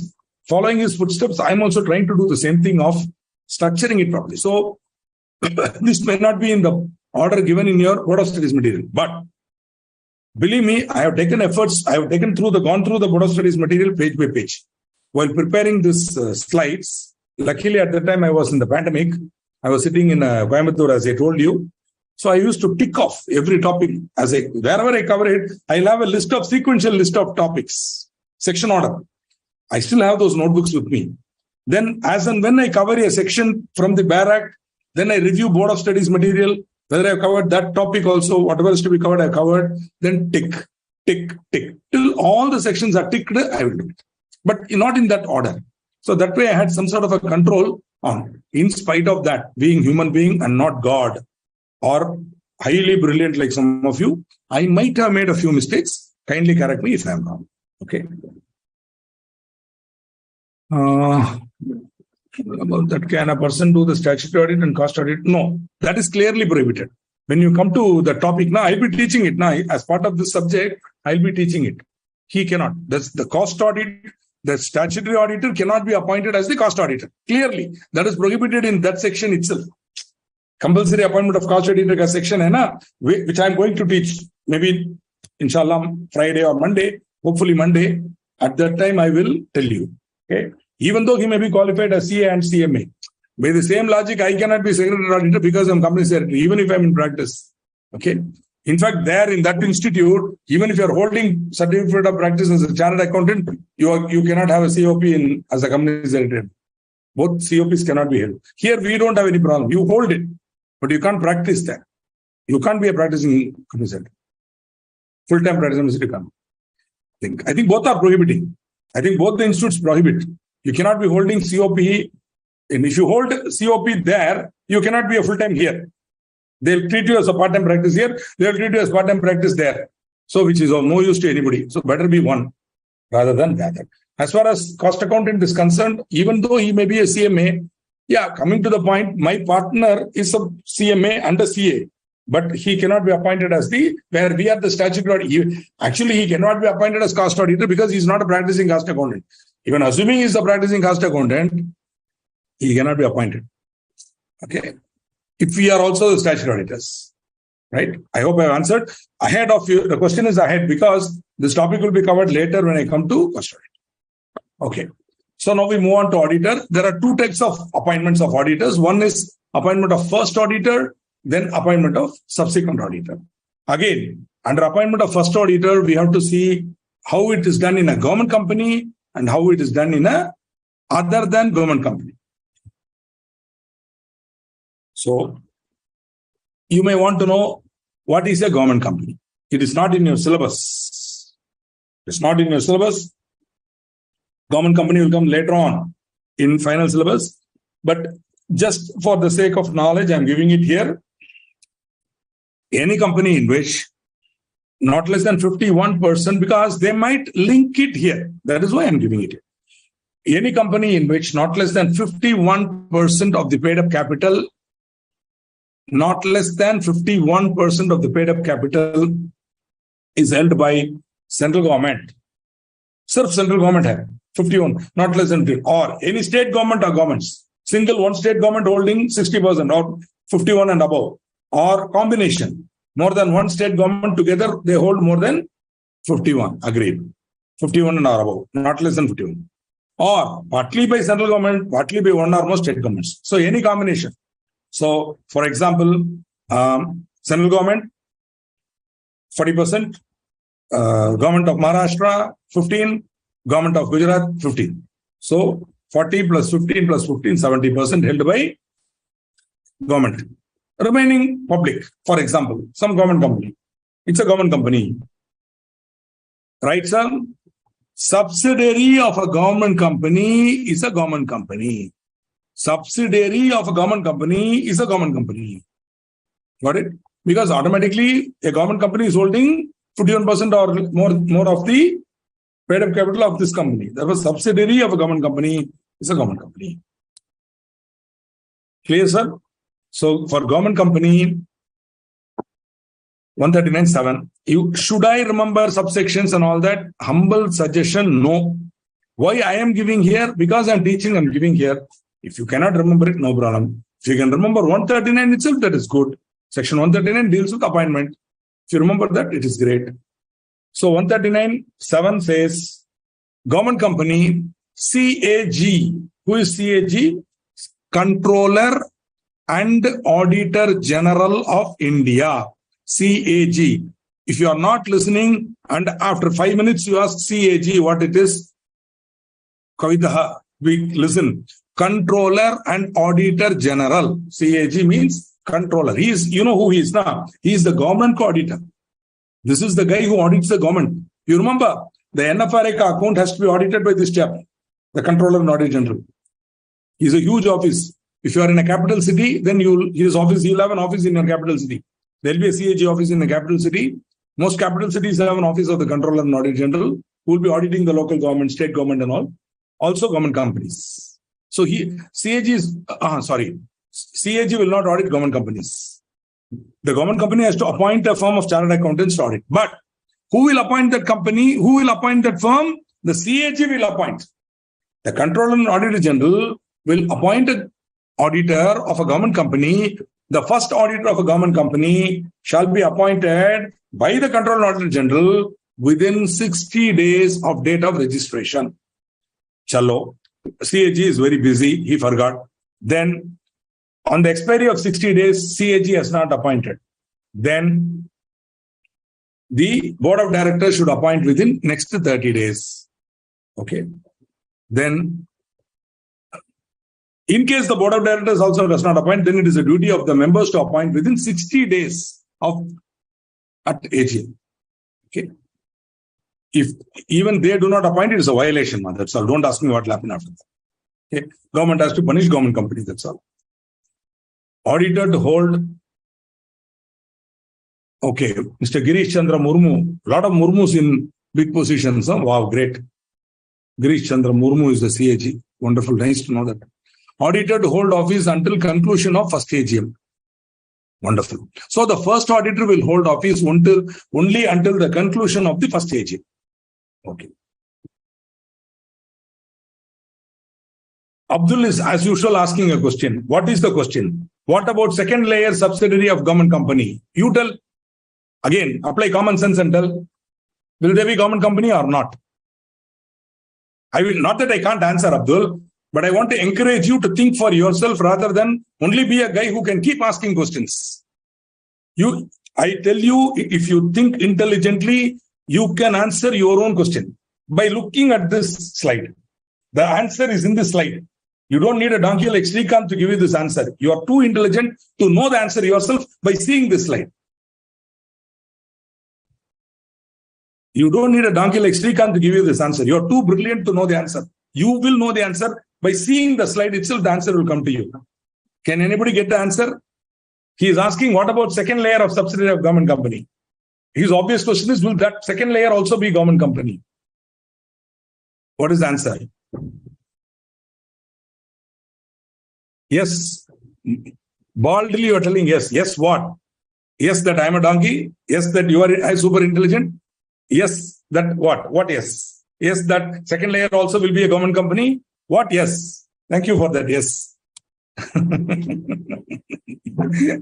[SPEAKER 1] following his footsteps, I'm also trying to do the same thing of structuring it properly. So this may not be in the order given in your Board of Studies material, but believe me, I have taken efforts. I have gone through the Board of Studies material page by page. While preparing these slides, luckily at that time I was in the pandemic. I was sitting in Coimbatore, as I told you. So I used to tick off every topic wherever I cover it. I'll have a sequential list of topics, section order. I still have those notebooks with me. Then as and when I cover a section from the Bare Act, then I review Board of Studies material, whether I've covered that topic also, whatever is to be covered, I've covered, then tick. Till all the sections are ticked, I will do it. But not in that order. So that way I had some sort of a control on. In spite of that, being human being and not God, or highly brilliant like some of you, I might have made a few mistakes. Kindly correct me if I am wrong. Okay. About that, can a person do the statutory audit and cost audit? No, that is clearly prohibited. When you come to the topic, now I'll be teaching it now as part of this subject. I'll be teaching it. He cannot. That's the cost audit. the statutory auditor cannot be appointed as the cost auditor. Clearly, that is prohibited in that section itself. Compulsory appointment of cost auditor section, which I am going to teach maybe, inshallah, Friday or Monday, hopefully Monday. At that time, I will tell you. Okay, even though he may be qualified as CA and CMA, by the same logic, I cannot be secretary auditor because I'm company secretary, even if I'm in practice. Okay. In fact, there in that institute, even if you're holding certificate of practice as a chartered accountant, you cannot have a COP as a company secretary. Both COPs cannot be held. Here, we don't have any problem. You hold it, but you can't practice there. You can't be a practicing company secretary. Full-time practicing you can't. I think both are prohibiting. I think both the institutes prohibit. You cannot be holding COP. And if you hold COP there, you cannot be a full-time here. They'll treat you as a part-time practice here. They'll treat you as part-time practice there. So, which is of no use to anybody. So, better be one rather than the other. As far as cost accountant is concerned, even though he may be a CMA, coming to the point, my partner is a CMA and a CA. But he cannot be appointed as where we are the statutory. Actually, he cannot be appointed as cost auditor because he's not a practicing cost accountant. Even assuming he's a practicing cost accountant, he cannot be appointed. Okay. If we are also the statutory auditors, right? I hope I've answered. Ahead of you, the question is ahead because this topic will be covered later when I come to cost audit. Okay. So now we move on to auditor. There are two types of appointments of auditors. One is appointment of first auditor, then appointment of subsequent auditor. Again, under appointment of first auditor, we have to see how it is done in a government company and how it is done in a other than government company. So, you may want to know what is a government company. It is not in your syllabus. It's not in your syllabus. Government company will come later on in final syllabus. But just for the sake of knowledge, I'm giving it here. Any company in which not less than 51%, because they might link it here. That is why I'm giving it here. Any company in which not less than 51% of the paid up capital, not less than 51% of the paid up capital is held by central government. Sir, central government hai 51, not less than 50, or any state government or governments. Single one state government holding 60% or 51 and above, or combination. More than one state government together, they hold more than 51. Agreed. 51 and above, not less than 51. Or partly by central government, partly by one or more state governments. So any combination. So, for example, central government, 40%, government of Maharashtra, 15%, government of Gujarat, 15%. So, 40 plus 15 plus 15, 70% held by government. Remaining public, for example, some government company. It's a government company. Right, sir? Subsidiary of a government company is a government company. Subsidiary of a government company is a government company. Got it? Because automatically a government company is holding 51% or more of the paid up capital of this company. That was subsidiary of a government company is a government company. Clear, sir? So for government company, 139.7. Should I remember subsections and all that? Humble suggestion, no. Why I am giving here? Because I'm teaching, I'm giving here. If you cannot remember it, no problem. If you can remember 139 itself, that is good. Section 139 deals with appointment. If you remember that, it is great. So 139.7 says, government company, CAG. Who is CAG? Controller and Auditor General of India. CAG. If you are not listening and after 5 minutes you ask CAG what it is, Kavitaha, we listen. Controller and Auditor General. CAG means controller. He is, you know who he is now. He is the government auditor. This is the guy who audits the government. You remember, the NFRA account has to be audited by this chap, the Controller and Auditor General. He is a huge office. If you are in a capital city, then he'll have an office in your capital city. There will be a CAG office in a capital city. Most capital cities have an office of the Controller and Auditor General who will be auditing the local government, state government and all. Also government companies. So CAG will not audit government companies. The government company has to appoint a firm of chartered accountants to audit. But who will appoint that company? Who will appoint that firm? The CAG will appoint. The Controller and Auditor General will appoint an auditor of a government company. The first auditor of a government company shall be appointed by the Controller and Auditor General within 60 days of date of registration. Chalo. CAG is very busy. He forgot. Then, on the expiry of 60 days, CAG has not appointed. Then, the Board of Directors should appoint within next 30 days. Okay. Then, in case the Board of Directors also does not appoint, then it is a duty of the members to appoint within 60 days at AGM. Okay. If even they do not appoint, it is a violation. That's all. Don't ask me what will happen after that. Okay. Government has to punish government company. That's all. Auditor to hold. Okay. Mr. Girish Chandra Murmu. A lot of Murmus in big positions. Huh? Wow, great. Girish Chandra Murmu is the CAG. Wonderful. Nice to know that. Auditor to hold office until conclusion of first AGM. Wonderful. So the first auditor will hold office only until the conclusion of the first AGM. Okay. Abdul is, as usual, asking a question. What is the question? What about second layer subsidiary of government company? You tell. Again, apply common sense and tell. Will they be government company or not? I will not that I can't answer, Abdul, but I want to encourage you to think for yourself rather than only be a guy who can keep asking questions. I tell you, if you think intelligently, you can answer your own question by looking at this slide. The answer is in this slide. You don't need a donkey like Srikanth to give you this answer. You are too intelligent to know the answer yourself by seeing this slide. You don't need a donkey like Srikanth to give you this answer. You are too brilliant to know the answer. You will know the answer by seeing the slide itself. The answer will come to you. Can anybody get the answer? He is asking, what about second layer of subsidiary of government company? His obvious question is, will that second layer also be government company? What is the answer? Yes. Baldly you are telling yes. Yes, what? Yes, that I am a donkey. Yes, that you are super intelligent. Yes, that what? What yes? Yes, that second layer also will be a government company. What? Yes. Thank you for that. Yes.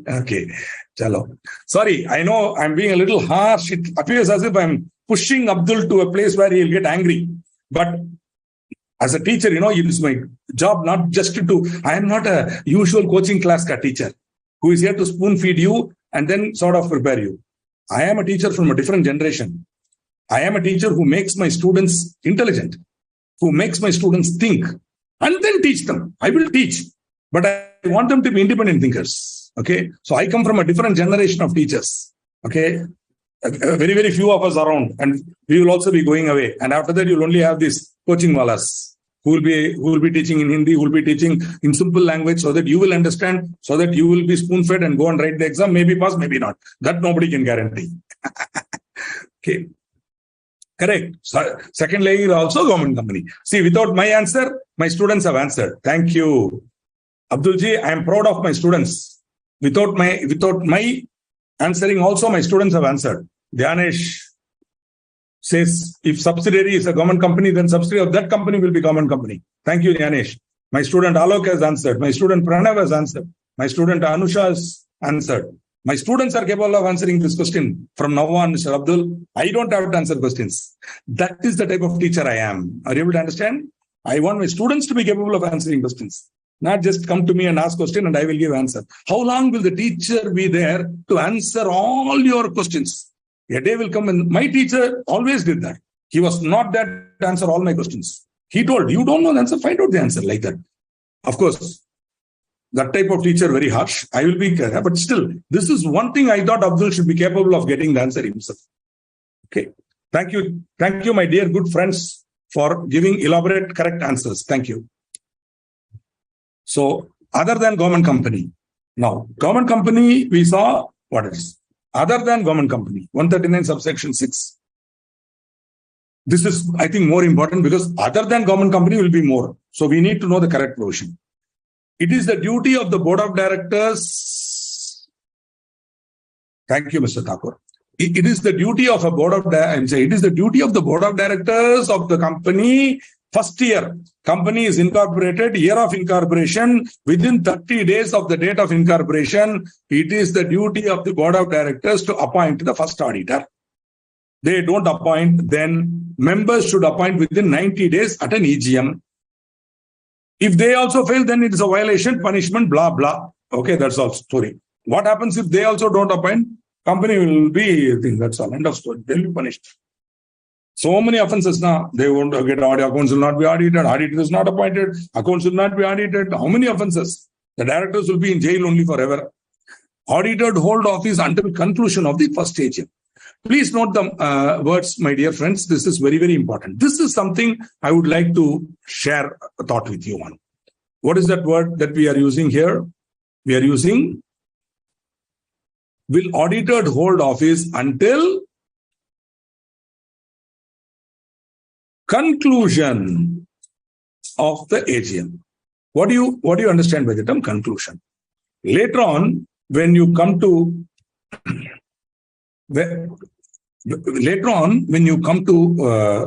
[SPEAKER 1] Okay. Chalo. Sorry, I know I'm being a little harsh. It appears as if I'm pushing Abdul to a place where he'll get angry. But as a teacher, it is my job not just I am not a usual coaching class teacher who is here to spoon feed you and then sort of prepare you. I am a teacher from a different generation. I am a teacher who makes my students intelligent, who makes my students think, and then teach them. I will teach, but I want them to be independent thinkers. Okay. So I come from a different generation of teachers. Okay. Very, very few of us around, and we will also be going away. And after that, you'll only have these coaching walas who will be teaching in Hindi, who will be teaching in simple language so that you will understand, so that you will be spoon-fed and go and write the exam. Maybe pass, maybe not. That nobody can guarantee. Okay. Correct. So, second layer is also government company. See, without my answer, my students have answered. Thank you. Abdulji, I am proud of my students. Without my answering also, my students have answered. Dhyanesh says, if subsidiary is a government company, then subsidiary of that company will be government company. Thank you, Dhyanesh. My student Alok has answered. My student Pranav has answered. My student Anusha has answered. My students are capable of answering this question from now on, Mr. Abdul. I don't have to answer questions. That is the type of teacher I am. Are you able to understand? I want my students to be capable of answering questions. Not just come to me and ask question and I will give answer. How long will the teacher be there to answer all your questions? A day will come and my teacher always did that. He was not there to answer all my questions. He told, you don't know the answer, find out the answer like that. Of course, that type of teacher, very harsh. I will be, but still, this is one thing I thought Abdul should be capable of getting the answer himself. Okay. Thank you. Thank you, my dear good friends, for giving elaborate, correct answers. Thank you. So, other than government company. Now, government company, we saw what is. Other than government company, 139 subsection 6. This is, I think, more important because other than government company will be more. So, we need to know the correct provision. It is the duty of the board of directors. Thank you, Mr. Thakur. It is the duty of a board of it is the duty of the board of directors of the company First year, company is incorporated, year of incorporation, within 30 days of the date of incorporation, it is the duty of the board of directors to appoint the first auditor. They don't appoint, then members should appoint within 90 days at an EGM. If they also fail, then it is a violation, punishment, blah, blah. Okay, that's all story. What happens if they also don't appoint? Company will be, I think that's all, end of story. They'll be punished. So many offenses now, they won't get audited, accounts will not be audited, auditor is not appointed, accounts will not be audited. How many offenses? The directors will be in jail only forever. Auditor hold office until conclusion of the first AGM. Please note the words, my dear friends. This is very, very important. This is something I would like to share a thought with you on. What is that word that we are using here? We are using, will auditor hold office until conclusion of the AGM. What do you understand by the term conclusion? Later on, when you come to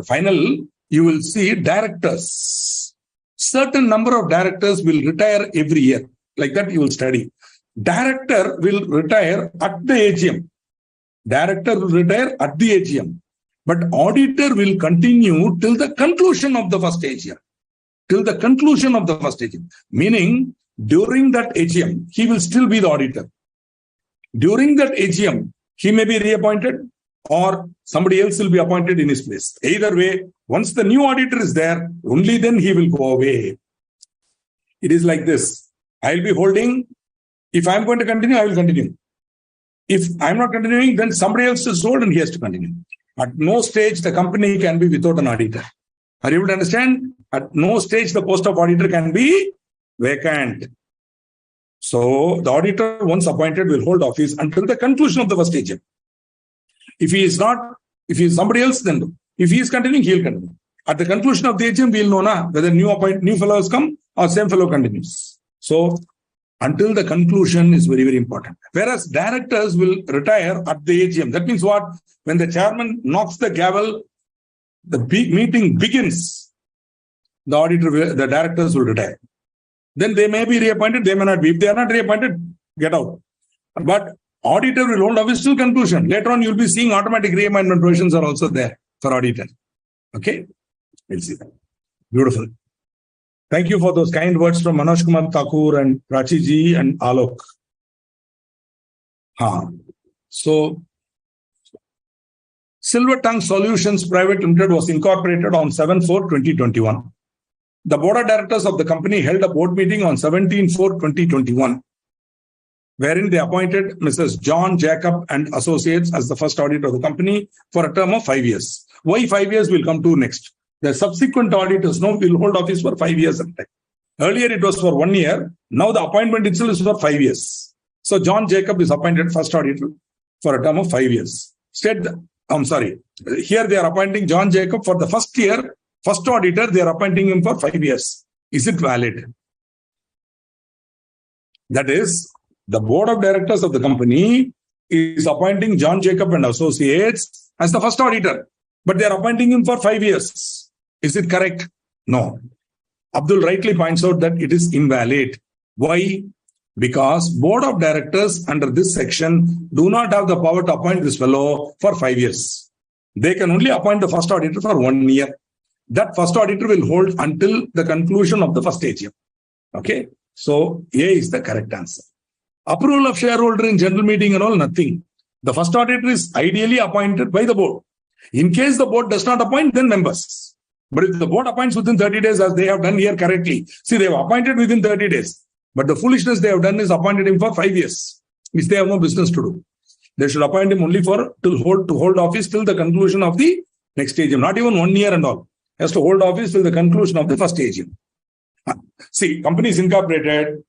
[SPEAKER 1] final, you will see directors. Certain number of directors will retire every year. Like that you will study. Director will retire at the AGM. Director will retire at the AGM. But auditor will continue till the conclusion of the first AGM. Till the conclusion of the first AGM. Meaning, during that AGM, he will still be the auditor. During that AGM, he may be reappointed or somebody else will be appointed in his place. Either way, once the new auditor is there, only then he will go away. It is like this. I'll be holding. If I'm going to continue, I will continue. If I'm not continuing, then somebody else is sold and he has to continue. At no stage the company can be without an auditor. Are you able to understand? At no stage the post of auditor can be vacant. So the auditor, once appointed, will hold office until the conclusion of the first AGM. If he is somebody else, then if he is continuing, he will continue. At the conclusion of the AGM, we will know whether new fellows come or same fellow continues. So until the conclusion is very, very important. Whereas directors will retire at the AGM. That means what? When the chairman knocks the gavel, the meeting begins. The directors will retire. Then they may be reappointed, they may not be. If they are not reappointed, get out. But auditor will hold office till conclusion. Later on, you'll be seeing automatic reappointment provisions are also there for auditor. Okay? We'll see that. Beautiful. Thank you for those kind words from Manoj Kumar Thakur and Prachi ji and Alok. So, Silver Tongue Solutions Private Limited was incorporated on 7/4/2021. The board of directors of the company held a board meeting on 17/4/2021, wherein they appointed Mrs. John Jacob and Associates as the first auditor of the company for a term of 5 years. Why 5 years will come to next. The subsequent auditors will hold office for 5 years. Earlier it was for 1 year. Now the appointment itself is for 5 years. So John Jacob is appointed first auditor for a term of 5 years. Here they are appointing John Jacob for the first year. First auditor, they are appointing him for 5 years. Is it valid? That is, the board of directors of the company is appointing John Jacob and Associates as the first auditor. But they are appointing him for 5 years. Is it correct? No. Abdul rightly points out that it is invalid. Why? Because board of directors under this section do not have the power to appoint this fellow for 5 years. They can only appoint the first auditor for 1 year. That first auditor will hold until the conclusion of the first AGM. Okay? So, A is the correct answer. Approval of shareholder in general meeting and all, nothing. The first auditor is ideally appointed by the board. In case the board does not appoint, then members. But if the board appoints within 30 days, as they have done here correctly, see, they have appointed within 30 days. But the foolishness they have done is appointed him for 5 years, which they have no business to do. They should appoint him only to hold office till the conclusion of the next AGM, not even 1 year and all. He has to hold office till the conclusion of the first AGM. See, company is incorporated.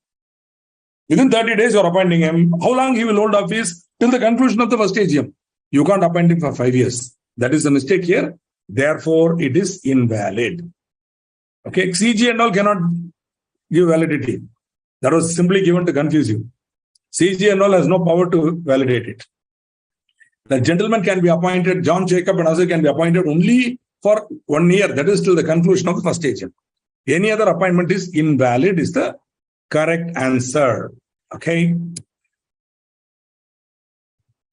[SPEAKER 1] Within 30 days, you are appointing him. How long he will hold office? Till the conclusion of the first AGM. You can't appoint him for 5 years. That is the mistake here. Therefore, it is invalid. Okay, CG and all cannot give validity. That was simply given to confuse you. CG and all has no power to validate it. The gentleman can be appointed, John Jacob and others can be appointed only for 1 year. That is till the conclusion of the first AGM. Any other appointment is invalid is the correct answer. Okay.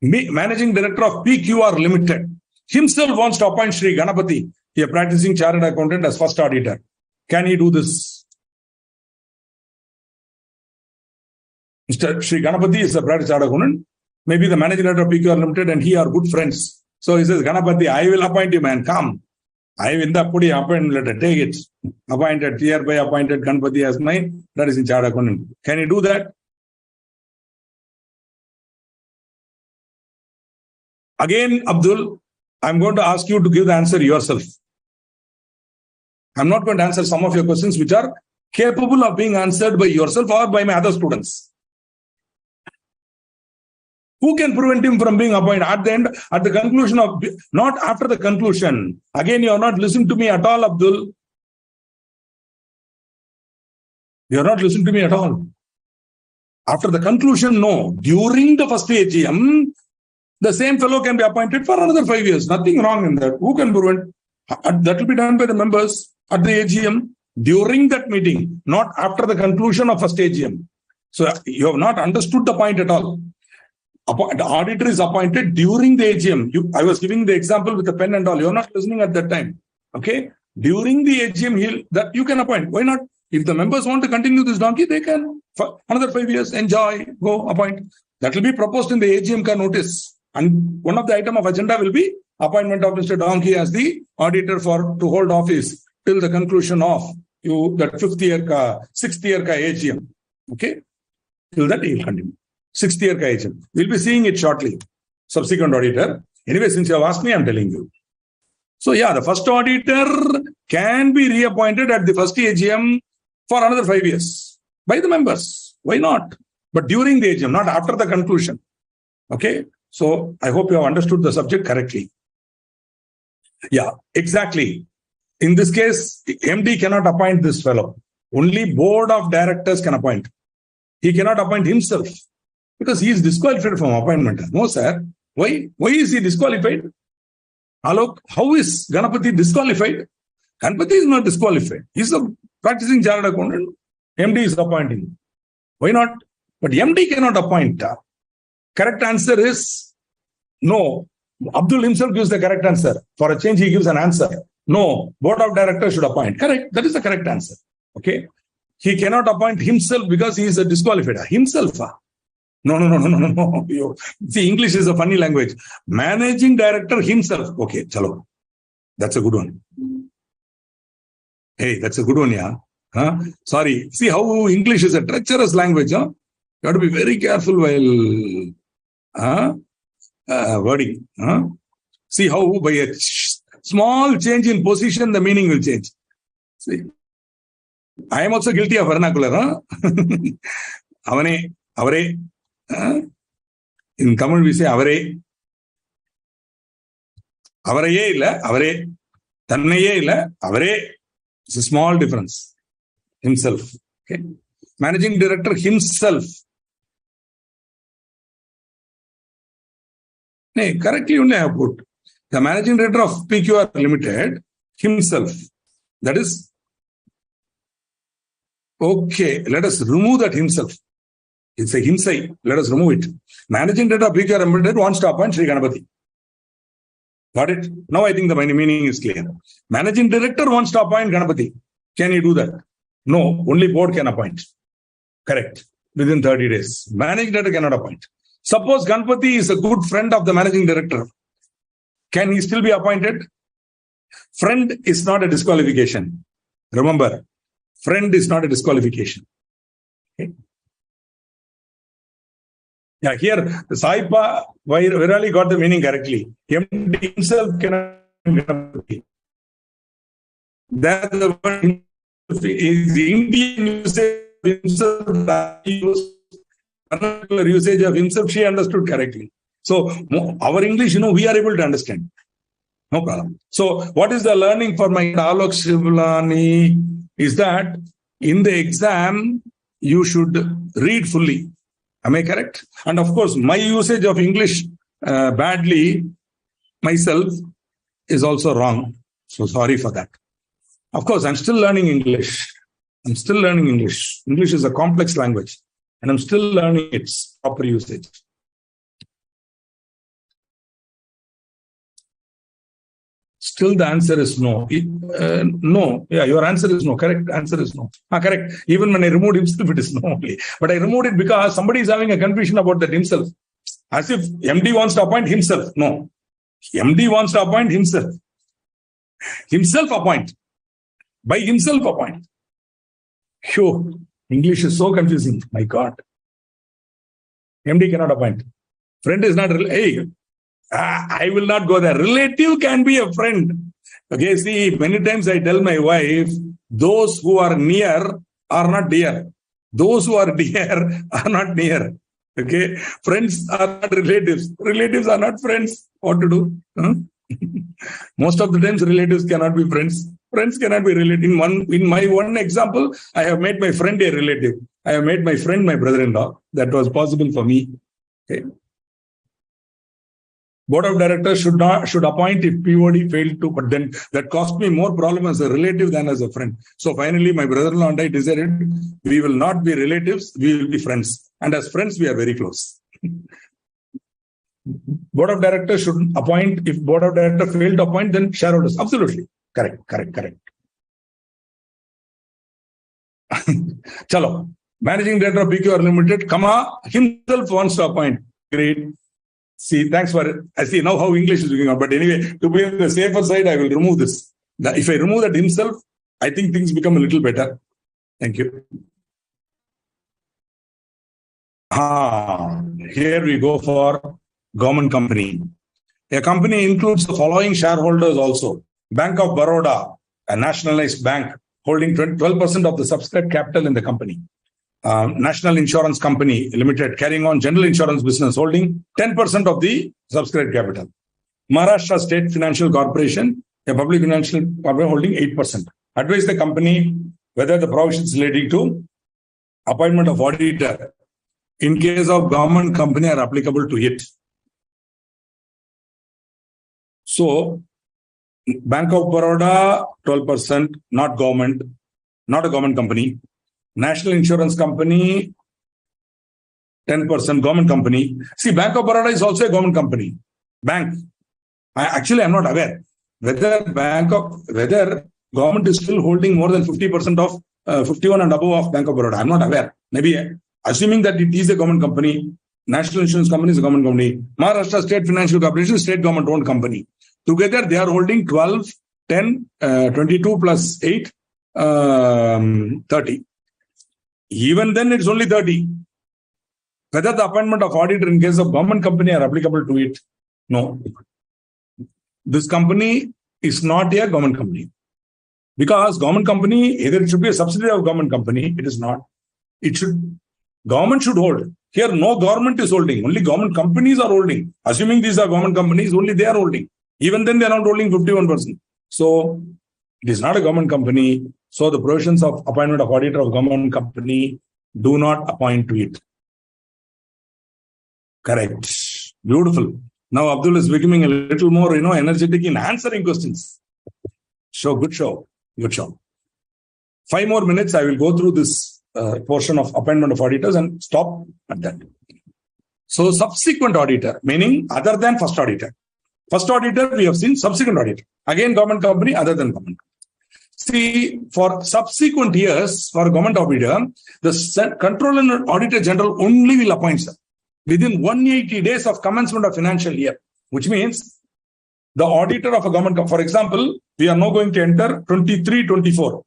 [SPEAKER 1] Managing Director of PQR Limited himself wants to appoint Sri Ganapati, a practicing chartered accountant, as first auditor. Can he do this? Mr. Sri Ganapati is a practicing chartered accountant. Maybe the managing director of PQR Limited and he are good friends. So he says, Ganapati, I will appoint you, man. Come. I will the put appointment letter. Take it. Appointed, hereby appointed Ganapati as my practicing chartered accountant. Can he do that? Again, Abdul, I'm going to ask you to give the answer yourself. I'm not going to answer some of your questions which are capable of being answered by yourself or by my other students. Who can prevent him from being appointed at the end, at the conclusion of, not after the conclusion? Again, you are not listening to me at all, Abdul. You are not listening to me at all. After the conclusion, no. During the first AGM, the same fellow can be appointed for another 5 years. Nothing wrong in that. Who can prevent? That will be done by the members at the AGM during that meeting, not after the conclusion of first AGM. So you have not understood the point at all. The auditor is appointed during the AGM. I was giving the example with the pen and all. You are not listening at that time. Okay? During the AGM, that you can appoint. Why not? If the members want to continue this donkey, they can. For another 5 years, enjoy, go, appoint. That will be proposed in the AGM notice. And one of the item of agenda will be appointment of Mr. Donkey as the auditor to hold office till the conclusion of that 6th year AGM. Okay? Till that he will continue. 6th year AGM. We'll be seeing it shortly. Subsequent auditor. Anyway, since you have asked me, I'm telling you. So yeah, the first auditor can be reappointed at the first AGM for another 5 years by the members. Why not? But during the AGM, not after the conclusion. Okay? So I hope you have understood the subject correctly. Yeah, exactly. In this case, MD cannot appoint this fellow. Only board of directors can appoint. He cannot appoint himself because he is disqualified from appointment. No, sir. Why? Why is he disqualified? Alok, how is Ganapati disqualified? Ganapati is not disqualified. He is a practicing chartered accountant. MD is appointing. Why not? But MD cannot appoint. Correct answer is no. Abdul himself gives the correct answer. For a change, he gives an answer. No, board of directors should appoint. Correct. That is the correct answer. Okay. He cannot appoint himself because he is a disqualified. Himself. No. See, English is a funny language. Managing director himself. Okay, chalo. That's a good one. Hey, that's a good one, yeah. Huh? Sorry. See how English is a treacherous language, huh? You have to be very careful while wording. See how by a small change in position, the meaning will change. See, I am also guilty of vernacular. Avare. In Tamil we say avare. Avaraye illa, avare. Tannaye illa, avare. It's a small difference. Himself. Okay. Managing director himself. No, correctly only I have put. The managing director of PQR Limited himself. That is okay. Let us remove that himself. It's a himsai. Let us remove it. Managing director of PQR Limited wants to appoint Sri Ganapati. Got it? Now I think the meaning is clear. Managing director wants to appoint Ganapati. Can he do that? No, only board can appoint. Correct. Within 30 days. Managing director cannot appoint. Suppose Ganapati is a good friend of the managing director. Can he still be appointed? Friend is not a disqualification. Remember, friend is not a disqualification. Okay. Yeah, here Saipa Virali got the meaning correctly. MD himself cannot be. That the word is the Indian usage of himself, she understood correctly. So our English, we are able to understand. No problem. So what is the learning for my Alok Shivlani is that in the exam, you should read fully. Am I correct? And of course, my usage of English badly myself is also wrong. So sorry for that. Of course, I'm still learning English. English is a complex language, and I'm still learning its proper usage. Still, the answer is no. No. Yeah, your answer is no. Correct. Answer is no. Correct. Even when I removed himself, it is no only. But I removed it because somebody is having a confusion about that himself. As if MD wants to appoint himself. No. MD wants to appoint himself. Himself appoint. By himself appoint. Sure. English is so confusing. My God. MD cannot appoint. Friend is not... Hey, I will not go there. Relative can be a friend. Okay, see, many times I tell my wife, those who are near are not dear. Those who are dear are not near. Okay, friends are not relatives. Relatives are not friends. What to do? Huh? Most of the times, relatives cannot be friends. Friends cannot be related. In my one example, I have made my friend a relative. I have made my friend my brother-in-law. That was possible for me. Okay. Board of directors should appoint if POD failed to, but then that cost me more problem as a relative than as a friend. So finally, my brother-in-law and I decided we will not be relatives, we will be friends. And as friends, we are very close. Board of directors should appoint. If board of directors fail to appoint, then shareholders. Absolutely. Correct. Chalo. Managing director of BQR Limited, himself wants to appoint. Great. See, thanks for... I see now how English is looking out. But anyway, to be on the safer side, I will remove this. If I remove that himself, I think things become a little better. Thank you. Here we go for government company. A company includes the following shareholders also. Bank of Baroda, a nationalized bank holding 12% of the subscribed capital in the company. National Insurance Company Limited, carrying on general insurance business, holding 10% of the subscribed capital. Maharashtra State Financial Corporation, a public financial corporation, holding 8%. Advise the company whether the provisions relating to appointment of auditor in case of government company are applicable to it. So, Bank of Baroda, 12%, not government, not a government company. National Insurance Company, 10% government company. See, Bank of Baroda is also a government company. Bank. I'm not aware whether government is still holding more than 50% of 51 and above of Bank of Baroda. I'm not aware. Maybe assuming that it is a government company, National Insurance Company is a government company. Maharashtra State Financial Corporation, state government owned company. Together they are holding 12, 10, 22 plus 8, 30. Even then, it's only 30. Whether the appointment of auditor in case of government company are applicable to it? No. This company is not a government company. Because government company, either it should be a subsidiary of government company, it is not. Government should hold. Here, no government is holding. Only government companies are holding. Assuming these are government companies, only they are holding. Even then, they are not holding 51%. So, it is not a government company. So the provisions of appointment of auditor of government company do not appoint to it. Correct. Beautiful. Now Abdul is becoming a little more, energetic in answering questions. Good show. 5 more minutes. I will go through this portion of appointment of auditors and stop at that. So subsequent auditor, meaning other than first auditor. First auditor, we have seen. Subsequent auditor. Again, government company, other than government. See, for subsequent years, for government auditor, the Controller and Auditor General only will appoint within 180 days of commencement of financial year, which means the auditor of a government, for example, we are now going to enter 23-24.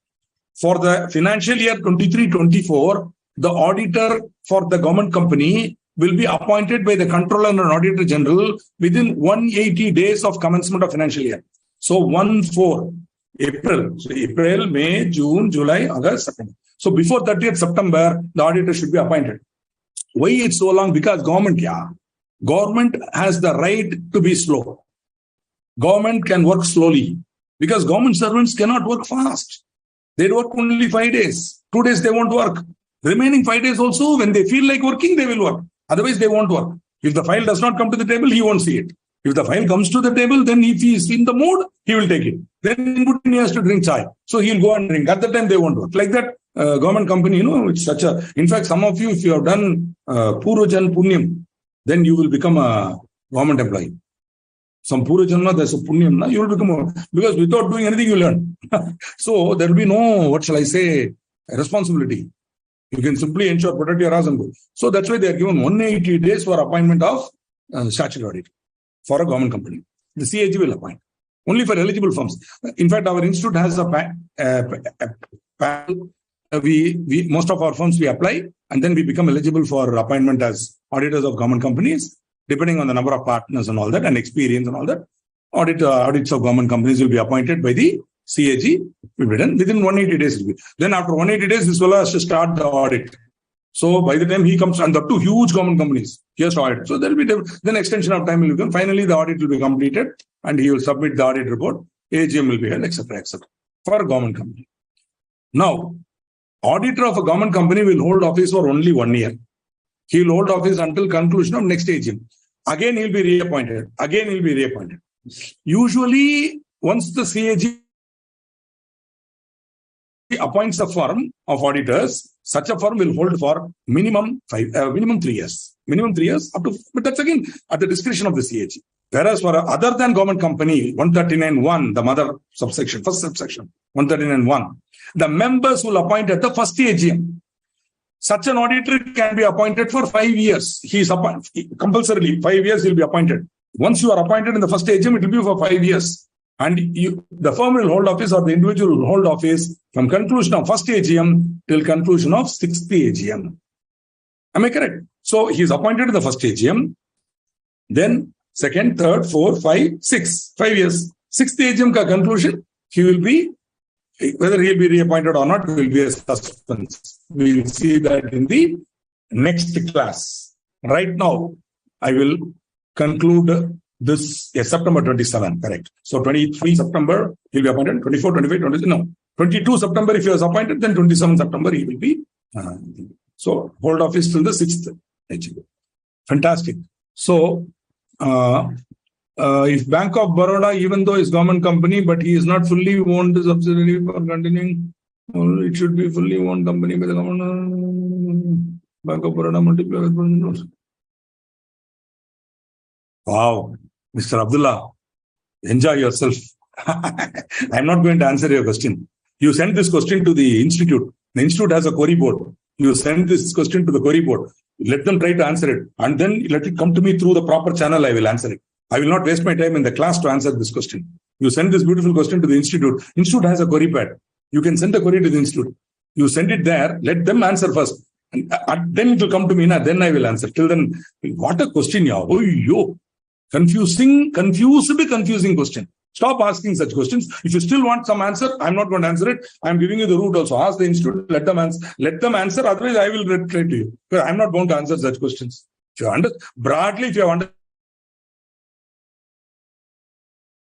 [SPEAKER 1] For the financial year 23-24, the auditor for the government company will be appointed by the Controller and Auditor General within 180 days of commencement of financial year. So 1/4. April. So April, May, June, July, August, September. So before 30th September, the auditor should be appointed. Why it's so long? Because government has the right to be slow. Government can work slowly because government servants cannot work fast. They work only 5 days. 2 days they won't work. Remaining 5 days also, when they feel like working, they will work. Otherwise, they won't work. If the file does not come to the table, he won't see it. If the file comes to the table, then if he is in the mood, he will take it. Then in between he has to drink chai. So he'll go and drink. At the time they won't work. Like that, government company, it's such a... In fact, some of you, if you have done Purujan Punyam, then you will become a government employee. Some Purujanna, there's a Punyam, you will become because without doing anything, you learn. So there will be no, what shall I say, responsibility. You can simply ensure, protect your house and go. So that's why they are given 180 days for appointment of statutory audit for a government company. The CAG will appoint. Only for eligible firms. In fact, our institute has a panel. We most of our firms we apply, and then we become eligible for appointment as auditors of government companies, depending on the number of partners and all that, and experience and all that. Audits of government companies will be appointed by the CAG, will be done within 180 days. Then after 180 days, this fellow has to start the audit. So by the time he comes, and the two huge government companies, he has to audit. So there will be then extension of time will come. Finally, the audit will be completed, and he will submit the audit report. AGM will be held, etc., etc. for a government company. Now, auditor of a government company will hold office for only 1 year. He will hold office until conclusion of next AGM. Again, he'll be reappointed. Again, he'll be reappointed. Usually, once the CAG appoints a firm of auditors, such a firm will hold for minimum 3 years. Minimum 3 years, up to, but that's again at the discretion of the CAG. Whereas for other than government company, 139(1), the mother subsection, first subsection, 139(1), the members will appoint at the first AGM. Such an auditor can be appointed for 5 years. He is appointed compulsorily, 5 years he will be appointed. Once you are appointed in the first AGM, it will be for 5 years. And the firm will hold office, or the individual will hold office from conclusion of first AGM till conclusion of 6th AGM. Am I correct? So he is appointed in the first AGM, then second, third, fourth, 5, 6, 5 years. 6th AGM ka conclusion, he will be, whether he will be reappointed or not, will be a suspense. We will see that in the next class. Right now, I will conclude this September 27, correct. So 23 September, he will be appointed, 24, 25, 26, no. 22 September, if he was appointed, then 27 September, he will be. So hold office till the 6th AGM. Fantastic. So, if Bank of Baroda, even though it's government company, but he is not fully owned subsidiary for continuing, it should be fully owned company by the government. Bank of Baroda multiple. Wow, Mr. Abdullah, enjoy yourself. I'm not going to answer your question. You send this question to the institute. The institute has a query board. You send this question to the query board. Let them try to answer it, and then let it come to me through the proper channel. I will answer it. I will not waste my time in the class to answer this question. You send this beautiful question to the institute. Institute has a query pad. You can send a query to the institute. You send it there. Let them answer first. And then it will come to me. Then I will answer. Till then, what a question, yeah. Oh, yo. Confusing question. Stop asking such questions. If you still want some answer, I'm not going to answer it. I'm giving you the route also. Ask the institute. Let them answer. Otherwise, I will reply to you. Because I'm not going to answer such questions. If you understand broadly, if you understand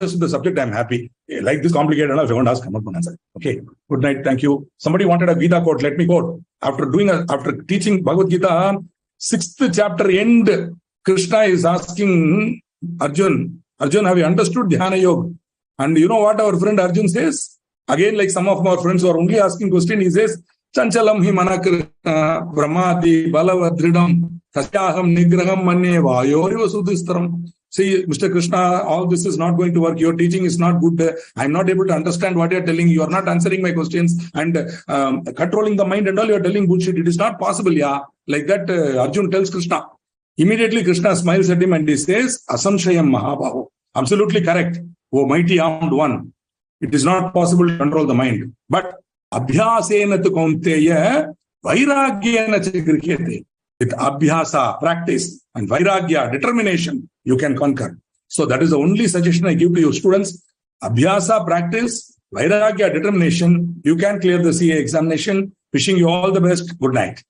[SPEAKER 1] the subject, I'm happy. Like this complicated enough, if you want to ask, I'm not going to answer. Okay. Good night. Thank you. Somebody wanted a Gita quote. Let me quote. After teaching Bhagavad Gita, 6th chapter end, Krishna is asking Arjun, have you understood Dhyana Yoga? And you know what our friend Arjun says? Again, like some of our friends who are only asking question, he says, Chanchalam hi manakr brahmati balavadridam tasyaham nigraham manye vayoriva sudhistaram. See, Mr. Krishna, all this is not going to work. Your teaching is not good. I'm not able to understand what you're telling. You are not answering my questions and controlling the mind and all. You're telling bullshit. It is not possible, yeah. Like that, Arjun tells Krishna. Immediately, Krishna smiles at him and he says, Asamshayam Mahabaho. Absolutely correct. O mighty armed one. It is not possible to control the mind. But Abhyasena tu kaunteya vairagyena chagrihyate. With Abhyasa, practice, and Vairagya, determination, you can conquer. So that is the only suggestion I give to your students. Abhyasa, practice, Vairagya, determination, you can clear the CA examination. Wishing you all the best. Good night.